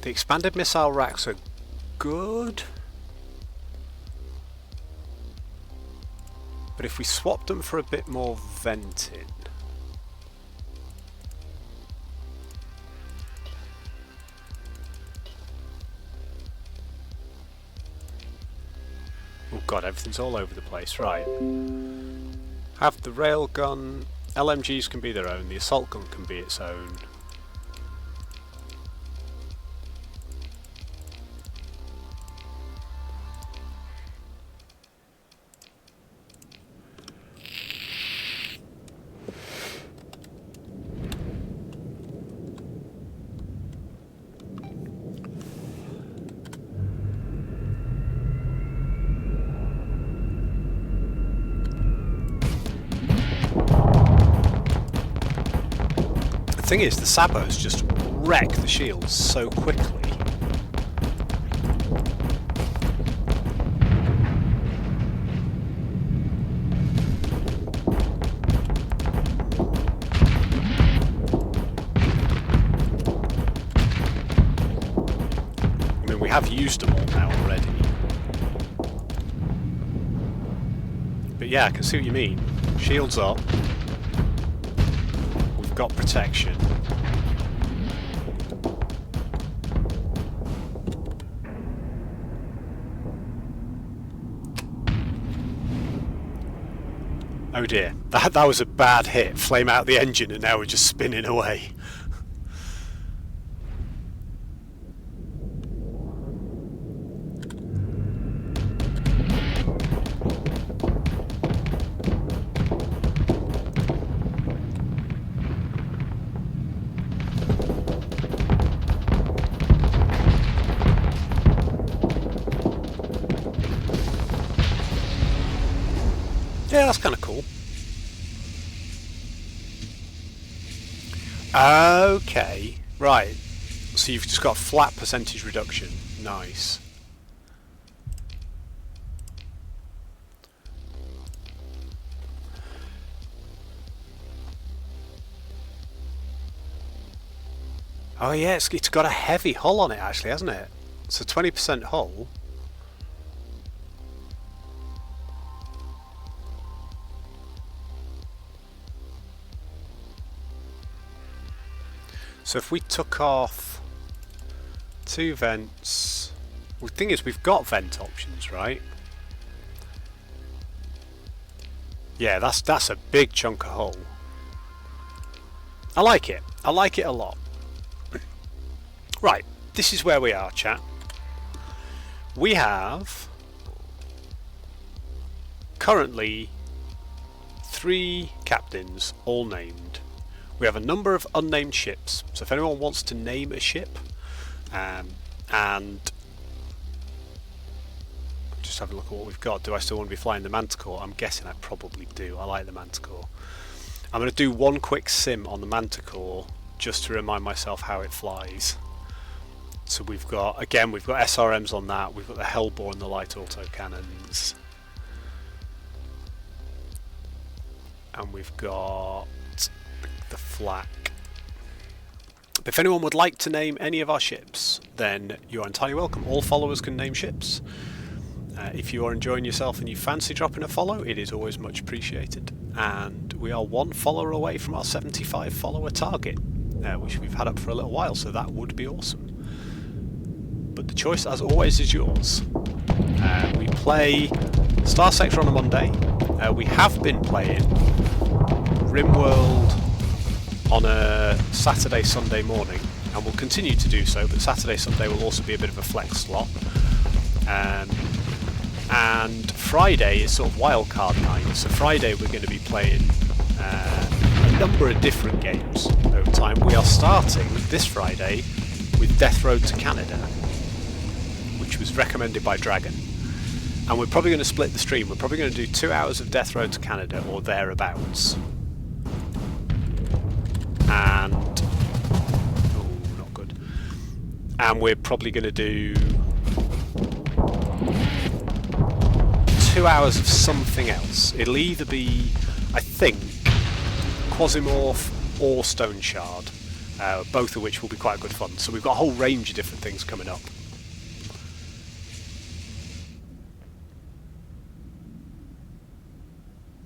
The expanded missile racks are good, but if we swap them for a bit more venting, oh god, everything's all over the place. Right, have the railgun. LMGs can be their own, the assault gun can be its own. The thing is, the sabos just wreck the shields so quickly. I mean, we have used them all now already. But yeah, I can see what you mean. Shields up. Got protection. Oh dear, that was a bad hit. Flame out the engine and now we're just spinning away. Yeah, that's kind of cool. Okay, right. So you've just got a flat percentage reduction. Nice. Oh yeah, it's got a heavy hull on it actually, hasn't it? So 20% hull. So if we took off 2 vents, well, the thing is we've got vent options, right? Yeah, that's a big chunk of hull. I like it. I like it a lot. Right, this is where we are, chat. We have currently 3 captains, all named. We have a number of unnamed ships, so if anyone wants to name a ship, and just have a look at what we've got. Do I still want to be flying the Manticore? I'm guessing I probably do. I like the Manticore. I'm going to do one quick sim on the Manticore just to remind myself how it flies. So we've got SRMs on that, we've got the Hellbore and the light autocannons. And we've got the flak. If anyone would like to name any of our ships, then you're entirely welcome. All followers can name ships. If you are enjoying yourself and you fancy dropping a follow, it is always much appreciated. And we are 1 follower away from our 75 follower target, which we've had up for a little while, so that would be awesome. But the choice, as always, is yours. We play Starsector on a Monday. We have been playing RimWorld on a Saturday, Sunday morning, and we'll continue to do so, but Saturday, Sunday will also be a bit of a flex slot. And Friday is sort of wildcard night, so Friday we're going to be playing a number of different games over time. We are starting this Friday with Death Road to Canada, which was recommended by Dragon. And we're probably going to split the stream. We're probably going to do 2 hours of Death Road to Canada or thereabouts. And... oh, not good. And we're probably going to do 2 hours of something else. It'll either be, I think, Quasimorph or Stone Shard, both of which will be quite good fun. So we've got a whole range of different things coming up.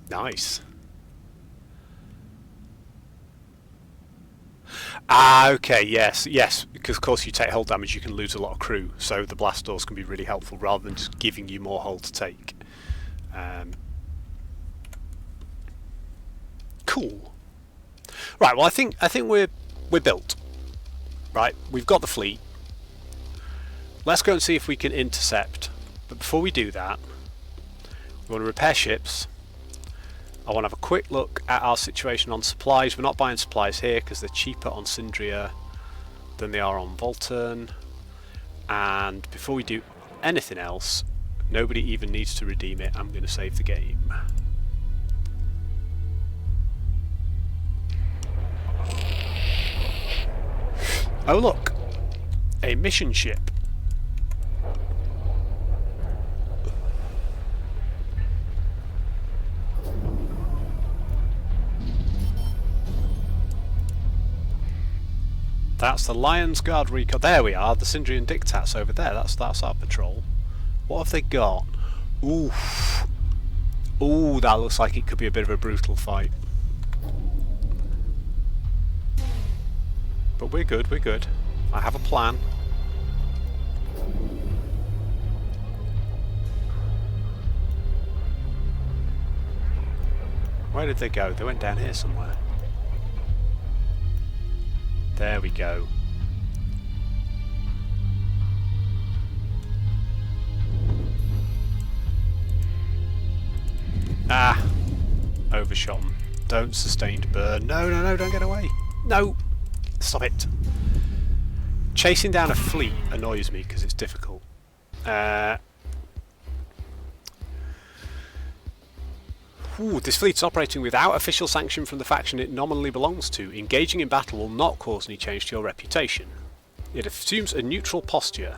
Nice. Ah, okay, yes, because of course you take hull damage, you can lose a lot of crew, so the blast doors can be really helpful rather than just giving you more hull to take. Cool. Right, well I think we're built. Right, we've got the fleet. Let's go and see if we can intercept. But before we do that, we want to repair ships. I want to have a quick look at our situation on supplies. We're not buying supplies here because they're cheaper on Syndria than they are on Volturn. And before we do anything else, nobody even needs to redeem it. I'm going to save the game. Oh look, a mission ship. That's the Lion's Guard recon. There we are, the Syndrian Dictats over there. That's our patrol. What have they got? Ooh. Ooh, that looks like it could be a bit of a brutal fight. But we're good, we're good. I have a plan. Where did they go? They went down here somewhere. There we go. Ah! Overshot them. Don't sustained burn. No, no, no, don't get away. No! Stop it. Chasing down a fleet annoys me because it's difficult. This fleet's operating without official sanction from the faction it nominally belongs to. Engaging in battle will not cause any change to your reputation. It assumes a neutral posture.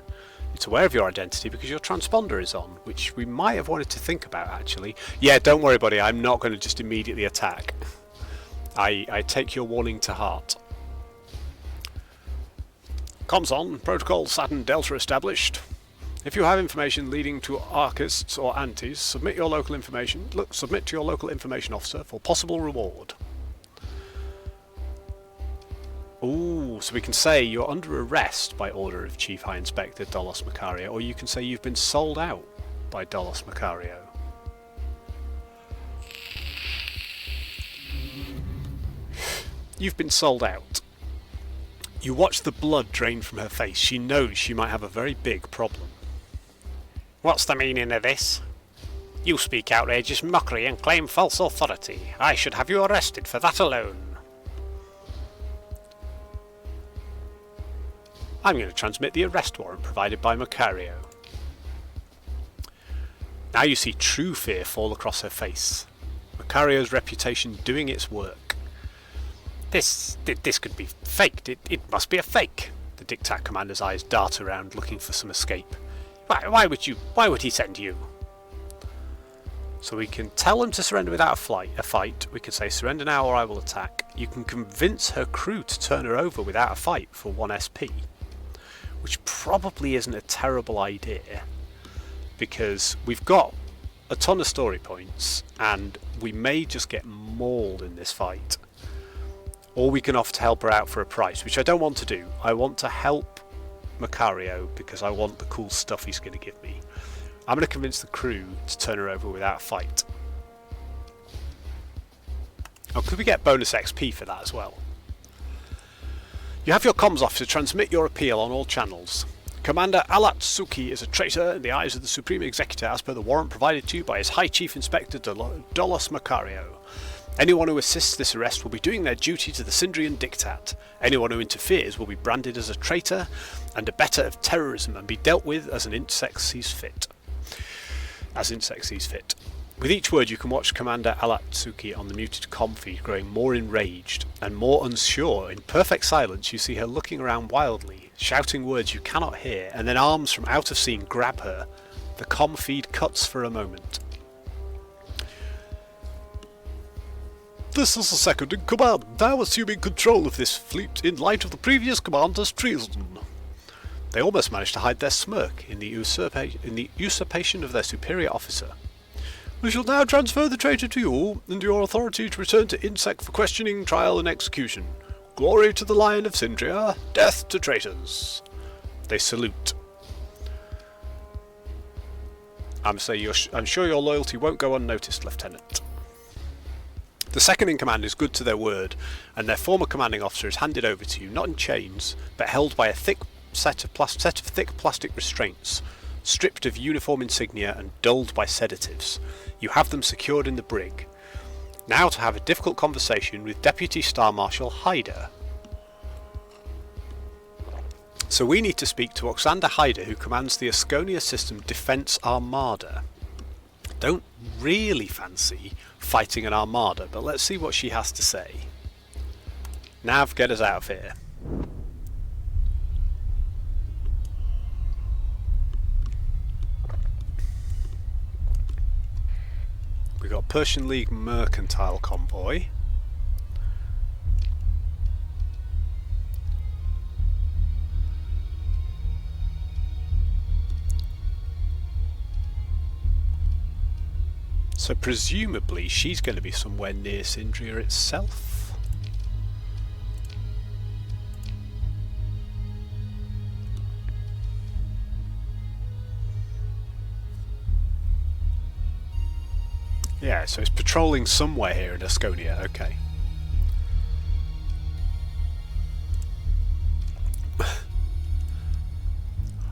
It's aware of your identity because your transponder is on, which we might have wanted to think about actually. Yeah, don't worry buddy, I'm not going to just immediately attack. I take your warning to heart. Comms on, protocol Saturn Delta established. If you have information leading to archists or antis, submit to your local information officer for possible reward. Ooh, so we can say you're under arrest by order of Chief High Inspector Dolos Macario, or you can say you've been sold out by Dolos Macario. You've been sold out. You watch the blood drain from her face. She knows she might have a very big problem. What's the meaning of this? You speak outrageous mockery and claim false authority. I should have you arrested for that alone. I'm going to transmit the arrest warrant provided by Macario. Now you see true fear fall across her face. Macario's reputation doing its work. This could be faked. It must be a fake. The Dictat commander's eyes dart around, looking for some escape. Why would he send you? So we can tell him to surrender without a fight. We can say, surrender now or I will attack. You can convince her crew to turn her over without a fight for 1 SP. Which probably isn't a terrible idea, because we've got a ton of story points, and we may just get mauled in this fight. Or we can offer to help her out for a price, which I don't want to do. I want to help Macario because I want the cool stuff he's going to give me. I'm going to convince the crew to turn her over without a fight. Oh, could we get bonus XP for that as well? You have your comms officer transmit your appeal on all channels. Commander Alatsuki is a traitor in the eyes of the Supreme Executor as per the warrant provided to you by his High Chief Inspector Dolos Macario. Anyone who assists this arrest will be doing their duty to the Syndrian Dictat. Anyone who interferes will be branded as a traitor and abettor of terrorism and be dealt with as an insect sees fit. With each word you can watch Commander Alatsuki on the muted comm feed growing more enraged and more unsure. In perfect silence you see her looking around wildly, shouting words you cannot hear, and then arms from out of scene grab her. The comm feed cuts for a moment. This is the second in command, now assuming control of this fleet in light of the previous commander's treason. They almost managed to hide their smirk in the usurpation of their superior officer. We shall now transfer the traitor to you, and your authority to return to INSEC for questioning, trial and execution. Glory to the Lion of Syndria, death to traitors. They salute. I'm sure your loyalty won't go unnoticed, Lieutenant. The second in command is good to their word, and their former commanding officer is handed over to you, not in chains, but held by a thick set of thick plastic restraints, stripped of uniform insignia and dulled by sedatives. You have them secured in the brig. Now to have a difficult conversation with Deputy Star Marshal Hyder. So we need to speak to Oxander Hyder, who commands the Asconia System Defence Armada. Don't really fancy fighting an armada, but let's see what she has to say. Nav, get us out of here. We've got Persian League Mercantile Convoy. So presumably she's going to be somewhere near Syndria itself. Yeah, so it's patrolling somewhere here in Asconia, okay.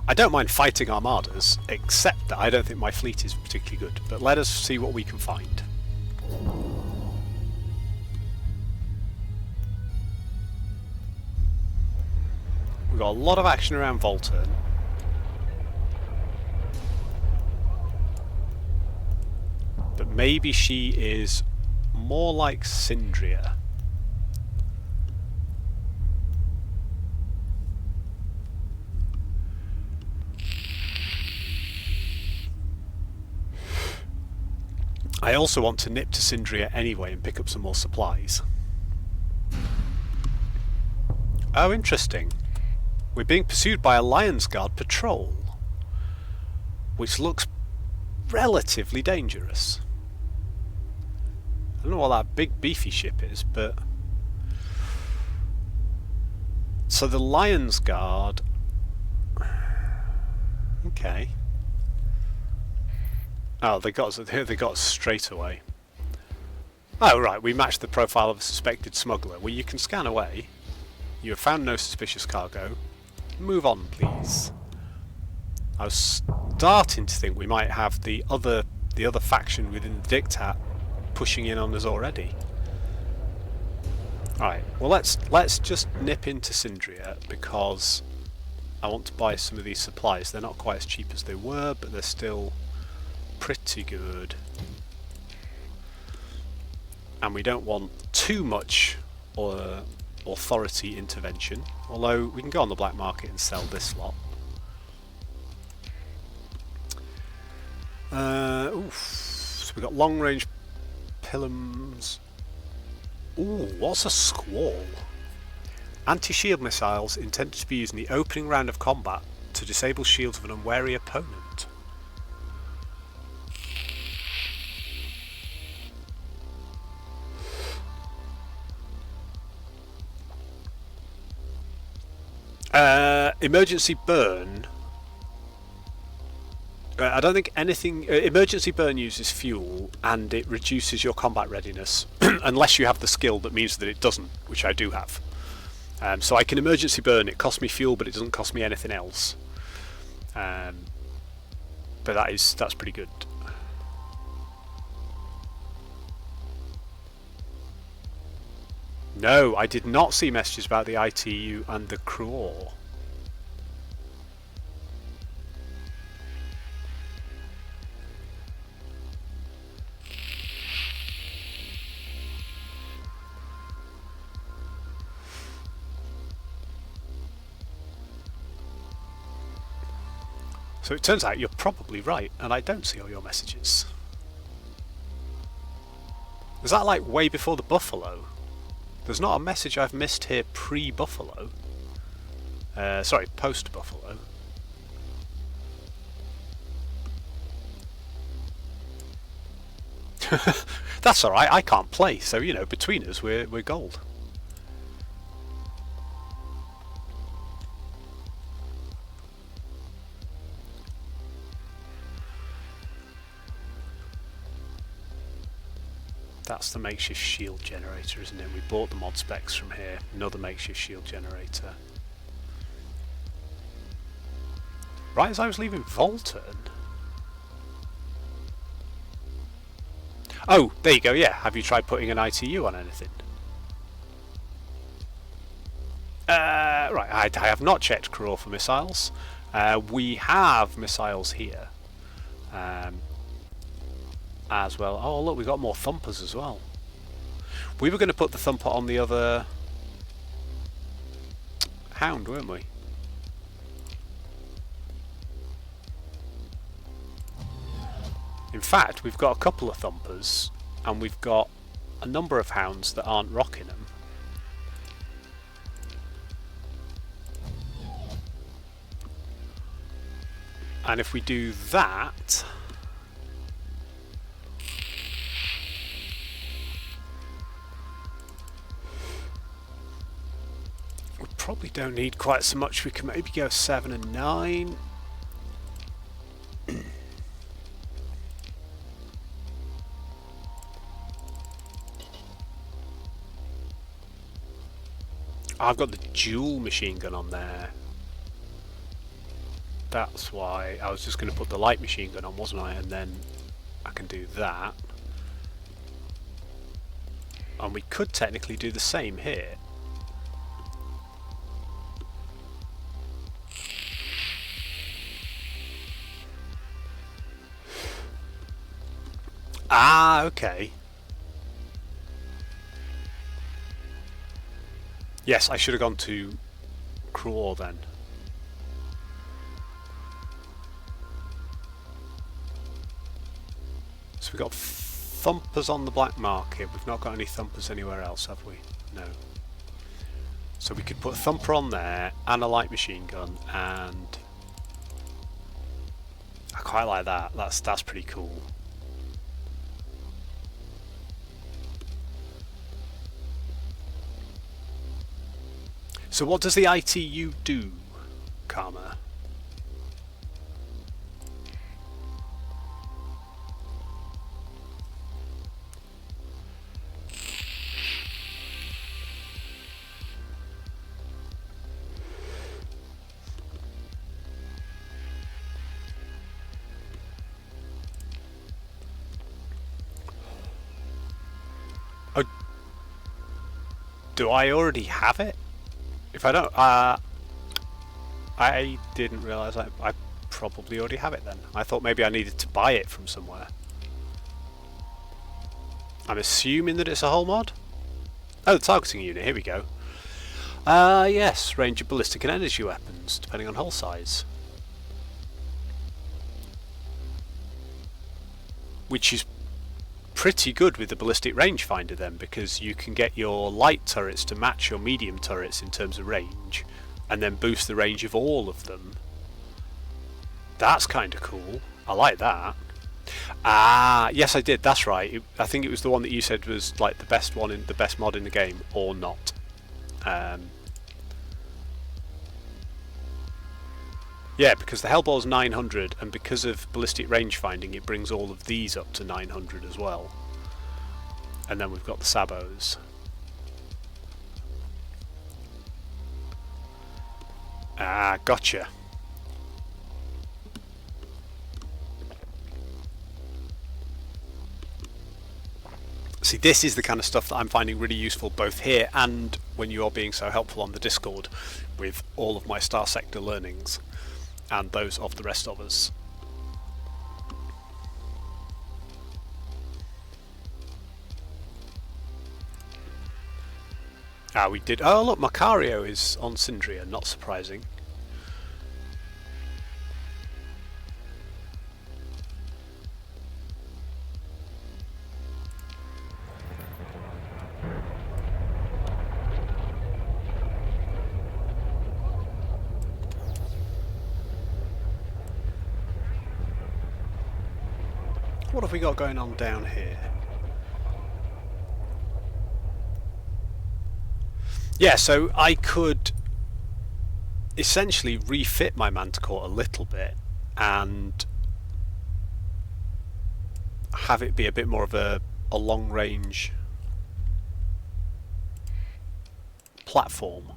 I don't mind fighting armadas, except that I don't think my fleet is particularly good, but let us see what we can find. We've got a lot of action around Volturn. But maybe she is more like Syndria. I also want to nip to Syndria anyway and pick up some more supplies. Oh, interesting. We're being pursued by a Lions Guard patrol, which looks relatively dangerous. I don't know what that big beefy ship is, but... So the Lions Guard... Okay. Oh, they got us straight away. Oh, right, we matched the profile of a suspected smuggler. Well, you can scan away. You have found no suspicious cargo. Move on, please. I was starting to think we might have the other faction within the Dictat pushing in on us already. Alright, well let's just nip into Syndria, because I want to buy some of these supplies. They're not quite as cheap as they were, but they're still pretty good. And we don't want too much authority intervention, although we can go on the black market and sell this lot. So we've got long range pilums. Ooh, what's a squall? Anti-shield missiles intended to be used in the opening round of combat to disable shields of an unwary opponent. Emergency burn. I don't think anything. Emergency burn uses fuel and it reduces your combat readiness, unless you have the skill that means that it doesn't, which I do have. So I can emergency burn. It costs me fuel, but it doesn't cost me anything else. But that's pretty good. No, I did not see messages about the ITU and the Craw. So it turns out you're probably right, and I don't see all your messages. Is that like way before the Buffalo? There's not a message I've missed here pre-Buffalo. Sorry, post-Buffalo. That's alright, I can't play, so you know, between us we're gold. That's the makeshift shield generator, isn't it? We bought the mod specs from here. Another makeshift shield generator. Right as I was leaving Volturn. Oh, there you go, yeah. Have you tried putting an ITU on anything? Right, I have not checked Craw for missiles. We have missiles here. As well. Oh look, we got more thumpers as well. We were going to put the thumper on the other hound, weren't we? In fact, we've got a couple of thumpers and we've got a number of hounds that aren't rocking them. And if we do that, we probably don't need quite so much. We can maybe go 7 and 9. I've got the dual machine gun on there. That's why I was just going to put the light machine gun on, wasn't I? And then I can do that. And we could technically do the same here. Ah, okay. Yes, I should have gone to Craw then. So we've got thumpers on the black market. We've not got any thumpers anywhere else, have we? No. So we could put a thumper on there and a light machine gun, and I quite like that. That's pretty cool. So what does the ITU do, Karma? Oh, do I already have it? If I don't, I didn't realise I probably already have it then. I thought maybe I needed to buy it from somewhere. I'm assuming that it's a hull mod? Oh, the targeting unit, here we go. Yes, range of ballistic and energy weapons, depending on hull size. Which is pretty good with the ballistic rangefinder then, because you can get your light turrets to match your medium turrets in terms of range, and then boost the range of all of them. That's kind of cool. I like that. Ah, yes, I did. That's right. I think it was the one that you said was like the best one in the best mod in the game, or not. Yeah, because the Hellball's 900, and because of ballistic range finding, it brings all of these up to 900 as well. And then we've got the Sabos. Ah, gotcha. See, this is the kind of stuff that I'm finding really useful both here and when you're being so helpful on the Discord with all of my Starsector learnings and those of the rest of us. Ah, we did. Oh, look, Macario is on Syndria, not surprising. What have we got going on down here? Yeah, so I could essentially refit my Manticore a little bit and have it be a bit more of a long range platform.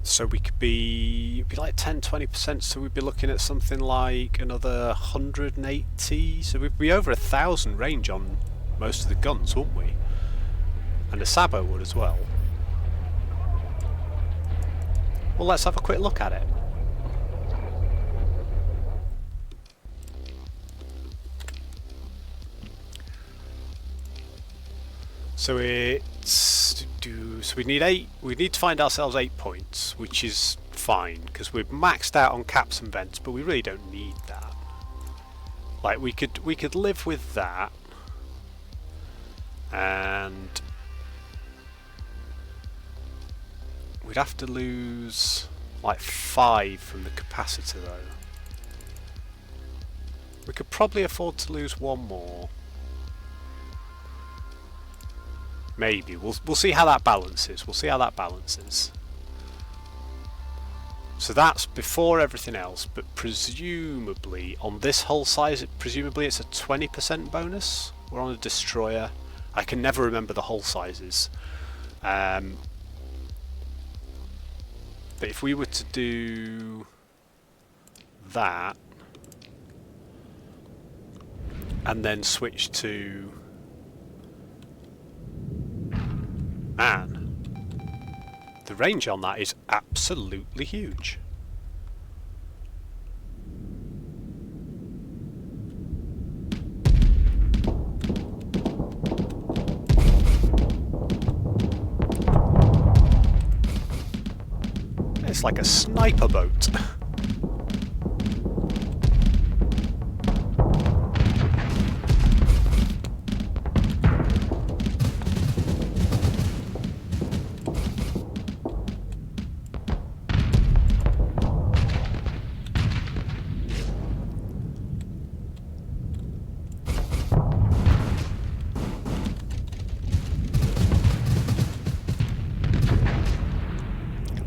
So we could be like 10-20%, so we'd be looking at something like another 180, so we'd be over 1,000 range on most of the guns, wouldn't we? And the Sabo would as well. Well, let's have a quick look at it. So it's so we need 8. We need to find ourselves 8 points, which is fine because we're maxed out on caps and vents, but we really don't need that. Like we could live with that, and we'd have to lose like 5 from the capacitor though. We could probably afford to lose 1 more. Maybe. We'll see how that balances. We'll see how that balances. So that's before everything else, but presumably on this hull size, presumably it's a 20% bonus. We're on a destroyer. I can never remember the hull sizes. But if we were to do that and then switch to... Man, the range on that is absolutely huge. It's like a sniper boat.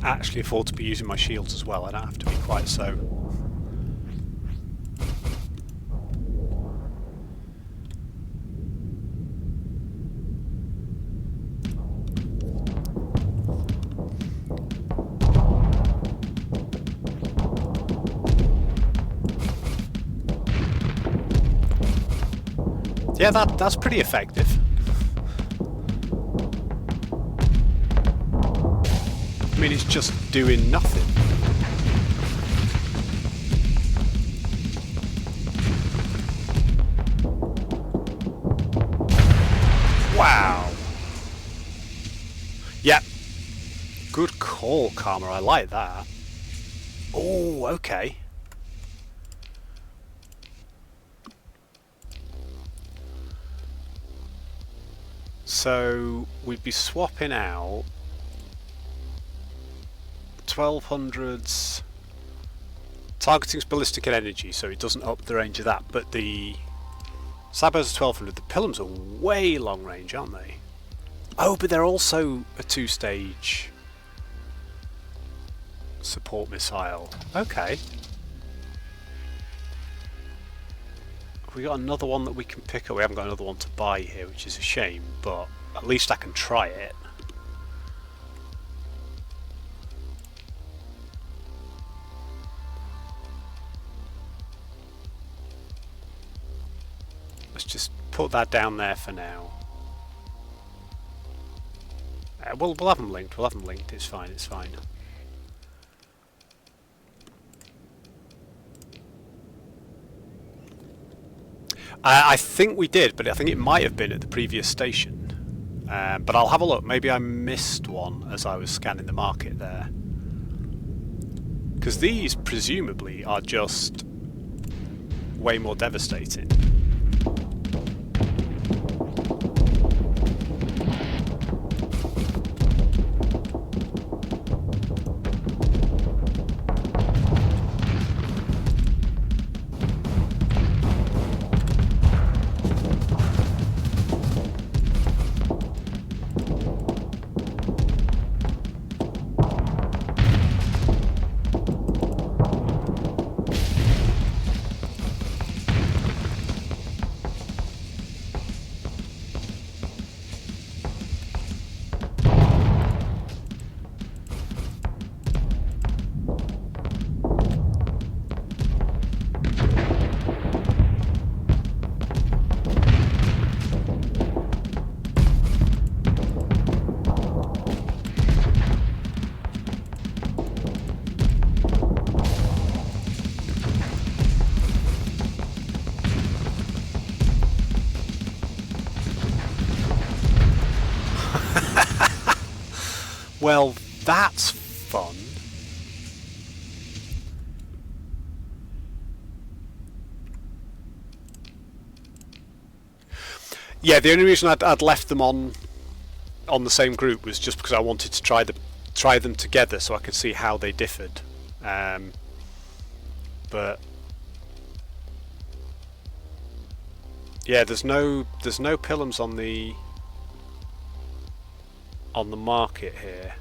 Actually afford to be using my shields as well. I don't have to be quite so. Yeah, that's pretty effective. I mean, it's just doing nothing. Wow. Yep. Good call, Karma. I like that. Oh, okay. So we'd be swapping out 1200s. Targeting's ballistic and energy, so it doesn't up the range of that, but the Sabos are 1200. The Pilums are way long range, aren't they? Oh, but they're also a 2-stage support missile. Okay. Have we got another one that we can pick up? We haven't got another one to buy here, which is a shame, but at least I can try it. Let's just put that down there for now. We'll have them linked. We'll have them linked. It's fine. It's fine. I think we did, but I think it might have been at the previous station. But I'll have a look. Maybe I missed one as I was scanning the market there. Because these, presumably, are just way more devastating. Well, that's fun. Yeah, the only reason I'd left them on the same group was just because I wanted to try them together so I could see how they differed. But yeah, there's no Pilums on the market here.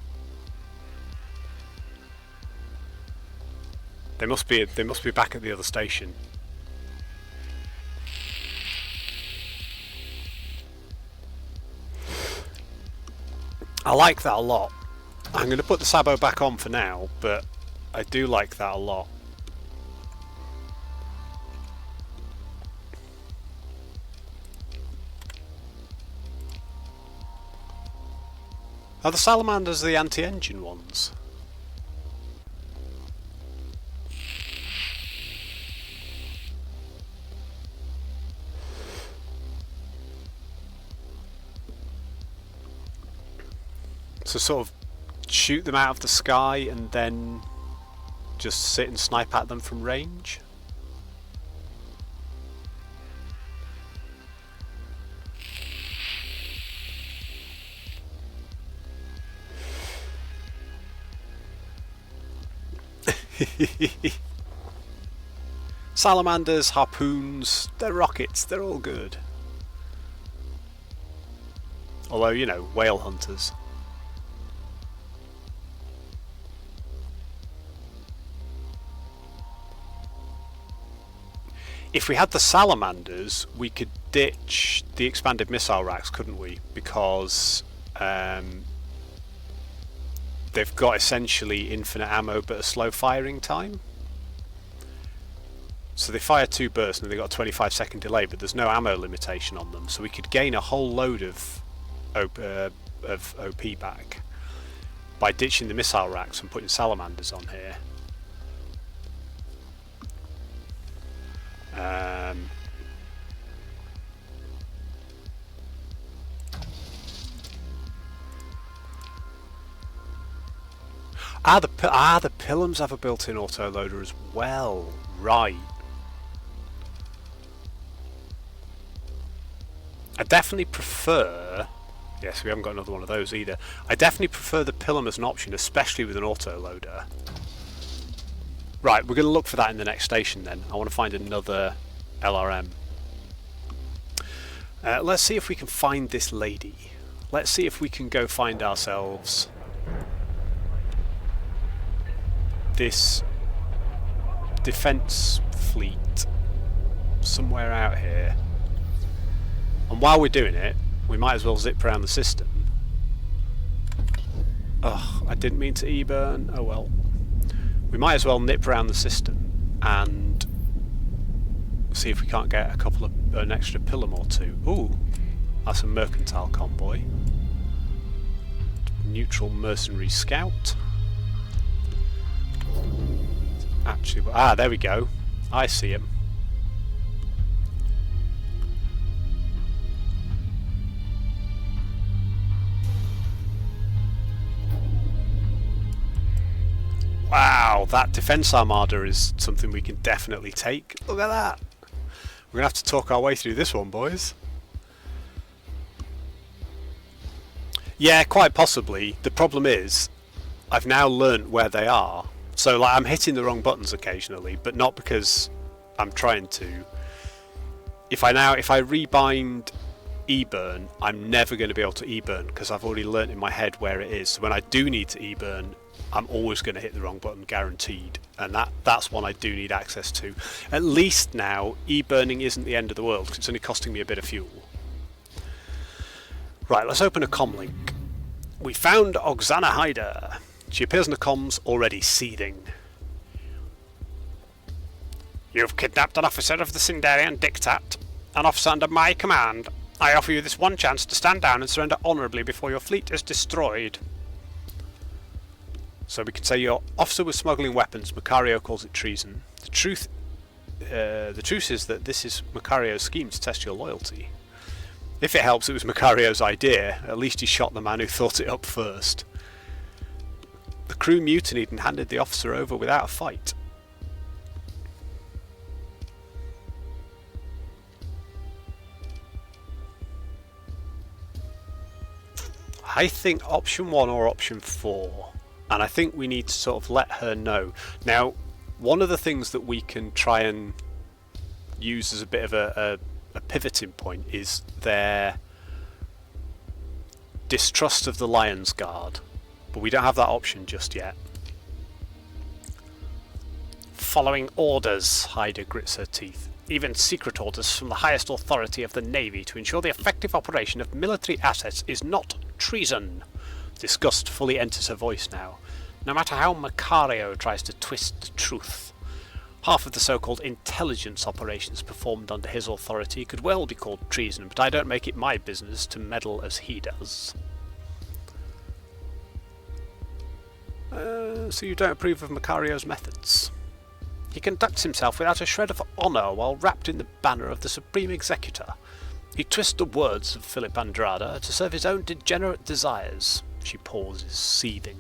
They must be back at the other station. I like that a lot. I'm going to put the Sabo back on for now, but I do like that a lot. Are the Salamanders the anti-engine ones? So sort of shoot them out of the sky and then just sit and snipe at them from range? Salamanders, harpoons, they're rockets, they're all good. Although, you know, whale hunters. If we had the Salamanders, we could ditch the expanded missile racks, couldn't we? Because they've got essentially infinite ammo but a slow firing time. So they fire 2 bursts and they've got a 25-second delay, but there's no ammo limitation on them, so we could gain a whole load of OP back by ditching the missile racks and putting salamanders on here. The Pilums have a built-in autoloader as well. Right. I definitely prefer... Yes, we haven't got another one of those either. I definitely prefer the Pilum as an option, especially with an autoloader. Right, we're going to look for that in the next station then. I want to find another LRM. Let's see if we can find this lady. Let's see if we can go find ourselves this defence fleet somewhere out here. And while we're doing it, we might as well zip around the system. Oh, I didn't mean to E-burn. Oh well. We might as well nip around the system and see if we can't get an extra Pilum or 2. Ooh, that's a mercantile convoy. Neutral mercenary scout. Actually, there we go. I see him. Wow, that defence armada is something we can definitely take. Look at that. We're going to have to talk our way through this one, boys. Yeah, quite possibly. The problem is, I've now learnt where they are. So like, I'm hitting the wrong buttons occasionally, but not because I'm trying to. If I rebind E-burn, I'm never going to be able to E-burn because I've already learnt in my head where it is. So when I do need to E-burn, I'm always going to hit the wrong button, guaranteed. And that's one I do need access to. At least now, E-burning isn't the end of the world because it's only costing me a bit of fuel. Right, let's open a comlink. We found Oksana Hyder. She appears in the comms, already seething. You've kidnapped an officer of the Sindarian Diktat, an officer under my command. I offer you this one chance to stand down and surrender honourably before your fleet is destroyed. So we can say your officer was smuggling weapons. Macario calls it treason. The truth is that this is Macario's scheme to test your loyalty. If it helps, it was Macario's idea. At least he shot the man who thought it up first. The crew mutinied and handed the officer over without a fight. I think option 1 or option 4. And I think we need to sort of let her know. Now, one of the things that we can try and use as a bit of a pivoting point is their distrust of the Lion's Guard. But we don't have that option just yet. Following orders, Hyder grits her teeth. Even secret orders from the highest authority of the Navy to ensure the effective operation of military assets is not treason. Disgust fully enters her voice now. No matter how Macario tries to twist the truth, half of the so-called intelligence operations performed under his authority could well be called treason, but I don't make it my business to meddle as he does. So you don't approve of Macario's methods? He conducts himself without a shred of honour while wrapped in the banner of the Supreme Executor. He twists the words of Philip Andrada to serve his own degenerate desires. She pauses, seething.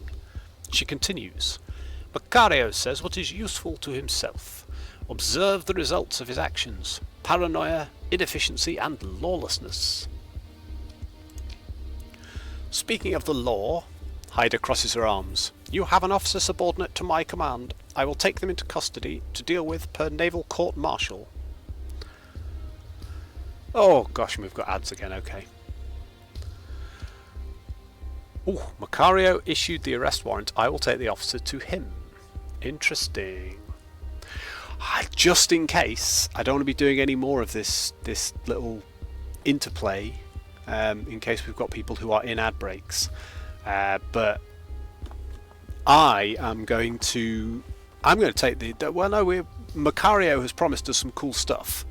She continues. Macario says what is useful to himself. Observe the results of his actions. Paranoia, inefficiency and lawlessness. Speaking of the law, Hyder crosses her arms. You have an officer subordinate to my command. I will take them into custody to deal with per naval court-martial. Oh gosh, we've got ads again, okay. Ooh, Macario issued the arrest warrant. I will take the officer to him. Interesting. Just in case, I don't want to be doing any more of this little interplay, in case we've got people who are in ad breaks. But I'm going to take the... Well, no, Macario has promised us some cool stuff.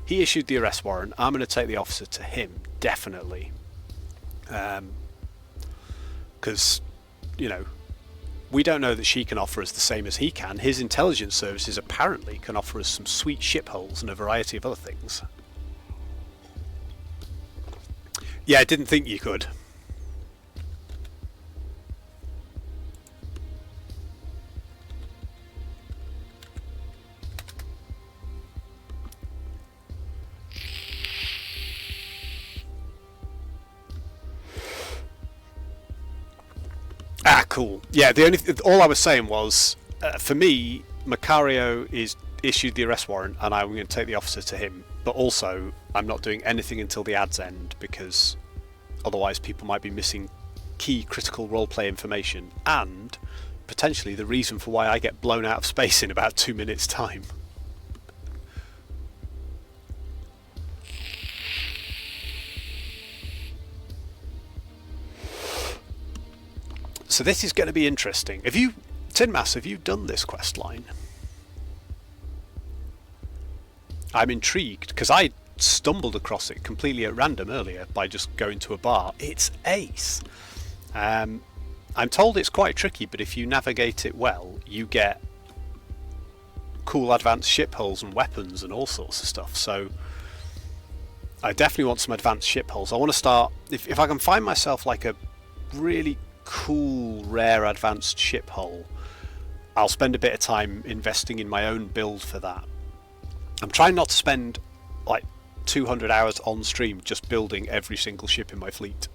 He issued the arrest warrant. I'm going to take the officer to him, definitely. Because, you know, we don't know that she can offer us the same as he can. His intelligence services apparently can offer us some sweet ship holes and a variety of other things. Yeah, I didn't think you could. Ah, cool. Yeah, all I was saying was, for me, Macario is issued the arrest warrant, and I'm going to take the officer to him. But also, I'm not doing anything until the ads end, because otherwise people might be missing key critical roleplay information, and potentially the reason for why I get blown out of space in about 2 minutes' time. So this is going to be interesting. Tinmas, have you done this quest line? I'm intrigued, because I stumbled across it completely at random earlier by just going to a bar. It's ace. I'm told it's quite tricky, but if you navigate it well, you get cool advanced ship hulls and weapons and all sorts of stuff. So I definitely want some advanced ship hulls. I want to start, if I can find myself like a really cool rare advanced ship hull, I'll spend a bit of time investing in my own build for that. I'm trying not to spend like 200 hours on stream just building every single ship in my fleet.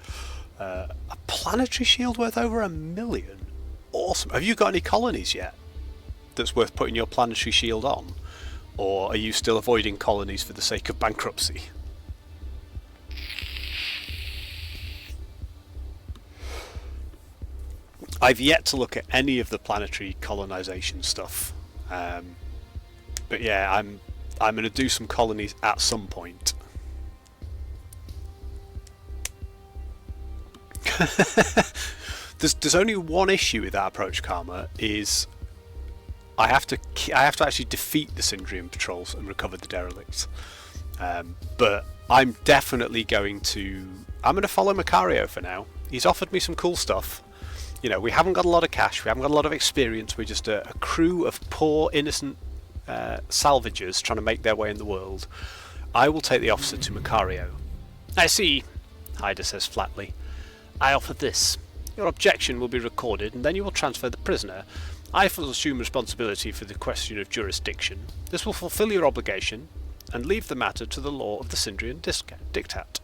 A planetary shield worth over 1 million. Awesome. Have you got any colonies yet that's worth putting your planetary shield on, or are you still avoiding colonies for the sake of bankruptcy? I've yet to look at any of the planetary colonization stuff, but yeah, I'm going to do some colonies at some point. There's only one issue with that approach, Karma, is I have to actually defeat the Syndrian patrols and recover the derelicts. But I'm definitely going to follow Macario for now. He's offered me some cool stuff. You know, we haven't got a lot of cash, we haven't got a lot of experience, we're just a crew of poor, innocent salvagers trying to make their way in the world. I will take the officer to Macario. I see, Hyder says flatly. I offer this. Your objection will be recorded, and then you will transfer the prisoner. I will assume responsibility for the question of jurisdiction. This will fulfill your obligation, and leave the matter to the law of the Syndrian Diktat.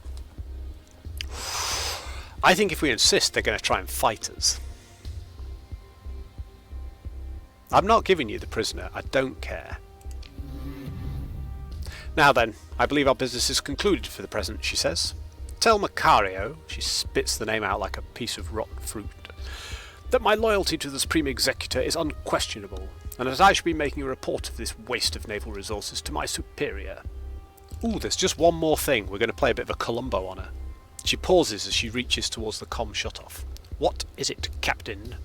I think if we insist, they're going to try and fight us. I'm not giving you the prisoner, I don't care. Now then, I believe our business is concluded for the present, she says. Tell Macario, she spits the name out like a piece of rotten fruit, that my loyalty to the Supreme Executor is unquestionable, and that I shall be making a report of this waste of naval resources to my superior. Ooh, there's just one more thing. We're going to play a bit of a Columbo on her. She pauses as she reaches towards the comm shutoff. What is it, Captain?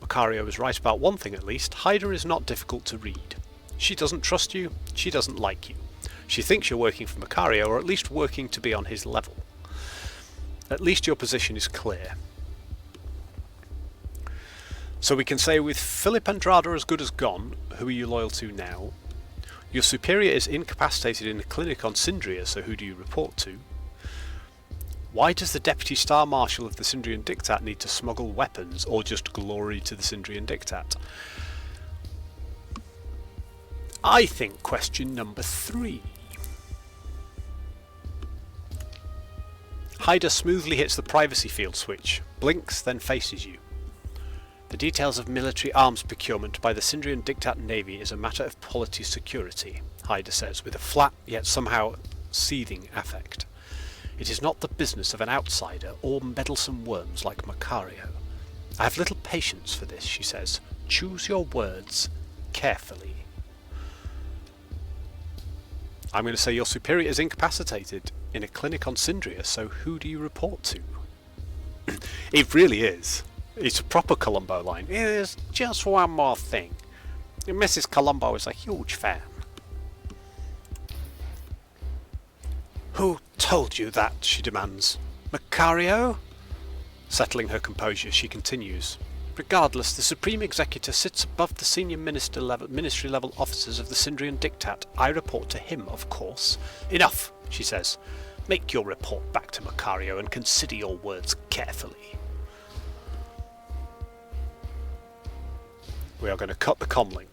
Macario is right about one thing at least. Hyder is not difficult to read. She doesn't trust you, she doesn't like you. She thinks you're working for Macario, or at least working to be on his level. At least your position is clear. So we can say with Philip Andrada as good as gone, who are you loyal to now? Your superior is incapacitated in a clinic on Syndria, so who do you report to? Why does the Deputy Star Marshal of the Syndrian Diktat need to smuggle weapons, or just glory to the Syndrian Diktat? I think question number 3. Hyder smoothly hits the privacy field switch, blinks, then faces you. The details of military arms procurement by the Syndrian Diktat Navy is a matter of polity security, Hyder says, with a flat yet somehow seething affect. It is not the business of an outsider or meddlesome worms like Macario. I have little patience for this, she says. Choose your words carefully. I'm going to say your superior is incapacitated in a clinic on Syndria, so who do you report to? It really is. It's a proper Columbo line. There's just one more thing. Mrs. Colombo is a huge fan. Who told you that? She demands. Macario? Settling her composure, she continues. Regardless, the Supreme Executor sits above the senior ministry-level officers of the Syndrian Diktat. I report to him, of course. Enough, she says. Make your report back to Macario and consider your words carefully. We are going to cut the comlink.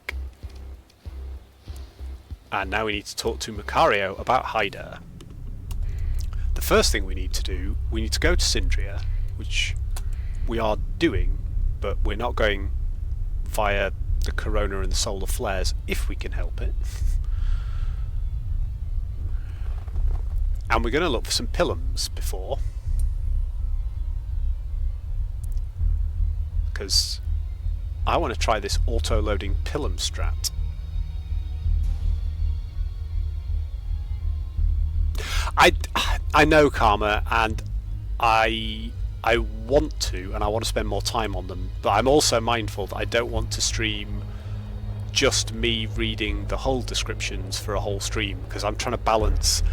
And now we need to talk to Macario about Haida. The first thing we need to do, we need to go to Syndria, which we are doing, but we're not going via the corona and the solar flares if we can help it. And we're going to look for some pilums before, because I want to try this auto-loading pilum strat. I know Karma, and I want to, and I want to spend more time on them, but I'm also mindful that I don't want to stream just me reading the whole descriptions for a whole stream, because I'm trying to balance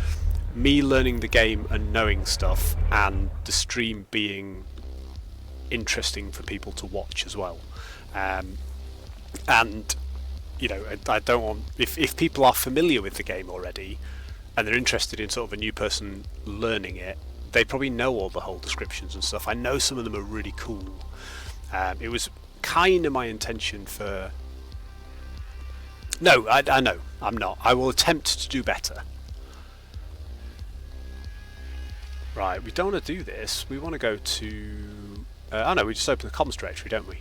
me learning the game and knowing stuff, and the stream being interesting for people to watch as well. And you know, I don't want, if people are familiar with the game already and they're interested in sort of a new person learning it, they probably know all the whole descriptions and stuff. I know some of them are really cool. It was kind of my intention for... No, I know, I'm not. I will attempt to do better. Right, we don't want to do this. We want to go to... oh no, we just open the comms directory, don't we?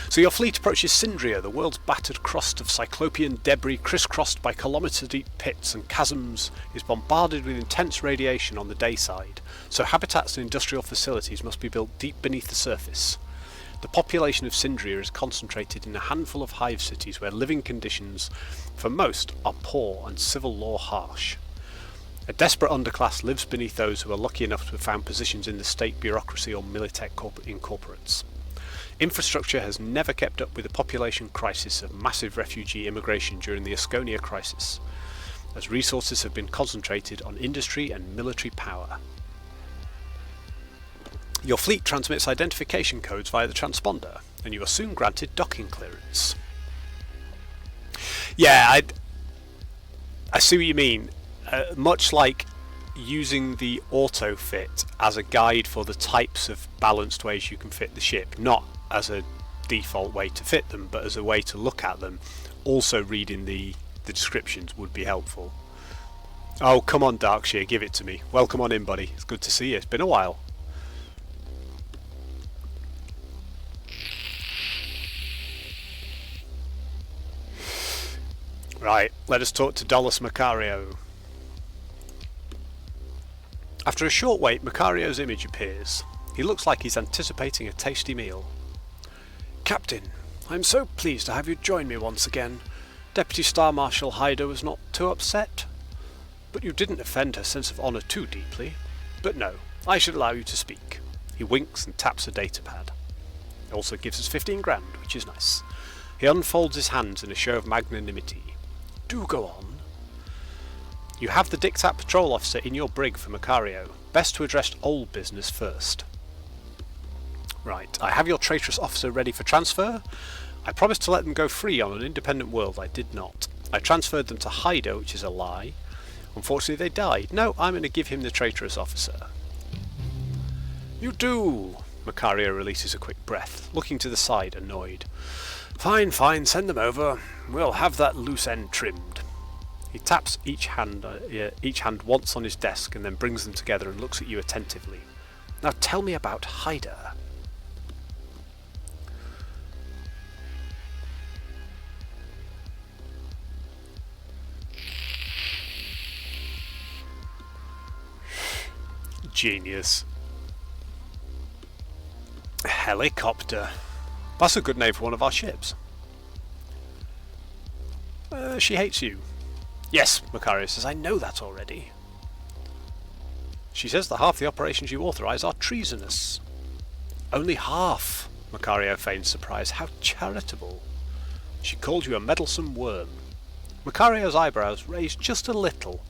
So your fleet approaches Syndria, the world's battered crust of cyclopean debris crisscrossed by kilometre-deep pits and chasms, is bombarded with intense radiation on the day side, so habitats and industrial facilities must be built deep beneath the surface. The population of Syndria is concentrated in a handful of hive cities where living conditions, for most, are poor and civil law harsh. A desperate underclass lives beneath those who are lucky enough to have found positions in the state bureaucracy or militech incorporates. Infrastructure has never kept up with the population crisis of massive refugee immigration during the Asconia crisis, as resources have been concentrated on industry and military power. Your fleet transmits identification codes via the transponder, and you are soon granted docking clearance. Yeah, I see what you mean. Much like using the auto fit as a guide for the types of balanced ways you can fit the ship, not as a default way to fit them, but as a way to look at them. Also reading the descriptions would be helpful. Oh, come on, Darkshire, give it to me. Welcome on in, buddy. It's good to see you. It's been a while. Right, let us talk to Dolus Macario. After a short wait, Macario's image appears. He looks like he's anticipating a tasty meal. Captain, I'm so pleased to have you join me once again. Deputy Star Marshal Haida was not too upset. But you didn't offend her sense of honour too deeply. But no, I should allow you to speak. He winks and taps a datapad. He also gives us 15 grand, which is nice. He unfolds his hands in a show of magnanimity. Do go on. You have the Diktat Patrol Officer in your brig for Macario. Best to address old business first. Right, I have your traitorous officer ready for transfer. I promised to let them go free on an independent world. I did not. I transferred them to Haida, which is a lie. Unfortunately, they died. No, I'm going to give him the traitorous officer. You do! Macario releases a quick breath, looking to the side, annoyed. Fine, fine, send them over. We'll have that loose end trimmed. He taps each hand once on his desk and then brings them together and looks at you attentively. Now tell me about Haida. Genius. Helicopter. That's a good name for one of our ships. She hates you. Yes, Macario says, I know that already. She says that half the operations you authorise are treasonous. Only half, Macario feigns surprise. How charitable. She called you a meddlesome worm. Macario's eyebrows raised just a little,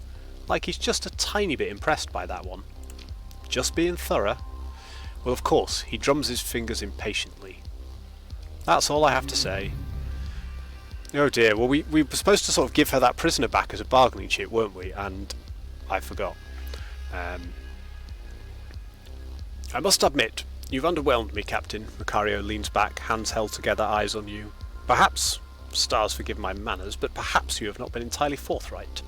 like he's just a tiny bit impressed by that one. Just being thorough? Well, of course, he drums his fingers impatiently. That's all I have to say. Oh dear, well we were supposed to sort of give her that prisoner back as a bargaining chip, weren't we? And I forgot. I must admit, you've underwhelmed me, Captain. Macario leans back, hands held together, eyes on you. Perhaps, stars forgive my manners, but perhaps you have not been entirely forthright.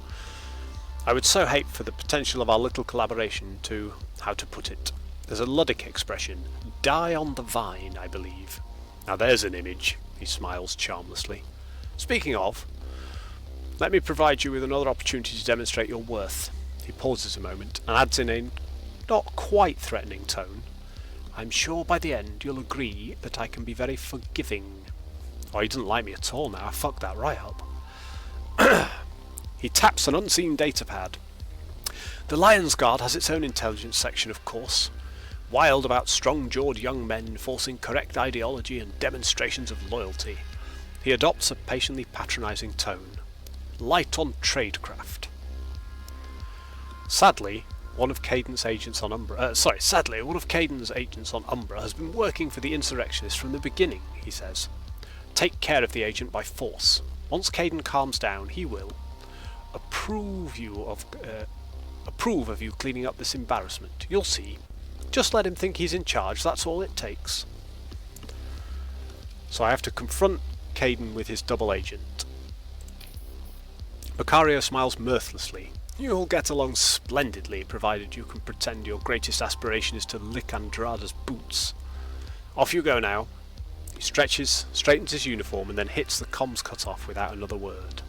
I would so hate for the potential of our little collaboration to, how to put it, there's a Luddic expression, die on the vine, I believe. Now there's an image, he smiles charmlessly. Speaking of, let me provide you with another opportunity to demonstrate your worth. He pauses a moment and adds in a not quite threatening tone, I'm sure by the end you'll agree that I can be very forgiving. Oh, he doesn't like me at all now, I fucked that right up. He taps an unseen datapad. The Lion's Guard has its own intelligence section, of course. Wild about strong-jawed young men enforcing correct ideology and demonstrations of loyalty. He adopts a patiently patronising tone. Light on tradecraft. Sadly, one of Caden's agents on Umbra has been working for the insurrectionists from the beginning, he says. Take care of the agent by force. Once Caden calms down, he will approve of you cleaning up this embarrassment. You'll see. Just let him think he's in charge, that's all it takes. So I have to confront Caden with his double agent. Macario smiles mirthlessly. You'll get along splendidly, provided you can pretend your greatest aspiration is to lick Andrada's boots. Off you go now. He stretches, straightens his uniform, and then hits the comms cutoff without another word.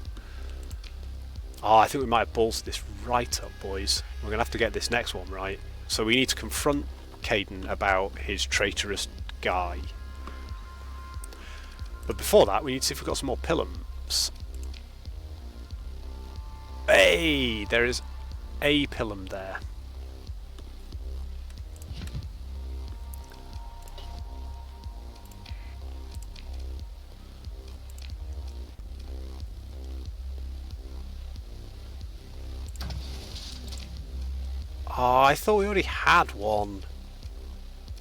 Oh, I think we might have ballsed this right up, boys. We're going to have to get this next one right. So we need to confront Caden about his traitorous guy. But before that, we need to see if we've got some more pilums. Hey! There is a pilum there. Oh, I thought we already had one.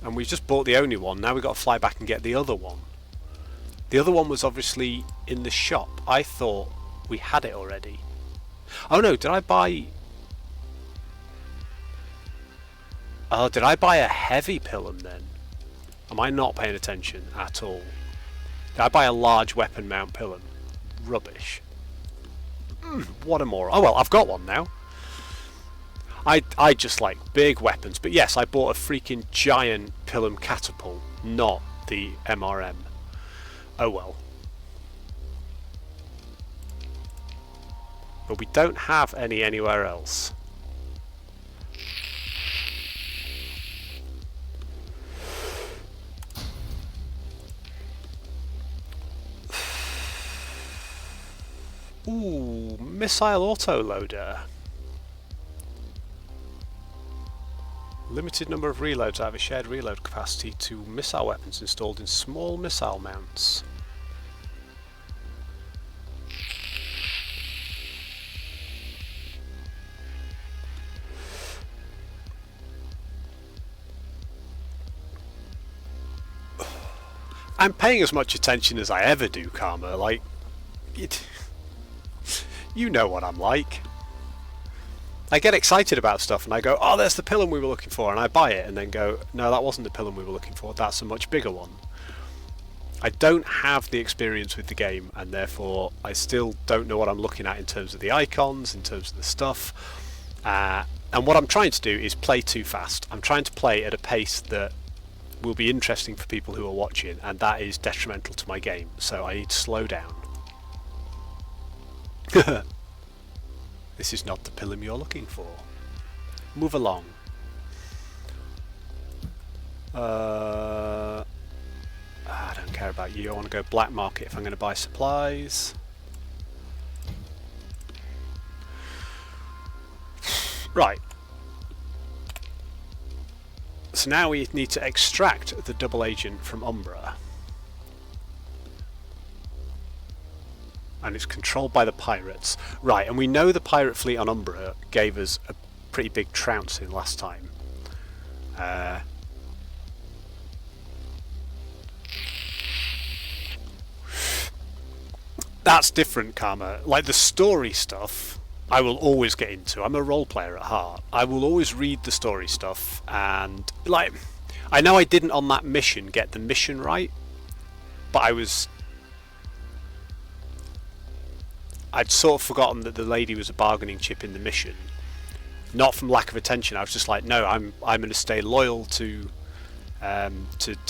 And we just bought the only one. Now we've got to fly back and get the other one. The other one was obviously in the shop. I thought we had it already. Oh no, did I buy... Oh, did I buy a heavy pilum then? Am I not paying attention at all? Did I buy a large weapon mount pilum? Rubbish. What a moron. Oh well, I've got one now. I just like big weapons, but yes, I bought a freaking giant pilum catapult, not the MRM. Oh well. But we don't have any anywhere else. Ooh, missile autoloader. Limited number of reloads. I have a shared reload capacity to missile weapons installed in small missile mounts. I'm paying as much attention as I ever do, Karma. Like, you know what I'm like. I get excited about stuff and I go, oh, there's the pilum we were looking for, and I buy it and then go, no, that wasn't the pilum we were looking for, that's a much bigger one. I don't have the experience with the game, and therefore I still don't know what I'm looking at in terms of the icons, in terms of the stuff. And what I'm trying to do is play too fast. I'm trying to play at a pace that will be interesting for people who are watching, and that is detrimental to my game, so I need to slow down. This is not the pilum you're looking for. Move along. I don't care about you. I want to go black market if I'm going to buy supplies. Right. So now we need to extract the double agent from Umbra. and it's controlled by the pirates. Right, and we know the pirate fleet on Umbra gave us a pretty big trouncing last time. That's different, Karma. Like, the story stuff, I will always get into. I'm a role player at heart. I will always read the story stuff, and, like, I know I didn't on that mission get the mission right, but I'd sort of forgotten that the lady was a bargaining chip in the mission. Not from lack of attention. I was just like, no, I'm going to stay loyal to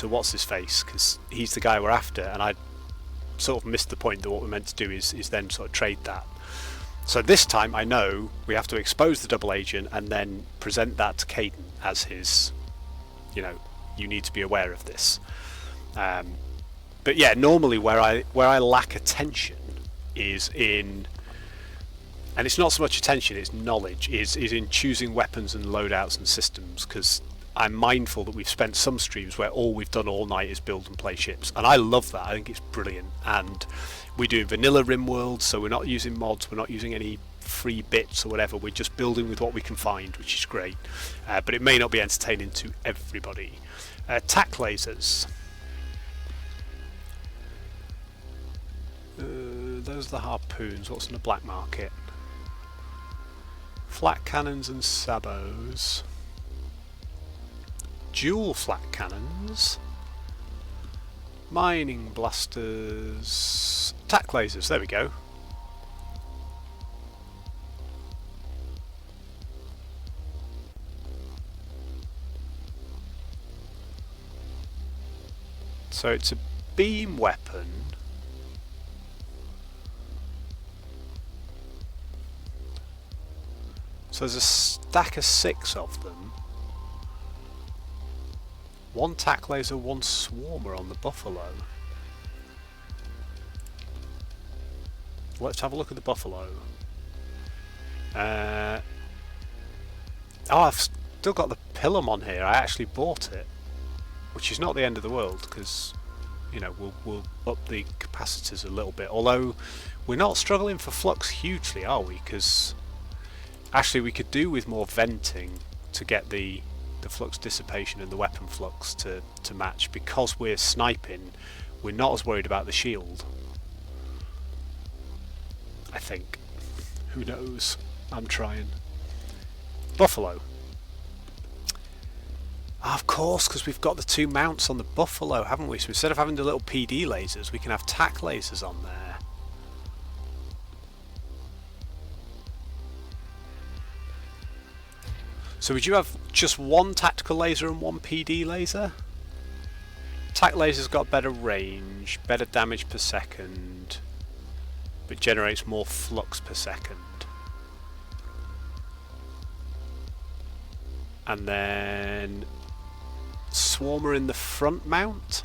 what's his face, because he's the guy we're after, and I sort of missed the point that what we're meant to do is then sort of trade that. So this time I know we have to expose the double agent and then present that to Caden as his, you need to be aware of this. But yeah, normally where I lack attention is in, and it's not so much attention, it's knowledge, is in choosing weapons and loadouts and systems, because I'm mindful that we've spent some streams where all we've done all night is build and play ships, and I love that. I think it's brilliant, and we do vanilla RimWorld, so we're not using mods, we're not using any free bits or whatever, we're just building with what we can find, which is great, but it may not be entertaining to everybody. Tack lasers. Those are the harpoons. What's in the black market? Flat cannons and sabos. Dual flat cannons. Mining blasters. Tack lasers, there we go. So it's a beam weapon. So there's a stack of 6 of them. 1 tack laser, 1 swarmer on the Buffalo. Let's have a look at the Buffalo. Oh, I've still got the Pilum on here. I actually bought it, which is not the end of the world, because we'll up the capacitors a little bit. Although we're not struggling for flux hugely, are we? Because actually we could do with more venting to get the flux dissipation and the weapon flux to match. Because we're sniping, we're not as worried about the shield, I think. Who knows? I'm trying. Buffalo. Of course, because we've got the 2 mounts on the Buffalo, haven't we? So instead of having the little PD lasers, we can have tack lasers on there. So would you have just 1 tactical laser and 1 PD laser? Tack laser's got better range, better damage per second, but generates more flux per second. And then swarmer in the front mount.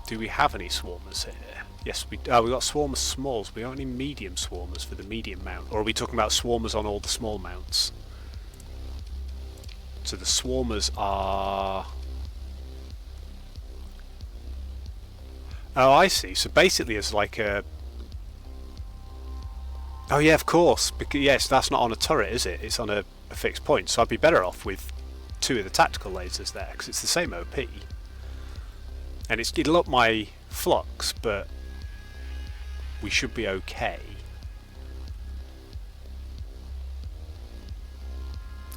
Do we have any swarmers here? Yes, we got swarmer smalls. We don't have any medium swarmers for the medium mount. Or are we talking about swarmers on all the small mounts? So the swarmers are... Oh, I see. So basically it's like a... Oh yeah, of course. Because, yes, that's not on a turret, is it? It's on a fixed point. So I'd be better off with 2 of the tactical lasers there, because it's the same OP. And it'll up my flux, but we should be okay.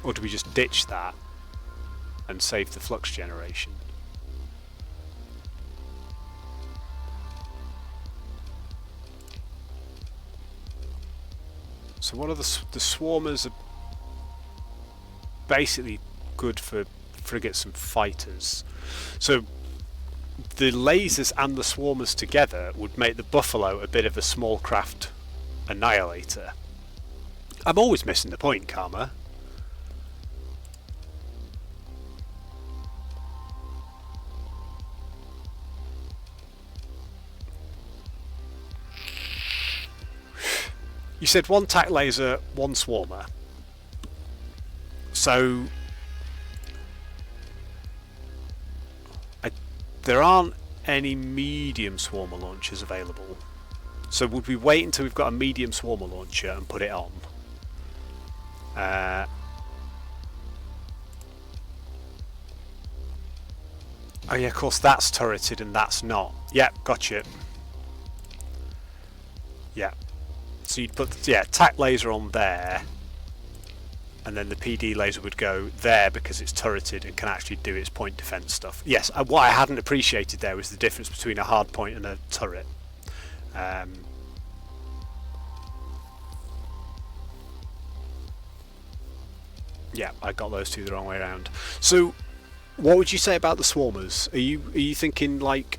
Or do we just ditch that and save the flux generation? So what are the swarmers are basically good for frigates and fighters. So the lasers and the swarmers together would make the Buffalo a bit of a small craft annihilator. I'm always missing the point, Karma. You said 1 tack laser, 1 swarmer. So there aren't any medium swarmer launchers available. So would we wait until we've got a medium swarmer launcher and put it on? Oh yeah, of course that's turreted and that's not. Yeah, gotcha. Yeah. So you'd put, yeah, tac laser on there, and then the PD laser would go there because it's turreted and can actually do its point defense stuff. Yes, what I hadn't appreciated there was the difference between a hard point and a turret. Yeah, I got those two the wrong way around. So, what would you say about the swarmers? Are you thinking like?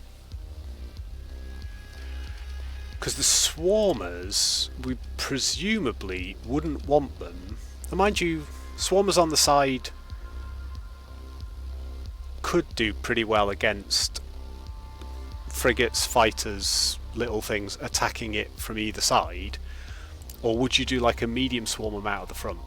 Because the swarmers, we presumably wouldn't want them. And mind you, swarmers on the side could do pretty well against frigates, fighters, little things attacking it from either side. Or would you do like a medium swarmer out at the front?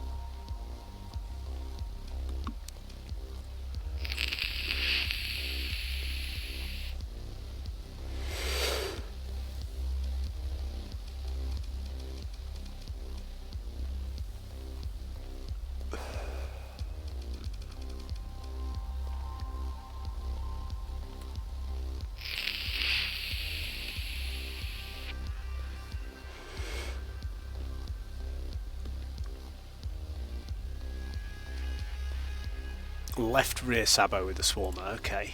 Left rear sabo with the swarmer, okay.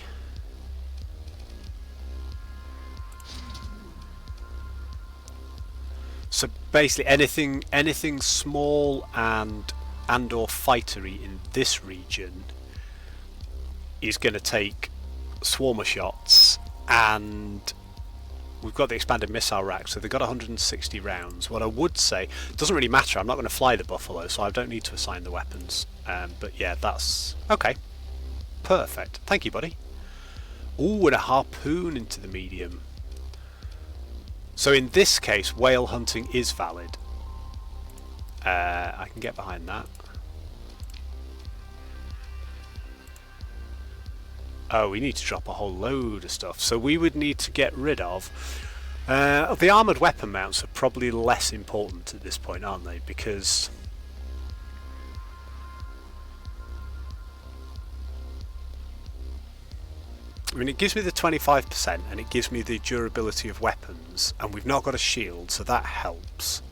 So basically anything small and or fightery in this region is going to take swarmer shots, and we've got the expanded missile rack, so they've got 160 rounds. What I would say, it doesn't really matter, I'm not going to fly the Buffalo, so I don't need to assign the weapons. But yeah, that's okay. Perfect. Thank you, buddy. Ooh, and a harpoon into the medium. So in this case, whale hunting is valid. I can get behind that. Oh, we need to drop a whole load of stuff. So we would need to get rid of... the armoured weapon mounts are probably less important at this point, aren't they? Because... I mean, it gives me the 25% and it gives me the durability of weapons, and we've not got a shield, so that helps.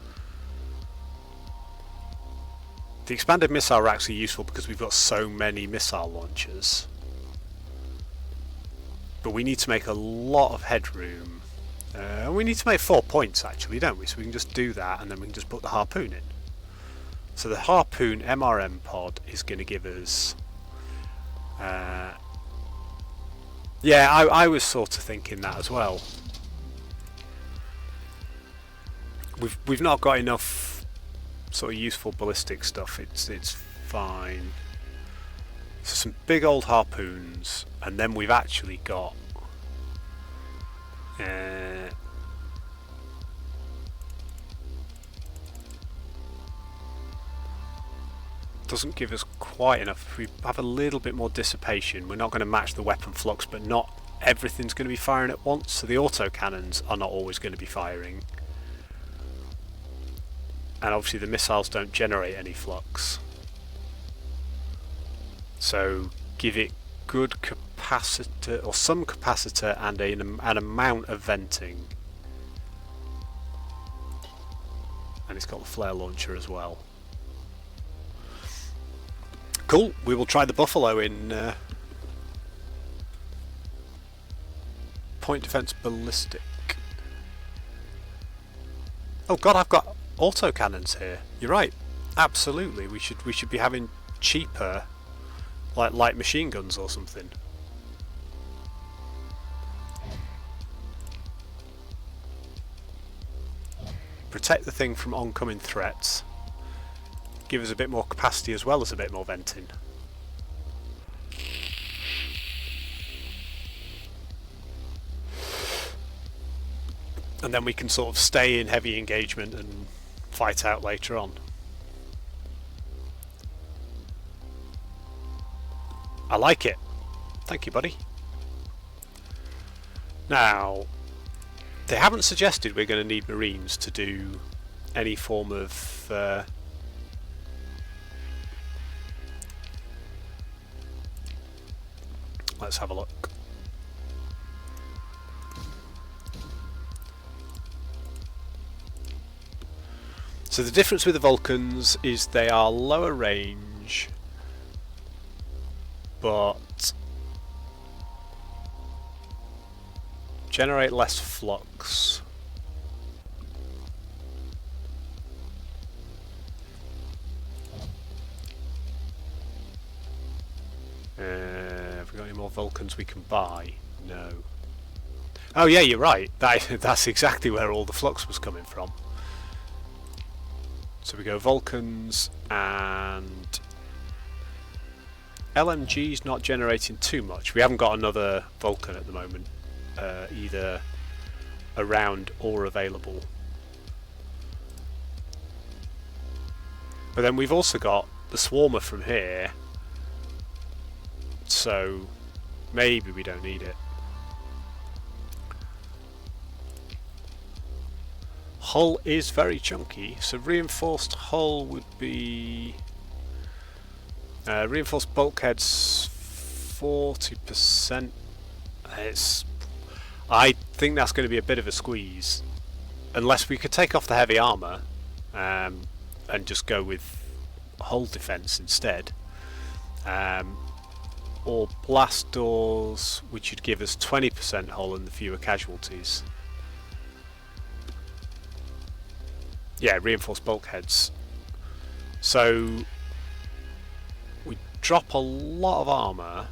The expanded missile racks are useful because we've got so many missile launchers. But we need to make a lot of headroom. We need to make 4 points actually, don't we? So we can just do that and then we can just put the harpoon in. So the harpoon MRM pod is going to give us... yeah, I was sort of thinking that as well. We've not got enough sort of useful ballistic stuff. It's fine. So some big old harpoons, and then we've actually got doesn't give us quite enough. If we have a little bit more dissipation, we're not going to match the weapon flux, but not everything's going to be firing at once, so the autocannons are not always going to be firing. And obviously the missiles don't generate any flux. So give it good capacitor, or some capacitor, and an amount of venting. And it's got the flare launcher as well. Cool, we will try the Buffalo in point defense ballistic. Oh god, I've got autocannons here. You're right. Absolutely, we should be having cheaper, like light machine guns or something. Protect the thing from oncoming threats. Give us a bit more capacity as well as a bit more venting. And then we can sort of stay in heavy engagement and fight out later on. I like it. Thank you, buddy. Now, they haven't suggested we're going to need Marines to do any form of let's have a look. So the difference with the Vulcans is they are lower range, but generate less flux. Have we got any more Vulcans we can buy? No. Oh yeah, you're right. That's exactly where all the flux was coming from. So we go Vulcans, and LMG's not generating too much. We haven't got another Vulcan at the moment, either around or available. But then we've also got the Swarmer from here, so maybe we don't need it. Hull is very chunky, so reinforced hull would be reinforced bulkheads 40%. I think that's going to be a bit of a squeeze, unless we could take off the heavy armour and just go with hull defence instead, or blast doors, which would give us 20% hull and the fewer casualties. Yeah, reinforced bulkheads. So we drop a lot of armour,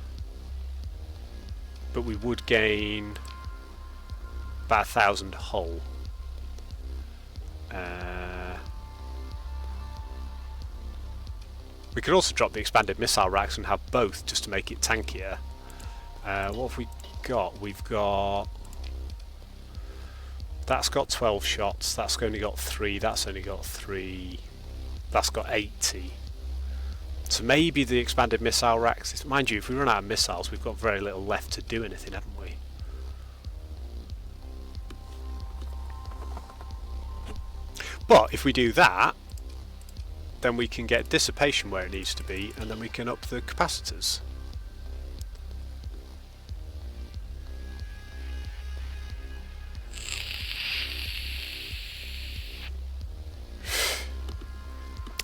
but we would gain about 1,000 hull. We could also drop the expanded missile racks and have both just to make it tankier. What have we got? We've got... That's got 12 shots, that's only got 3, that's only got 3, that's got 80. So maybe the expanded missile racks, mind you, if we run out of missiles we've got very little left to do anything, haven't we? But if we do that, then we can get dissipation where it needs to be, and then we can up the capacitors.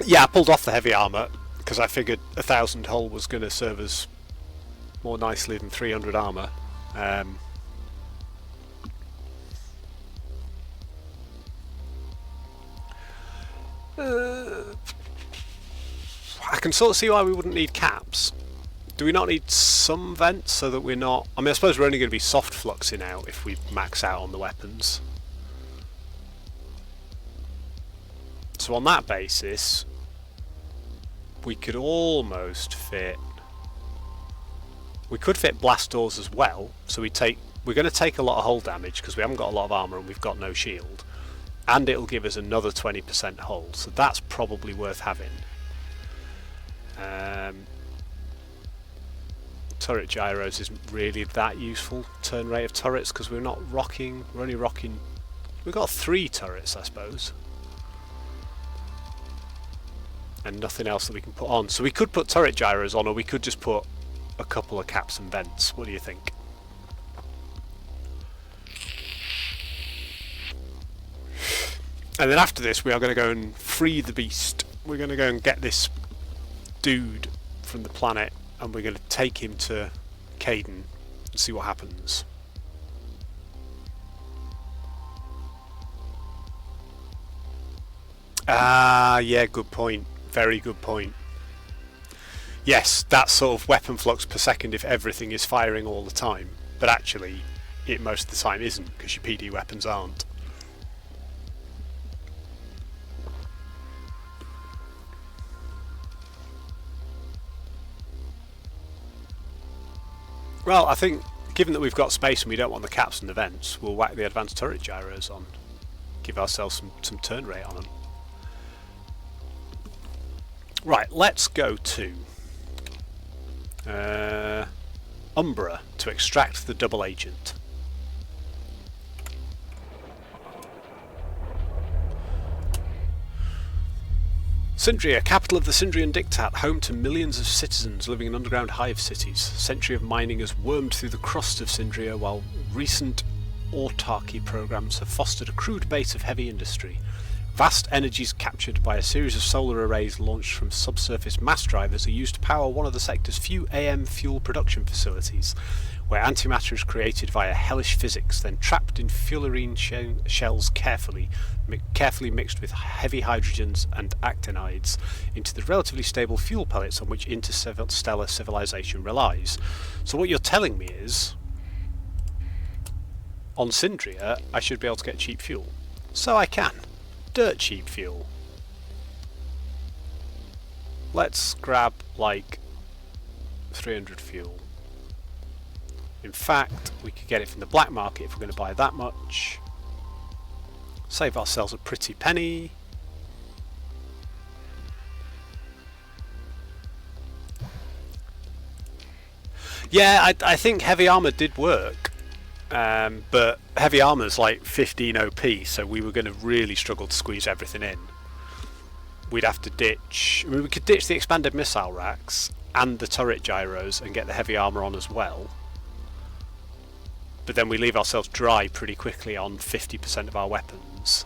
Yeah, I pulled off the heavy armour because I figured 1,000 hull was going to serve us more nicely than 300 armour. I can sort of see why we wouldn't need caps. Do we not need some vents so that we're not... I mean, I suppose we're only going to be soft fluxing out if we max out on the weapons. So on that basis, we could almost fit... We could fit blast doors as well, so we're going to take a lot of hull damage because we haven't got a lot of armour and we've got no shield. And it'll give us another 20% hull, so that's probably worth having. Turret gyros isn't really that useful, turn rate of turrets, because we're only rocking... We've got 3 turrets, I suppose. And nothing else that we can put on. So we could put turret gyros on, or we could just put a couple of caps and vents. What do you think? And then after this we are going to go and free the beast. We're going to go and get this dude from the planet, and we're going to take him to Caden and see what happens. Yeah, good point. Very good point. Yes, that's sort of weapon flux per second if everything is firing all the time, but actually it most of the time isn't because your PD weapons aren't. Well, I think given that we've got space and we don't want the caps and the vents, we'll whack the advanced turret gyros on. Give ourselves some turn rate on them. Right, let's go to Umbra to extract the double agent. Sindria, capital of the Sindrian Diktat, home to millions of citizens living in underground hive cities. A century of mining has wormed through the crust of Sindria, while recent autarky programs have fostered a crude base of heavy industry. Vast energies captured by a series of solar arrays launched from subsurface mass drivers are used to power one of the sector's few AM fuel production facilities, where antimatter is created via hellish physics, then trapped in fullerene shells carefully mixed with heavy hydrogens and actinides into the relatively stable fuel pellets on which interstellar civilization relies. So what you're telling me is, on Sindria, I should be able to get cheap fuel. So I can. Dirt cheap fuel. Let's grab like 300 fuel. In fact, we could get it from the black market if we're going to buy that much. Save ourselves a pretty penny. Yeah, I think heavy armour did work. But heavy armour's like 15 OP, so we were going to really struggle to squeeze everything in. We'd have to ditch... I mean, we could ditch the expanded missile racks and the turret gyros and get the heavy armour on as well. But then we leave ourselves dry pretty quickly on 50% of our weapons.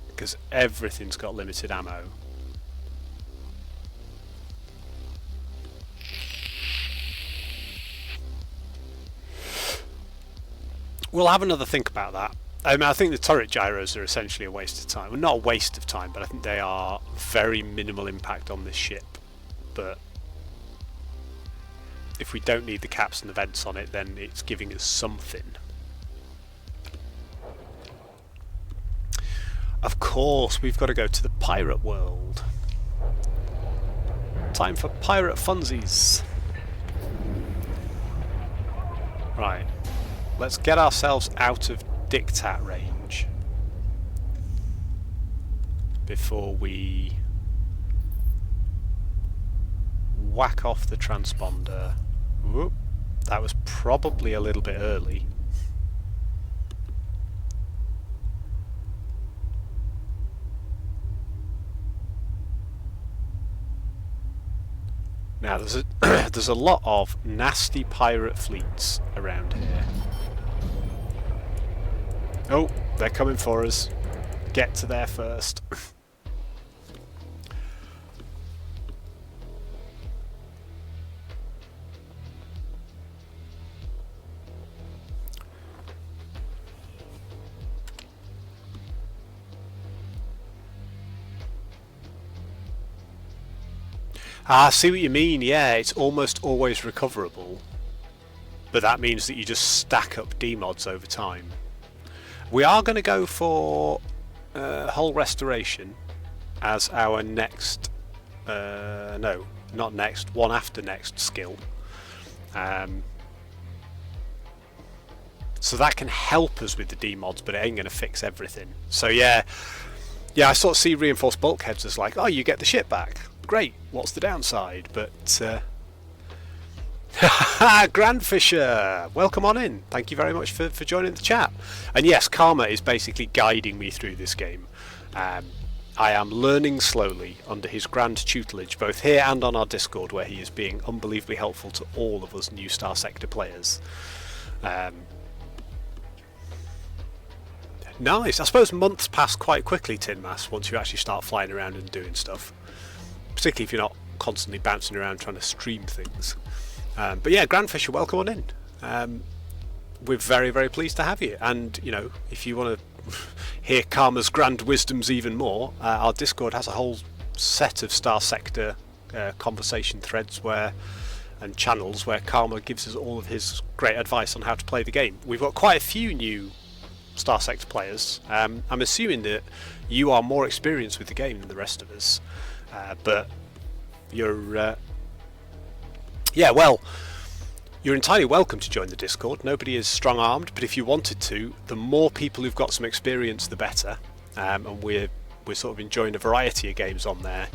Because everything's got limited ammo. We'll have another think about that. I mean, I think the turret gyros are essentially a waste of time. Well, not a waste of time, but I think they are very minimal impact on this ship. But if we don't need the caps and the vents on it, then it's giving us something. Of course, we've got to go to the pirate world. Time for pirate funsies. Right. Let's get ourselves out of Diktat range before we whack off the transponder. Whoop. That was probably a little bit early. Now there's a there's a lot of nasty pirate fleets around here. Oh, they're coming for us. Get to there first. Ah, I see what you mean, yeah, it's almost always recoverable. But that means that you just stack up D-mods over time. We are going to go for hull restoration as our next, no, not next, one after next skill. So that can help us with the D-mods, but it ain't going to fix everything. So yeah, I sort of see reinforced bulkheads as like, oh, you get the ship back. Great, what's the downside? But Grandfisher, welcome on in. Thank you very much for joining the chat. And yes, Karma is basically guiding me through this game. I am learning slowly under his grand tutelage, both here and on our Discord, where he is being unbelievably helpful to all of us new Starsector players. Nice. I suppose months pass quite quickly, Tinmas, once you actually start flying around and doing stuff. Particularly if you're not constantly bouncing around trying to stream things. But yeah, Grandfisher, welcome on in. We're very, very pleased to have you. And, you know, if you want to hear Karma's grand wisdoms even more, our Discord has a whole set of Starsector conversation threads and channels where Karma gives us all of his great advice on how to play the game. We've got quite a few new Starsector players. I'm assuming that you are more experienced with the game than the rest of us. But you're yeah, well, you're entirely welcome to join the Discord. Nobody is strong-armed, but if you wanted to, the more people who've got some experience, the better. And we're sort of enjoying a variety of games on there.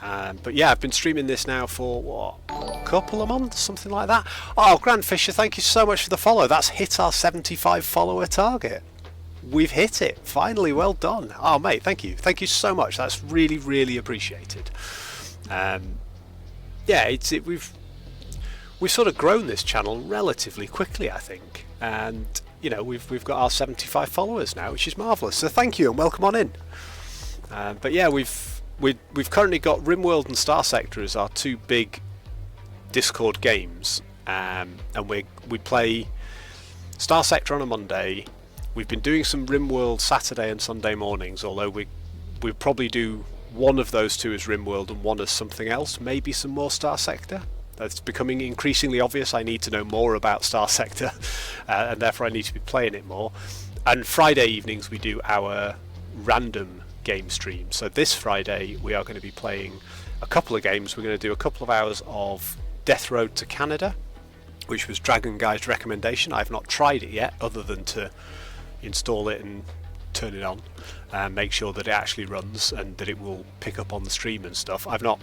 But yeah, I've been streaming this now for, what, a couple of months, something like that. Oh, Grandfisher, thank you so much for the follow. That's hit our 75 follower target. we've hit it. Finally, well done. Oh, mate, thank you. Thank you so much. That's really, really appreciated. We've sort of grown this channel relatively quickly, I think. And, you know, we've got our 75 followers now, which is marvellous. So thank you and welcome on in. But yeah, we've currently got RimWorld and Starsector as our two big Discord games. And we play Starsector on a Monday. We've been doing some RimWorld Saturday and Sunday mornings, although we'll probably do one of those two as RimWorld and one as something else, maybe some more Starsector. That's becoming increasingly obvious. I need to know more about Starsector, and therefore I need to be playing it more. And Friday evenings we do our random game stream. So this Friday we are going to be playing a couple of games. We're going to do a couple of hours of Death Road to Canada, which was Dragon Guy's recommendation. I've not tried it yet, other than to install it and turn it on and make sure that it actually runs and that it will pick up on the stream and stuff. I've not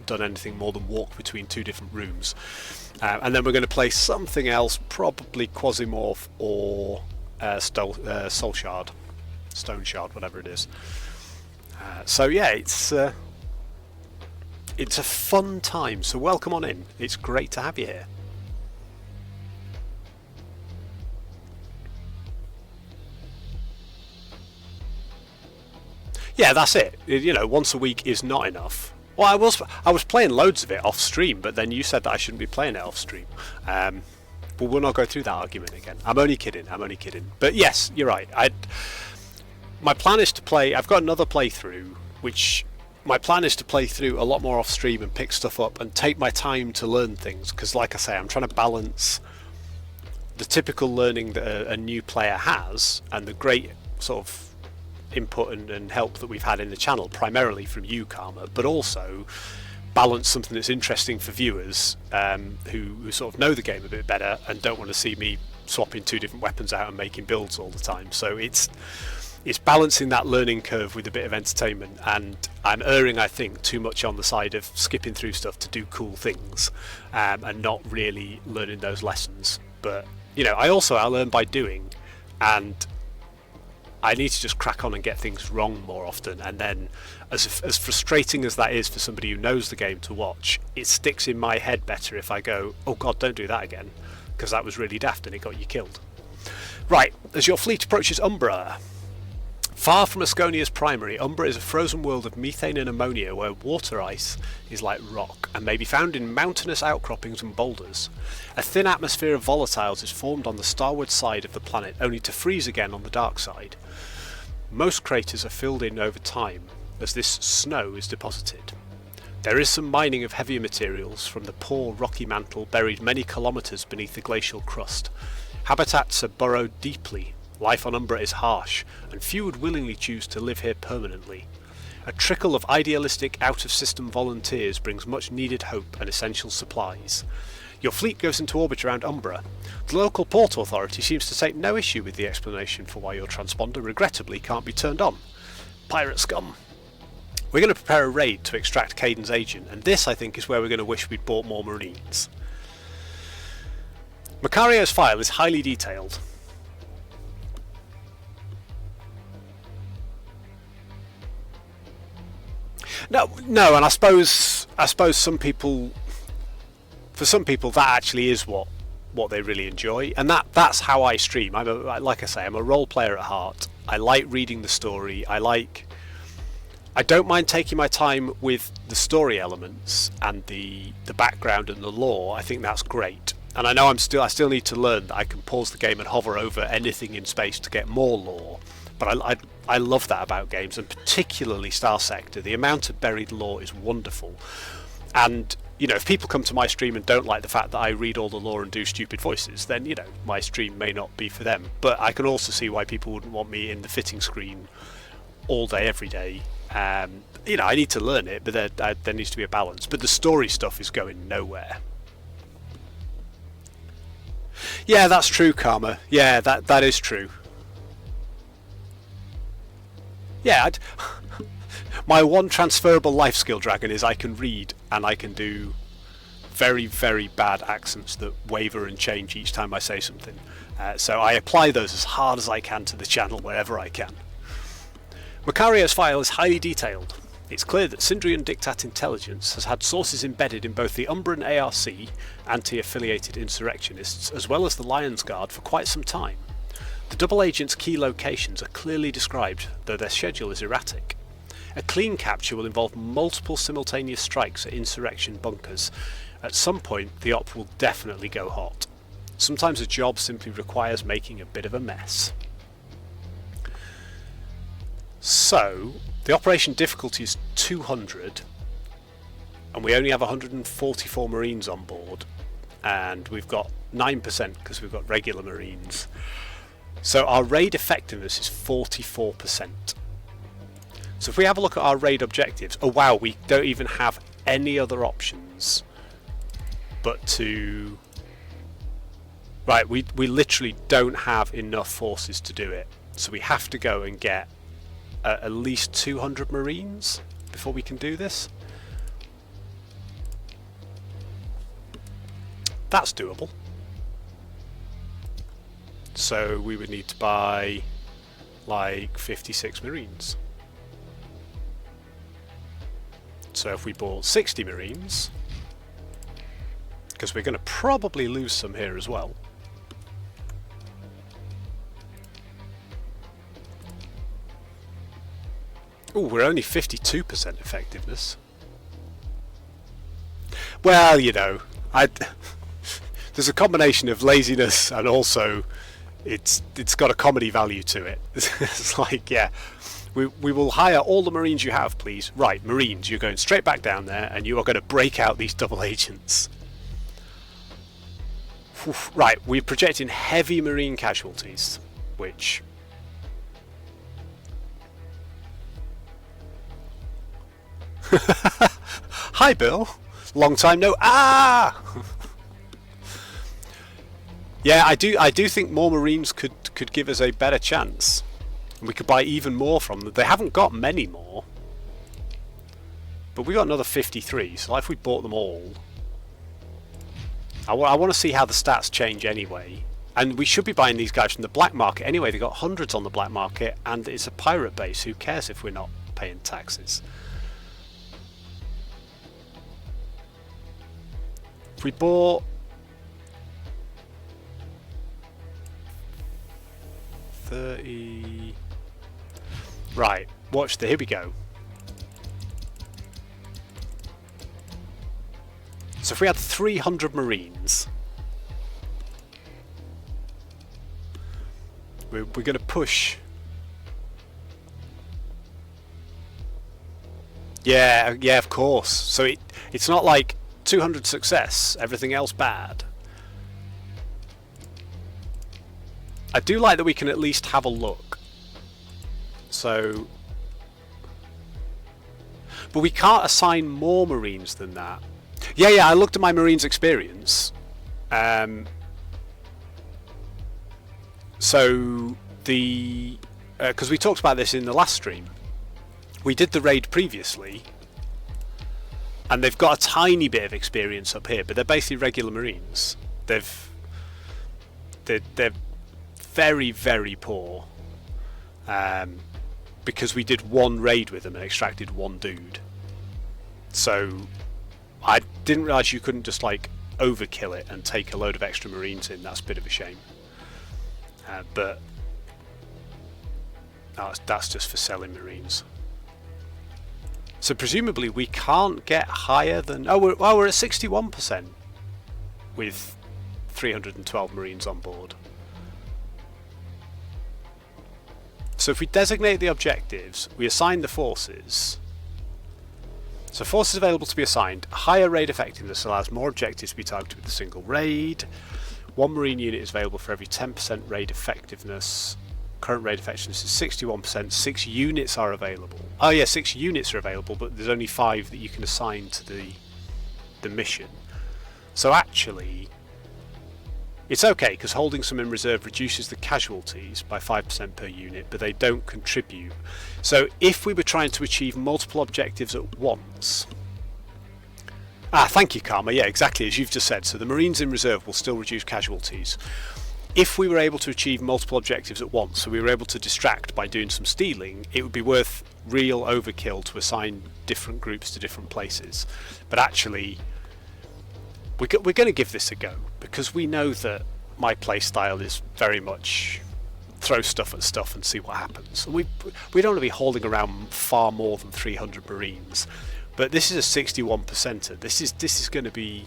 done anything more than walk between two different rooms. And then we're going to play something else, probably Quasimorph or Soul Shard, Stone Shard, whatever it is. So yeah, it's a fun time, so welcome on in. It's great to have you here. Yeah, that's it. You know, once a week is not enough. Well, I was playing loads of it off stream, but then you said that I shouldn't be playing it off stream. But we'll not go through that argument again. I'm only kidding. But yes, you're right. My plan is to play. I've got another playthrough, which my plan is to play through a lot more off stream and pick stuff up and take my time to learn things. Because, like I say, I'm trying to balance the typical learning that a new player has and the great sort of input and help that we've had in the channel, primarily from you, Karma, but also balance something that's interesting for viewers who sort of know the game a bit better and don't want to see me swapping two different weapons out and making builds all the time. So it's balancing that learning curve with a bit of entertainment, and I'm erring, I think, too much on the side of skipping through stuff to do cool things and not really learning those lessons. But you know, I learn by doing, and I need to just crack on and get things wrong more often. And then, as frustrating as that is for somebody who knows the game to watch, it sticks in my head better if I go, oh god, don't do that again, because that was really daft and it got you killed. Right, as your fleet approaches Umbra. Far from Asconia's primary, Umbra is a frozen world of methane and ammonia where water ice is like rock and may be found in mountainous outcroppings and boulders. A thin atmosphere of volatiles is formed on the starward side of the planet, only to freeze again on the dark side. Most craters are filled in over time as this snow is deposited. There is some mining of heavier materials from the poor rocky mantle buried many kilometres beneath the glacial crust. Habitats are burrowed deeply. Life on Umbra is harsh, and few would willingly choose to live here permanently. A trickle of idealistic out-of-system volunteers brings much needed hope and essential supplies. Your fleet goes into orbit around Umbra. The local port authority seems to take no issue with the explanation for why your transponder regrettably can't be turned on. Pirate scum. We're going to prepare a raid to extract Caden's agent, and this, I think, is where we're going to wish we'd bought more Marines. Macario's file is highly detailed. No, and I suppose some people, for some people, that actually is what they really enjoy, and that's how I stream. Like I say, I'm a role player at heart. I like reading the story. I don't mind taking my time with the story elements and the background and the lore. I think that's great, and I know I still need to learn that I can pause the game and hover over anything in space to get more lore. But I love that about games, and particularly Starsector. The amount of buried lore is wonderful. And, you know, if people come to my stream and don't like the fact that I read all the lore and do stupid voices, then, you know, my stream may not be for them. But I can also see why people wouldn't want me in the fitting screen all day, every day. You know, I need to learn it, but there needs to be a balance. But the story stuff is going nowhere. Yeah, that's true, Karma. Yeah, that is true. Yeah, my one transferable life skill, Dragon, is I can read and I can do very, very bad accents that waver and change each time I say something. So I apply those as hard as I can to the channel wherever I can. Macario's file is highly detailed. It's clear that Syndrian Dictat Intelligence has had sources embedded in both the Umbran ARC, anti-affiliated insurrectionists, as well as the Lions Guard for quite some time. The double agents' key locations are clearly described, though their schedule is erratic. A clean capture will involve multiple simultaneous strikes at insurrection bunkers. At some point, the op will definitely go hot. Sometimes a job simply requires making a bit of a mess. So, the operation difficulty is 200, and we only have 144 Marines on board, and we've got 9% because we've got regular Marines. So our raid effectiveness is 44%. So if we have a look at our raid objectives, oh wow, we don't even have any other options but to... Right, we literally don't have enough forces to do it. So we have to go and get at least 200 Marines before we can do this. That's doable. So we would need to buy like 56 Marines. So if we bought 60 Marines, because we're going to probably lose some here as well. Oh, we're only 52% effectiveness. Well, you know, there's a combination of laziness and also it's got a comedy value to it. It's like, yeah, we will hire all the Marines you have, please. Right, Marines, you're going straight back down there and you are going to break out these double agents. Oof, right, we're projecting heavy Marine casualties, which... Hi, Bill. Long time no... Ah! Yeah, I do think more Marines could give us a better chance. We could buy even more from them. They haven't got many more. But we got another 53, so if we bought them all... I want to see how the stats change anyway. And we should be buying these guys from the black market anyway. They've got hundreds on the black market, and it's a pirate base. Who cares if we're not paying taxes? If we bought... $30... Right, watch here we go. So if we had 300 Marines, we're going to push. Yeah, of course. So it's not like 200 success, everything else bad. I do like that we can at least have a look. So... But we can't assign more Marines than that. Yeah, I looked at my Marines experience. So the... because we talked about this in the last stream. We did the raid previously. And they've got a tiny bit of experience up here, but they're basically regular Marines. They're very, very poor. Because we did one raid with them and extracted one dude. So I didn't realise you couldn't just like overkill it and take a load of extra Marines in. That's a bit of a shame. But that's just for selling Marines. So presumably we can't get higher than... we're at 61% with 312 Marines on board. So if we designate the objectives, we assign the forces. So forces available to be assigned. Higher raid effectiveness allows more objectives to be targeted with a single raid. One Marine unit is available for every 10% raid effectiveness. Current raid effectiveness is 61%. 6 units are available. Oh yeah, 6 units are available, but there's only 5 that you can assign to the mission. So actually... it's okay, because holding some in reserve reduces the casualties by 5% per unit, but they don't contribute. So if we were trying to achieve multiple objectives at once, Thank you, Karma. Yeah, exactly as you've just said. So the Marines in reserve will still reduce casualties. If we were able to achieve multiple objectives at once, so we were able to distract by doing some stealing, it would be worth real overkill to assign different groups to different places. But actually, we're going to give this a go, because we know that my playstyle is very much throw stuff at stuff and see what happens. We don't want to be holding around far more than 300 Marines, but this is a 61%er. This is going to be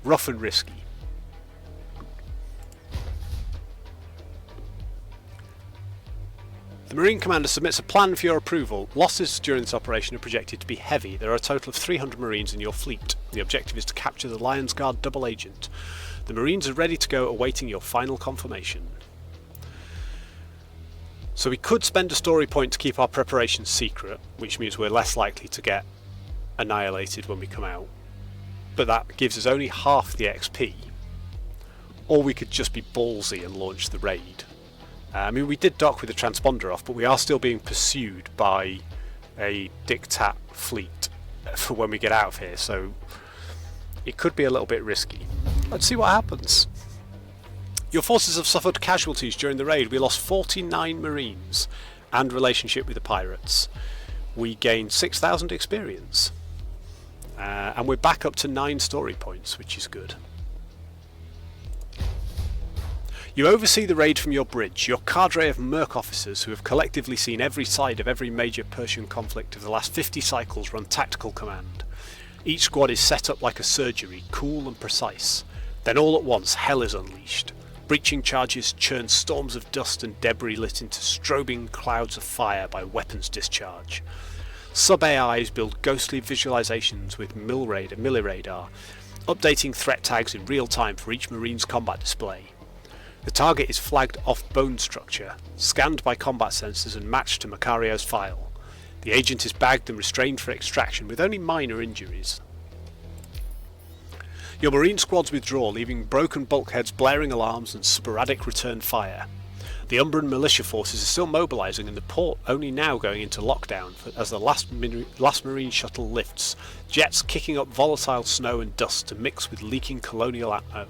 rough and risky. The Marine Commander submits a plan for your approval. Losses during this operation are projected to be heavy. There are a total of 300 Marines in your fleet. The objective is to capture the Lions Guard double agent. The Marines are ready to go, awaiting your final confirmation. So we could spend a story point to keep our preparations secret, which means we're less likely to get annihilated when we come out. But that gives us only half the XP. Or we could just be ballsy and launch the raid. I mean, we did dock with the transponder off, but we are still being pursued by a diktat fleet for when we get out of here, so it could be a little bit risky. Let's see what happens. Your forces have suffered casualties during the raid. We lost 49 Marines and relationship with the pirates. We gained 6,000 experience. And we're back up to 9 story points, which is good. You oversee the raid from your bridge. Your cadre of merc officers who have collectively seen every side of every major Persian conflict of the last 50 cycles run tactical command. Each squad is set up like a surgery, cool and precise. Then all at once, hell is unleashed. Breaching charges churn storms of dust and debris lit into strobing clouds of fire by weapons discharge. Sub-AIs build ghostly visualizations with milliradar, updating threat tags in real time for each Marine's combat display. The target is flagged off bone structure, scanned by combat sensors and matched to Macario's file. The agent is bagged and restrained for extraction with only minor injuries. Your Marine squads withdraw, leaving broken bulkheads, blaring alarms and sporadic return fire. The Umbran militia forces are still mobilising and the port only now going into lockdown as the last Marine shuttle lifts, jets kicking up volatile snow and dust to mix with leaking colonial ammo.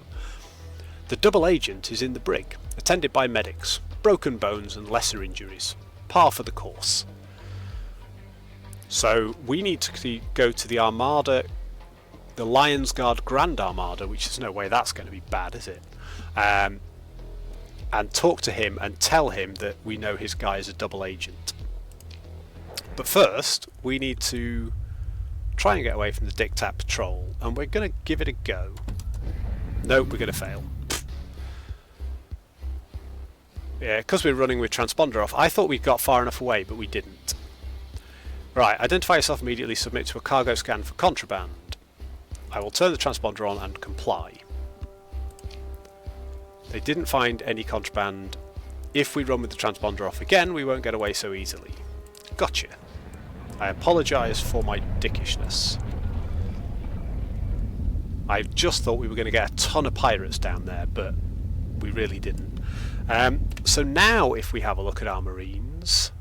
The double agent is in the brig, attended by medics, broken bones and lesser injuries. Par for the course. So we need to go to the Armada, the Lions Guard Grand Armada, which there's no way that's going to be bad, is it? And talk to him and tell him that we know his guy is a double agent. But first, we need to try and get away from the Diktat patrol, and we're going to give it a go. Nope, we're going to fail. Yeah, because we're running with transponder off. I thought we'd got far enough away, but we didn't. Right, identify yourself immediately, submit to a cargo scan for contraband. I will turn the transponder on and comply. They didn't find any contraband. If we run with the transponder off again, we won't get away so easily. Gotcha. I apologise for my dickishness. I just thought we were going to get a ton of pirates down there, but we really didn't. So now if we have a look at our Marines,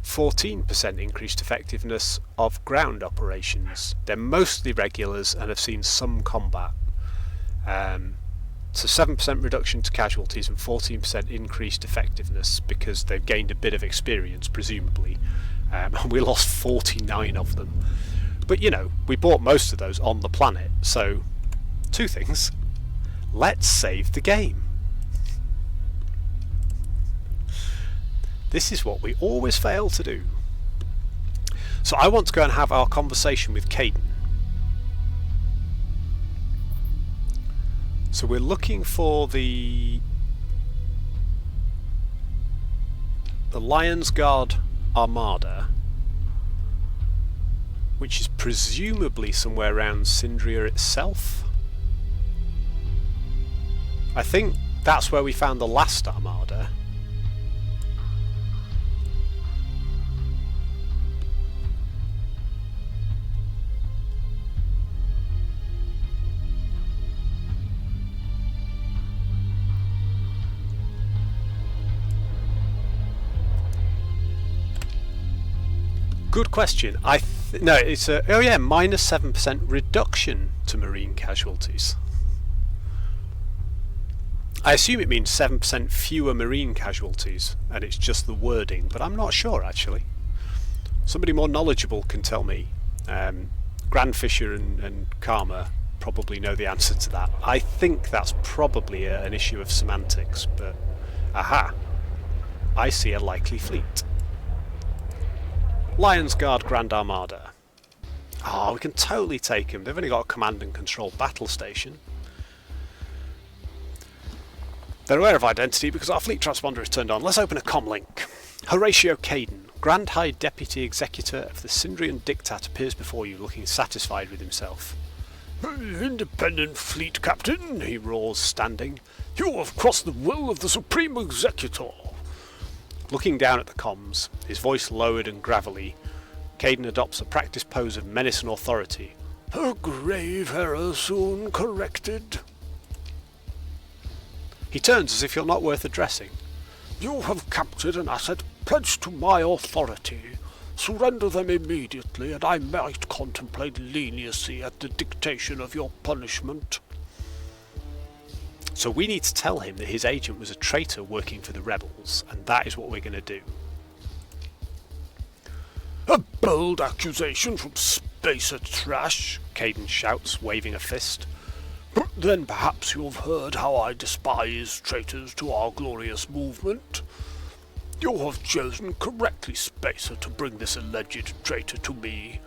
14% increased effectiveness of ground operations. They're mostly regulars and have seen some combat. So 7% reduction to casualties and 14% increased effectiveness because they've gained a bit of experience, presumably. And we lost 49 of them. But you know, we bought most of those on the planet, so 2 things. Let's save the game. This is what we always fail to do. So I want to go and have our conversation with Caden. So we're looking for the Lions Guard Armada, which is presumably somewhere around Sindria itself. I think that's where we found the last Armada. Good question. I No, it's a minus 7% reduction to marine casualties. I assume it means 7% fewer marine casualties, and it's just the wording, but I'm not sure actually. Somebody more knowledgeable can tell me. Grand Fisher and Karma probably know the answer to that. I think that's probably an issue of semantics, but aha! I see a likely fleet. Lions Guard Grand Armada. Oh, we can totally take them. They've only got a command and control battle station. They're aware of identity because our fleet transponder is turned on. Let's open a comlink. Horatio Caden, Grand High Deputy Executor of the Sindrian Diktat, appears before you, looking satisfied with himself. Independent Fleet Captain, he roars, standing. You have crossed the will of the Supreme Executor. Looking down at the comms, his voice lowered and gravelly, Caden adopts a practiced pose of menace and authority. A grave error soon corrected. He turns as if you're not worth addressing. You have captured an asset pledged to my authority. Surrender them immediately, and I might contemplate leniency at the dictation of your punishment. So we need to tell him that his agent was a traitor working for the rebels, and that is what we're going to do. A bold accusation from spacer trash, Caden shouts, waving a fist. But then perhaps you have heard how I despise traitors to our glorious movement. You have chosen correctly, Spacer, to bring this alleged traitor to me.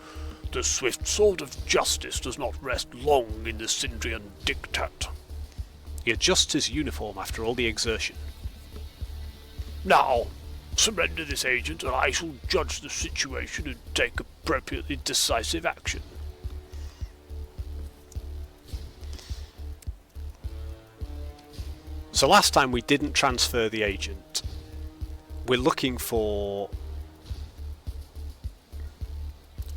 The swift sword of justice does not rest long in the Sindrian Diktat. He adjusts his uniform after all the exertion. Now, surrender this agent and I shall judge the situation and take appropriately decisive action. So last time we didn't transfer the agent. We're looking for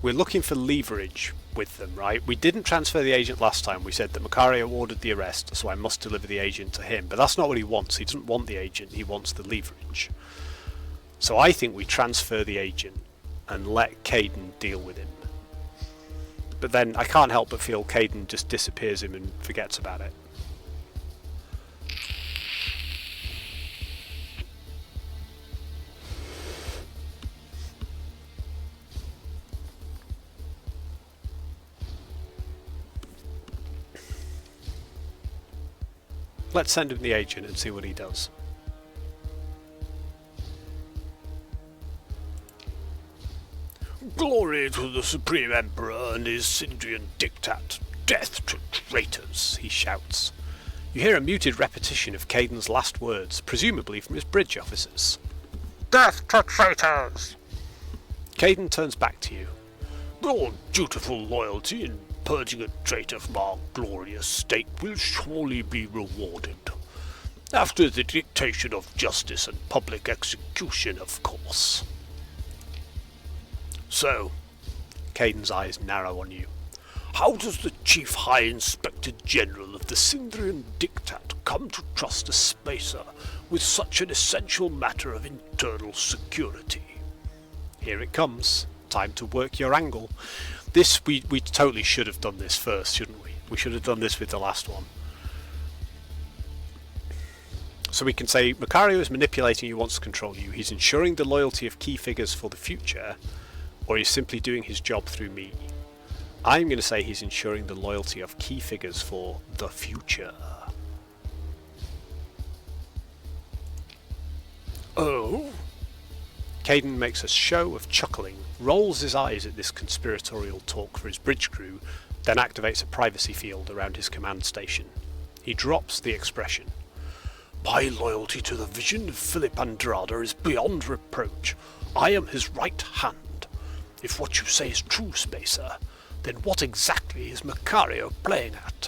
leverage with them, right? We didn't transfer the agent last time. We said that Macario ordered the arrest, so I must deliver the agent to him. But that's not what he wants. He doesn't want the agent, he wants the leverage. So I think we transfer the agent and let Caden deal with him. But then I can't help but feel Caden just disappears him and forgets about it. Let's send him the agent and see what he does. Glory to the Supreme Emperor and his Sindrian Diktat. Death to traitors, he shouts. You hear a muted repetition of Caden's last words, presumably from his bridge officers. Death to traitors! Caden turns back to you. Your dutiful loyalty in purging a traitor from our glorious state will surely be rewarded. After the dictation of justice and public execution, of course. So, Caden's eyes narrow on you. How does the Chief High Inspector General of the Sindrian Diktat come to trust a spacer with such an essential matter of internal security? Here it comes. Time to work your angle. This, we totally should have done this first, shouldn't we? We should have done this with the last one. So we can say, Macario is manipulating you, wants to control you. He's ensuring the loyalty of key figures for the future, or he's simply doing his job through me. I'm going to say he's ensuring the loyalty of key figures for the future. Oh? Caden makes a show of chuckling, rolls his eyes at this conspiratorial talk for his bridge crew, then activates a privacy field around his command station. He drops the expression. My loyalty to the vision of Philip Andrada is beyond reproach. I am his right hand. If what you say is true, Spacer, then what exactly is Macario playing at?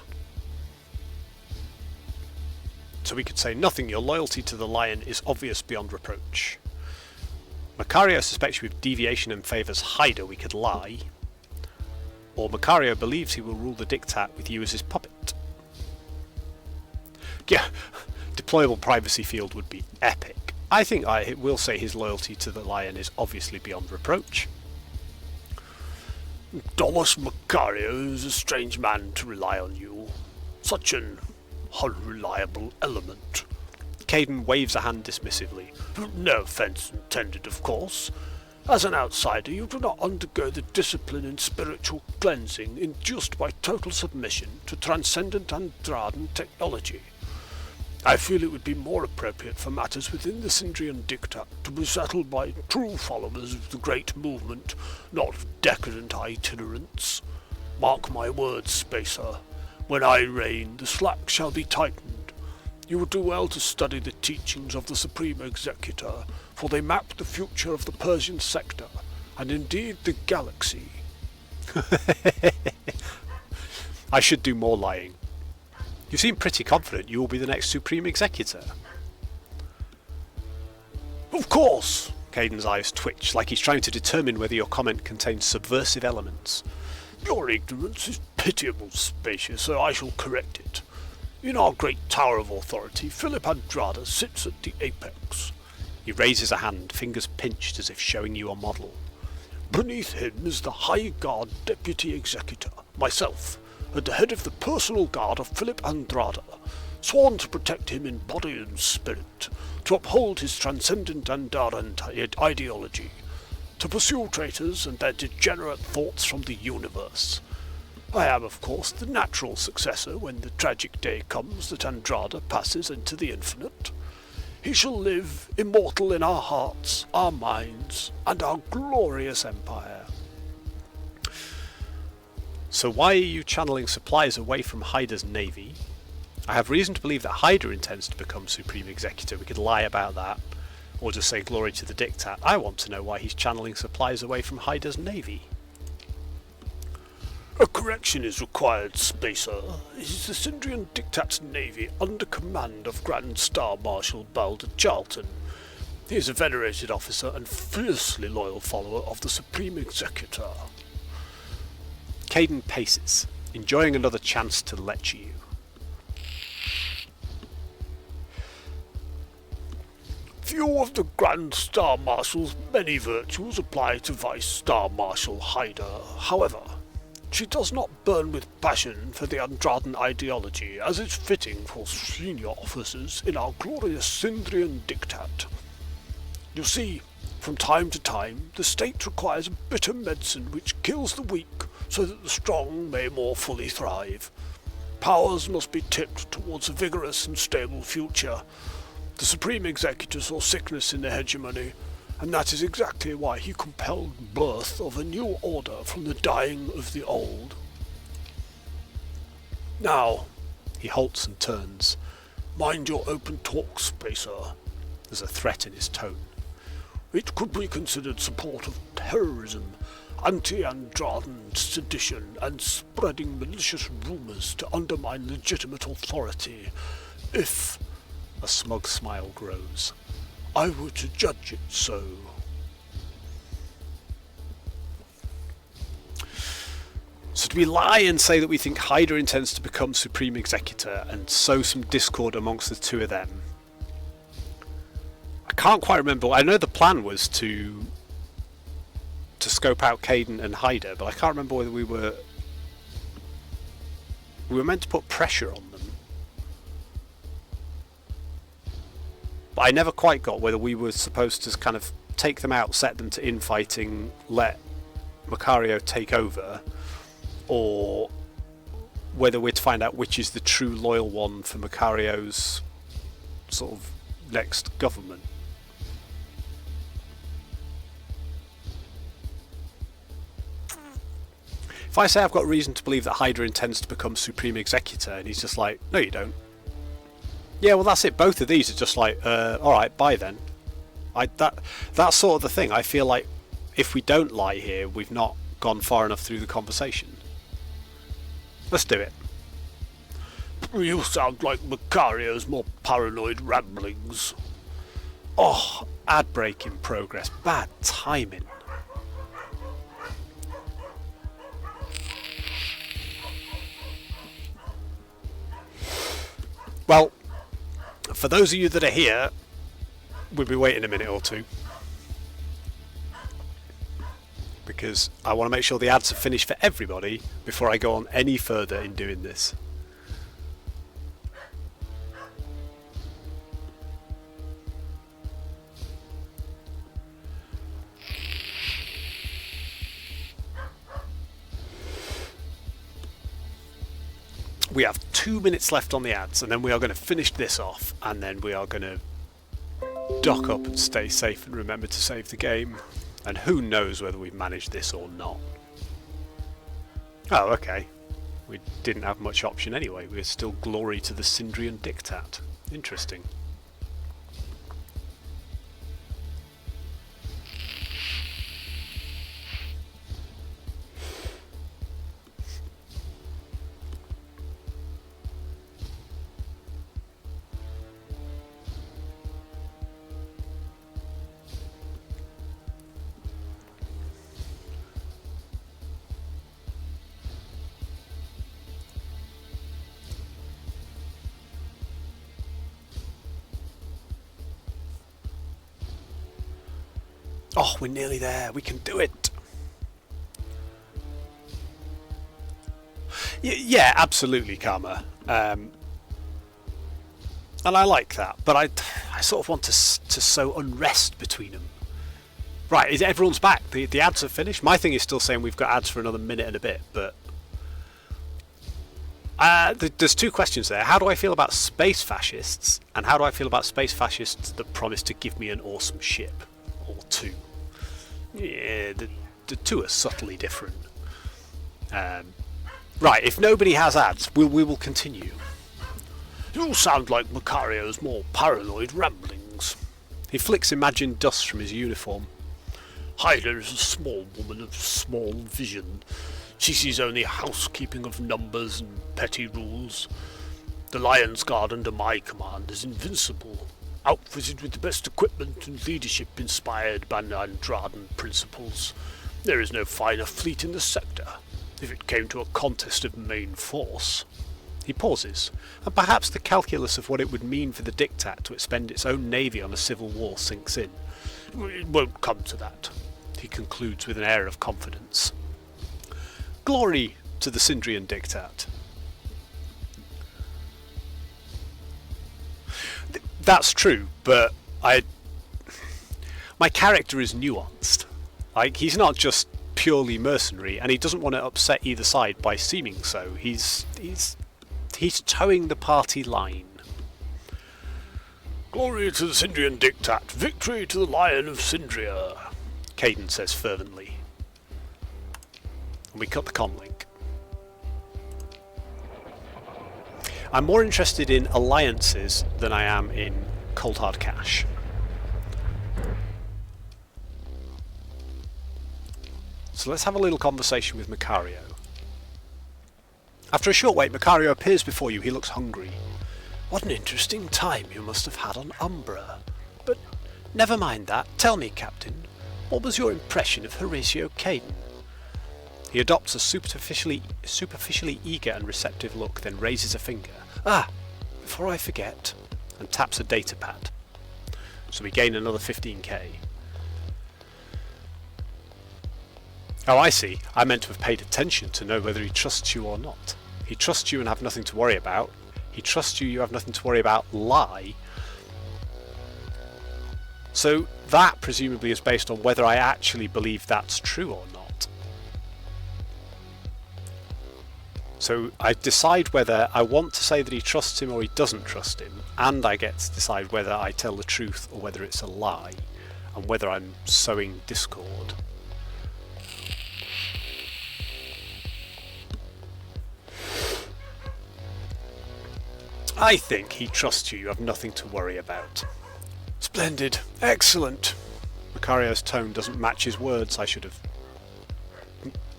So we could say nothing, your loyalty to the Lion is obvious beyond reproach. Macario suspects you of deviation and favours Haida, we could lie. Or Macario believes he will rule the Diktat with you as his puppet. Yeah, deployable privacy field would be epic. I think I will say his loyalty to the Lion is obviously beyond reproach. Thomas Macario is a strange man to rely on you. Such an unreliable element. Caden waves a hand dismissively. No offence intended, of course. As an outsider, you do not undergo the discipline and spiritual cleansing induced by total submission to transcendent Andradan technology. I feel it would be more appropriate for matters within the Syndrian Diktat to be settled by true followers of the great movement, not decadent itinerants. Mark my words, Spacer. When I reign, the slack shall be tightened. You would do well to study the teachings of the Supreme Executor, for they map the future of the Persian sector, and indeed the galaxy. I should do more lying. You seem pretty confident you will be the next Supreme Executor. Of course! Caden's eyes twitch, like he's trying to determine whether your comment contains subversive elements. Your ignorance is pitiable, Spacious, so I shall correct it. In our great tower of authority, Philip Andrada sits at the apex. He raises a hand, fingers pinched as if showing you a model. Beneath him is the High Guard Deputy Executor, myself, at the head of the personal guard of Philip Andrada, sworn to protect him in body and spirit, to uphold his transcendent Andaran ideology, to pursue traitors and their degenerate thoughts from the universe. I am, of course, the natural successor when the tragic day comes that Andrada passes into the infinite. He shall live, immortal in our hearts, our minds, and our glorious empire. So why are you channeling supplies away from Hyder's navy? I have reason to believe that Hyder intends to become Supreme Executor. We could lie about that, or just say glory to the Diktat. I want to know why he's channeling supplies away from Hyder's navy. A correction is required, Spacer. It is the Syndrian Diktat's navy under command of Grand Star Marshal Balder Charlton. He is a venerated officer and fiercely loyal follower of the Supreme Executor. Caden paces, enjoying another chance to lecture you. Few of the Grand Star Marshal's many virtues apply to Vice Star Marshal Hyder. However, she does not burn with passion for the Andradan ideology, as is fitting for senior officers in our glorious Syndrian Diktat. You see, from time to time, the state requires a bitter medicine which kills the weak, so that the strong may more fully thrive. Powers must be tipped towards a vigorous and stable future. The Supreme Executor saw sickness in the hegemony, and that is exactly why he compelled birth of a new order from the dying of the old. Now, he halts and turns. Mind your open talk, Spacer. There's a threat in his tone. It could be considered support of terrorism, anti-Andradan sedition, and spreading malicious rumours to undermine legitimate authority, if, a smug smile grows, I were to judge it so. So do we lie and say that we think Hyder intends to become Supreme Executor and sow some discord amongst the two of them? I can't quite remember. I know the plan was to scope out Caden and Hyder, but I can't remember whether we were meant to put pressure on them. But I never quite got whether we were supposed to kind of take them out, set them to infighting, let Macario take over, or whether we're to find out which is the true loyal one for Macario's sort of next government. If I say I've got reason to believe that Hyder intends to become Supreme Executor, and he's just like, no you don't. Yeah, well that's it, both of these are just like, alright, bye then. That's sort of the thing. I feel like if we don't lie here, we've not gone far enough through the conversation. Let's do it. You sound like Macario's more paranoid ramblings. Oh, ad break in progress. Bad timing. Well, for those of you that are here, we'll be waiting a minute or two. because I want to make sure the ads are finished for everybody before I go on any further in doing this. We have 2 minutes left on the ads, and then we are going to finish this off, and then we are going to dock up and stay safe and remember to save the game. And who knows whether we've managed this or not. Oh, okay. We didn't have much option anyway. We're still glory to the Sindrian Diktat. Interesting. Oh, we're nearly there. We can do it. Yeah, absolutely, Karma. And I like that, but I sort of want to sow unrest between them. Right, everyone's back. The ads are finished. My thing is still saying we've got ads for another minute and a bit, but there's two questions there. How do I feel about space fascists, and how do I feel about space fascists that promise to give me an awesome ship or two? Yeah, the two are subtly different. Right, if nobody has ads, we will continue. You sound like Macario's more paranoid ramblings. He flicks imagined dust from his uniform. Hyder is a small woman of small vision. She sees only housekeeping of numbers and petty rules. The Lion's Guard under my command is invincible, outfitted with the best equipment and leadership inspired by Andradan principles. There is no finer fleet in the sector. If it came to a contest of main force... He pauses, and perhaps the calculus of what it would mean for the Diktat to expend its own navy on a civil war sinks in. It won't come to that, he concludes with an air of confidence. Glory to the Sindrian Diktat. That's true, but my character is nuanced. Like, he's not just purely mercenary, and he doesn't want to upset either side by seeming so. He's towing the party line. Glory to the Sindrian Diktat, victory to the Lion of Sindria, Caden says fervently. And we cut the comlink. I'm more interested in alliances than I am in cold hard cash. So let's have a little conversation with Macario. After a short wait, Macario appears before you. He looks hungry. What an interesting time you must have had on Umbra. But never mind that. Tell me, Captain, what was your impression of Horatio Caden? He adopts a superficially eager and receptive look, then raises a finger. Ah, before I forget, and taps a data pad. So we gain another 15k. Oh, I see. I meant to have paid attention to know whether he trusts you or not. He trusts you and have nothing to worry about. He trusts you, you have nothing to worry about. Lie. So that presumably is based on whether I actually believe that's true or not. So I decide whether I want to say that he trusts him or he doesn't trust him, and I get to decide whether I tell the truth or whether it's a lie, and whether I'm sowing discord. I think he trusts you. You have nothing to worry about. Splendid. Excellent. Macario's tone doesn't match his words. I should have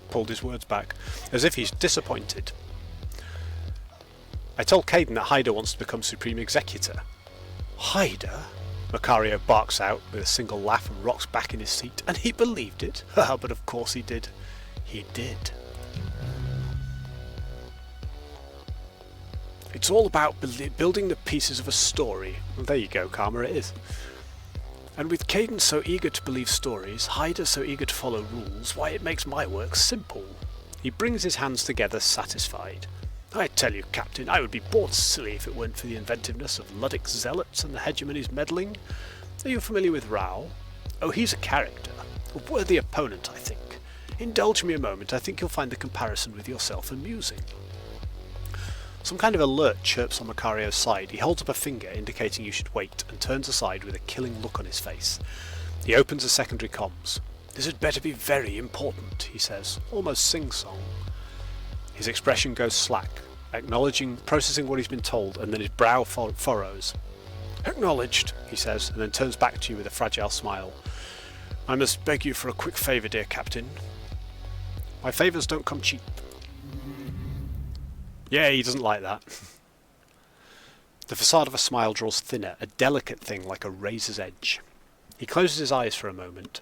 pulled his words back. As if he's disappointed. I told Caden that Hyder wants to become Supreme Executor. Hyder? Macario barks out with a single laugh and rocks back in his seat. And he believed it. But of course he did. He did. It's all about building the pieces of a story. Well, there you go, Karma, it is. And with Cadence so eager to believe stories, Hyder so eager to follow rules, why it makes my work simple. He brings his hands together, satisfied. I tell you, Captain, I would be bored silly if it weren't for the inventiveness of Luddick's zealots and the hegemony's meddling. Are you familiar with Rao? Oh, he's a character. A worthy opponent, I think. Indulge me a moment, I think you'll find the comparison with yourself amusing. Some kind of alert chirps on Macario's side. He holds up a finger indicating you should wait and turns aside with a killing look on his face. He opens a secondary comms. This had better be very important, he says, almost sing-song. His expression goes slack, processing what he's been told, and then his brow furrows. Acknowledged, he says, and then turns back to you with a fragile smile. I must beg you for a quick favour, dear Captain. My favours don't come cheap. Yeah, he doesn't like that. The facade of a smile draws thinner, a delicate thing like a razor's edge. He closes his eyes for a moment.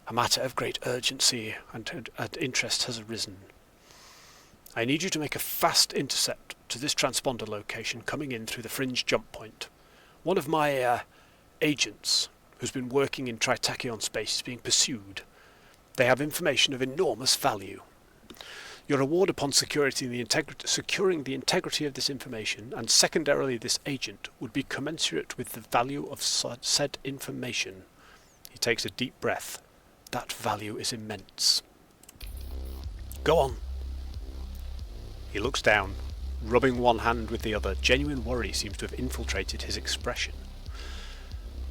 A matter of great urgency and interest has arisen. I need you to make a fast intercept to this transponder location coming in through the fringe jump point. One of my agents, who's been working in Tritachyon space, is being pursued. They have information of enormous value. Your reward upon securing the integrity of this information, and secondarily this agent, would be commensurate with the value of said information. He takes a deep breath. That value is immense. Go on. He looks down, rubbing one hand with the other. Genuine worry seems to have infiltrated his expression.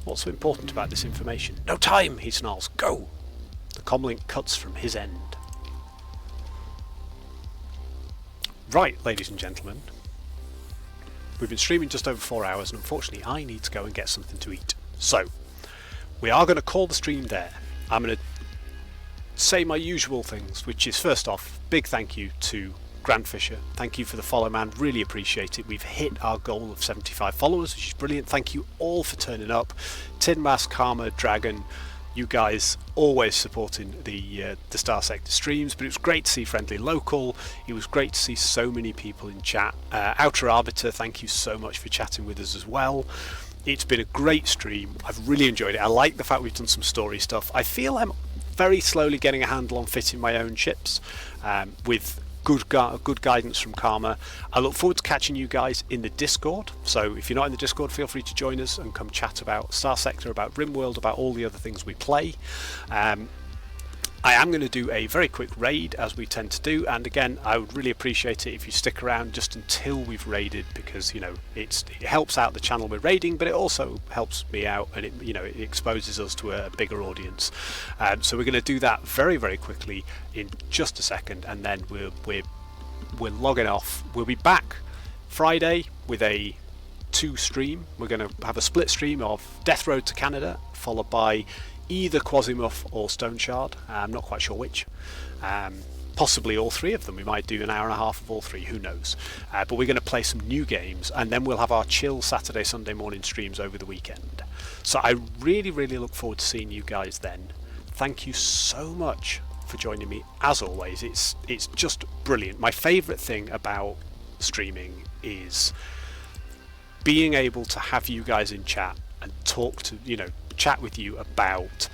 What's so important about this information? No time, he snarls. Go! The comlink cuts from his end. Right, ladies and gentlemen. We've been streaming just over 4 hours, and unfortunately I need to go and get something to eat. So, we are going to call the stream there. I'm going to say my usual things, which is, first off, big thank you to Grand Fisher. Thank you for the follow, man. Really appreciate it. We've hit our goal of 75 followers, which is brilliant. Thank you all for turning up. Tin Mask, Karma, Dragon, you guys always supporting the Starsector streams, but it was great to see Friendly Local. It was great to see so many people in chat. Outer Arbiter, thank you so much for chatting with us as well. It's been a great stream. I've really enjoyed it. I like the fact we've done some story stuff. I feel I'm very slowly getting a handle on fitting my own ships with good guidance from Karma. I look forward to catching you guys in the Discord, so if you're not in the Discord, feel free to join us and come chat about Starsector, about RimWorld, about all the other things we play. I am going to do a very quick raid, as we tend to do, and again, I would really appreciate it if you stick around just until we've raided, because you know it helps out the channel we're raiding, but it also helps me out, and it exposes us to a bigger audience. So we're going to do that very, very quickly in just a second, and then we're logging off. We'll be back Friday with a 2 stream. We're going to have a split stream of Death Road to Canada, followed by either Quasimuff or Stone Shard. I'm not quite sure which. Possibly all 3 of them. We might do an hour and a half of all 3, who knows. But we're going to play some new games, and then we'll have our chill Saturday, Sunday morning streams over the weekend. So I really, really look forward to seeing you guys then. Thank you so much for joining me. As always, it's just brilliant. My favourite thing about streaming is being able to have you guys in chat and talk to, chat with you about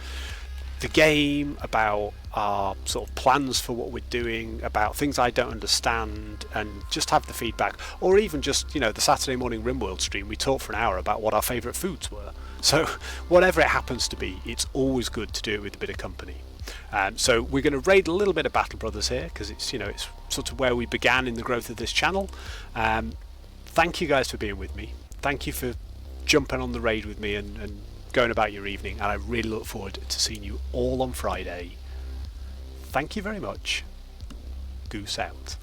the game, about our sort of plans for what we're doing, about things I don't understand, and just have the feedback. Or even just, the Saturday morning RimWorld stream, we talk for an hour about what our favourite foods were. So whatever it happens to be, it's always good to do it with a bit of company. So we're going to raid a little bit of Battle Brothers here, because it's it's sort of where we began in the growth of this channel. Thank you guys for being with me. Thank you for jumping on the raid with me and going about your evening, and I really look forward to seeing you all on Friday. Thank you very much. Goose out.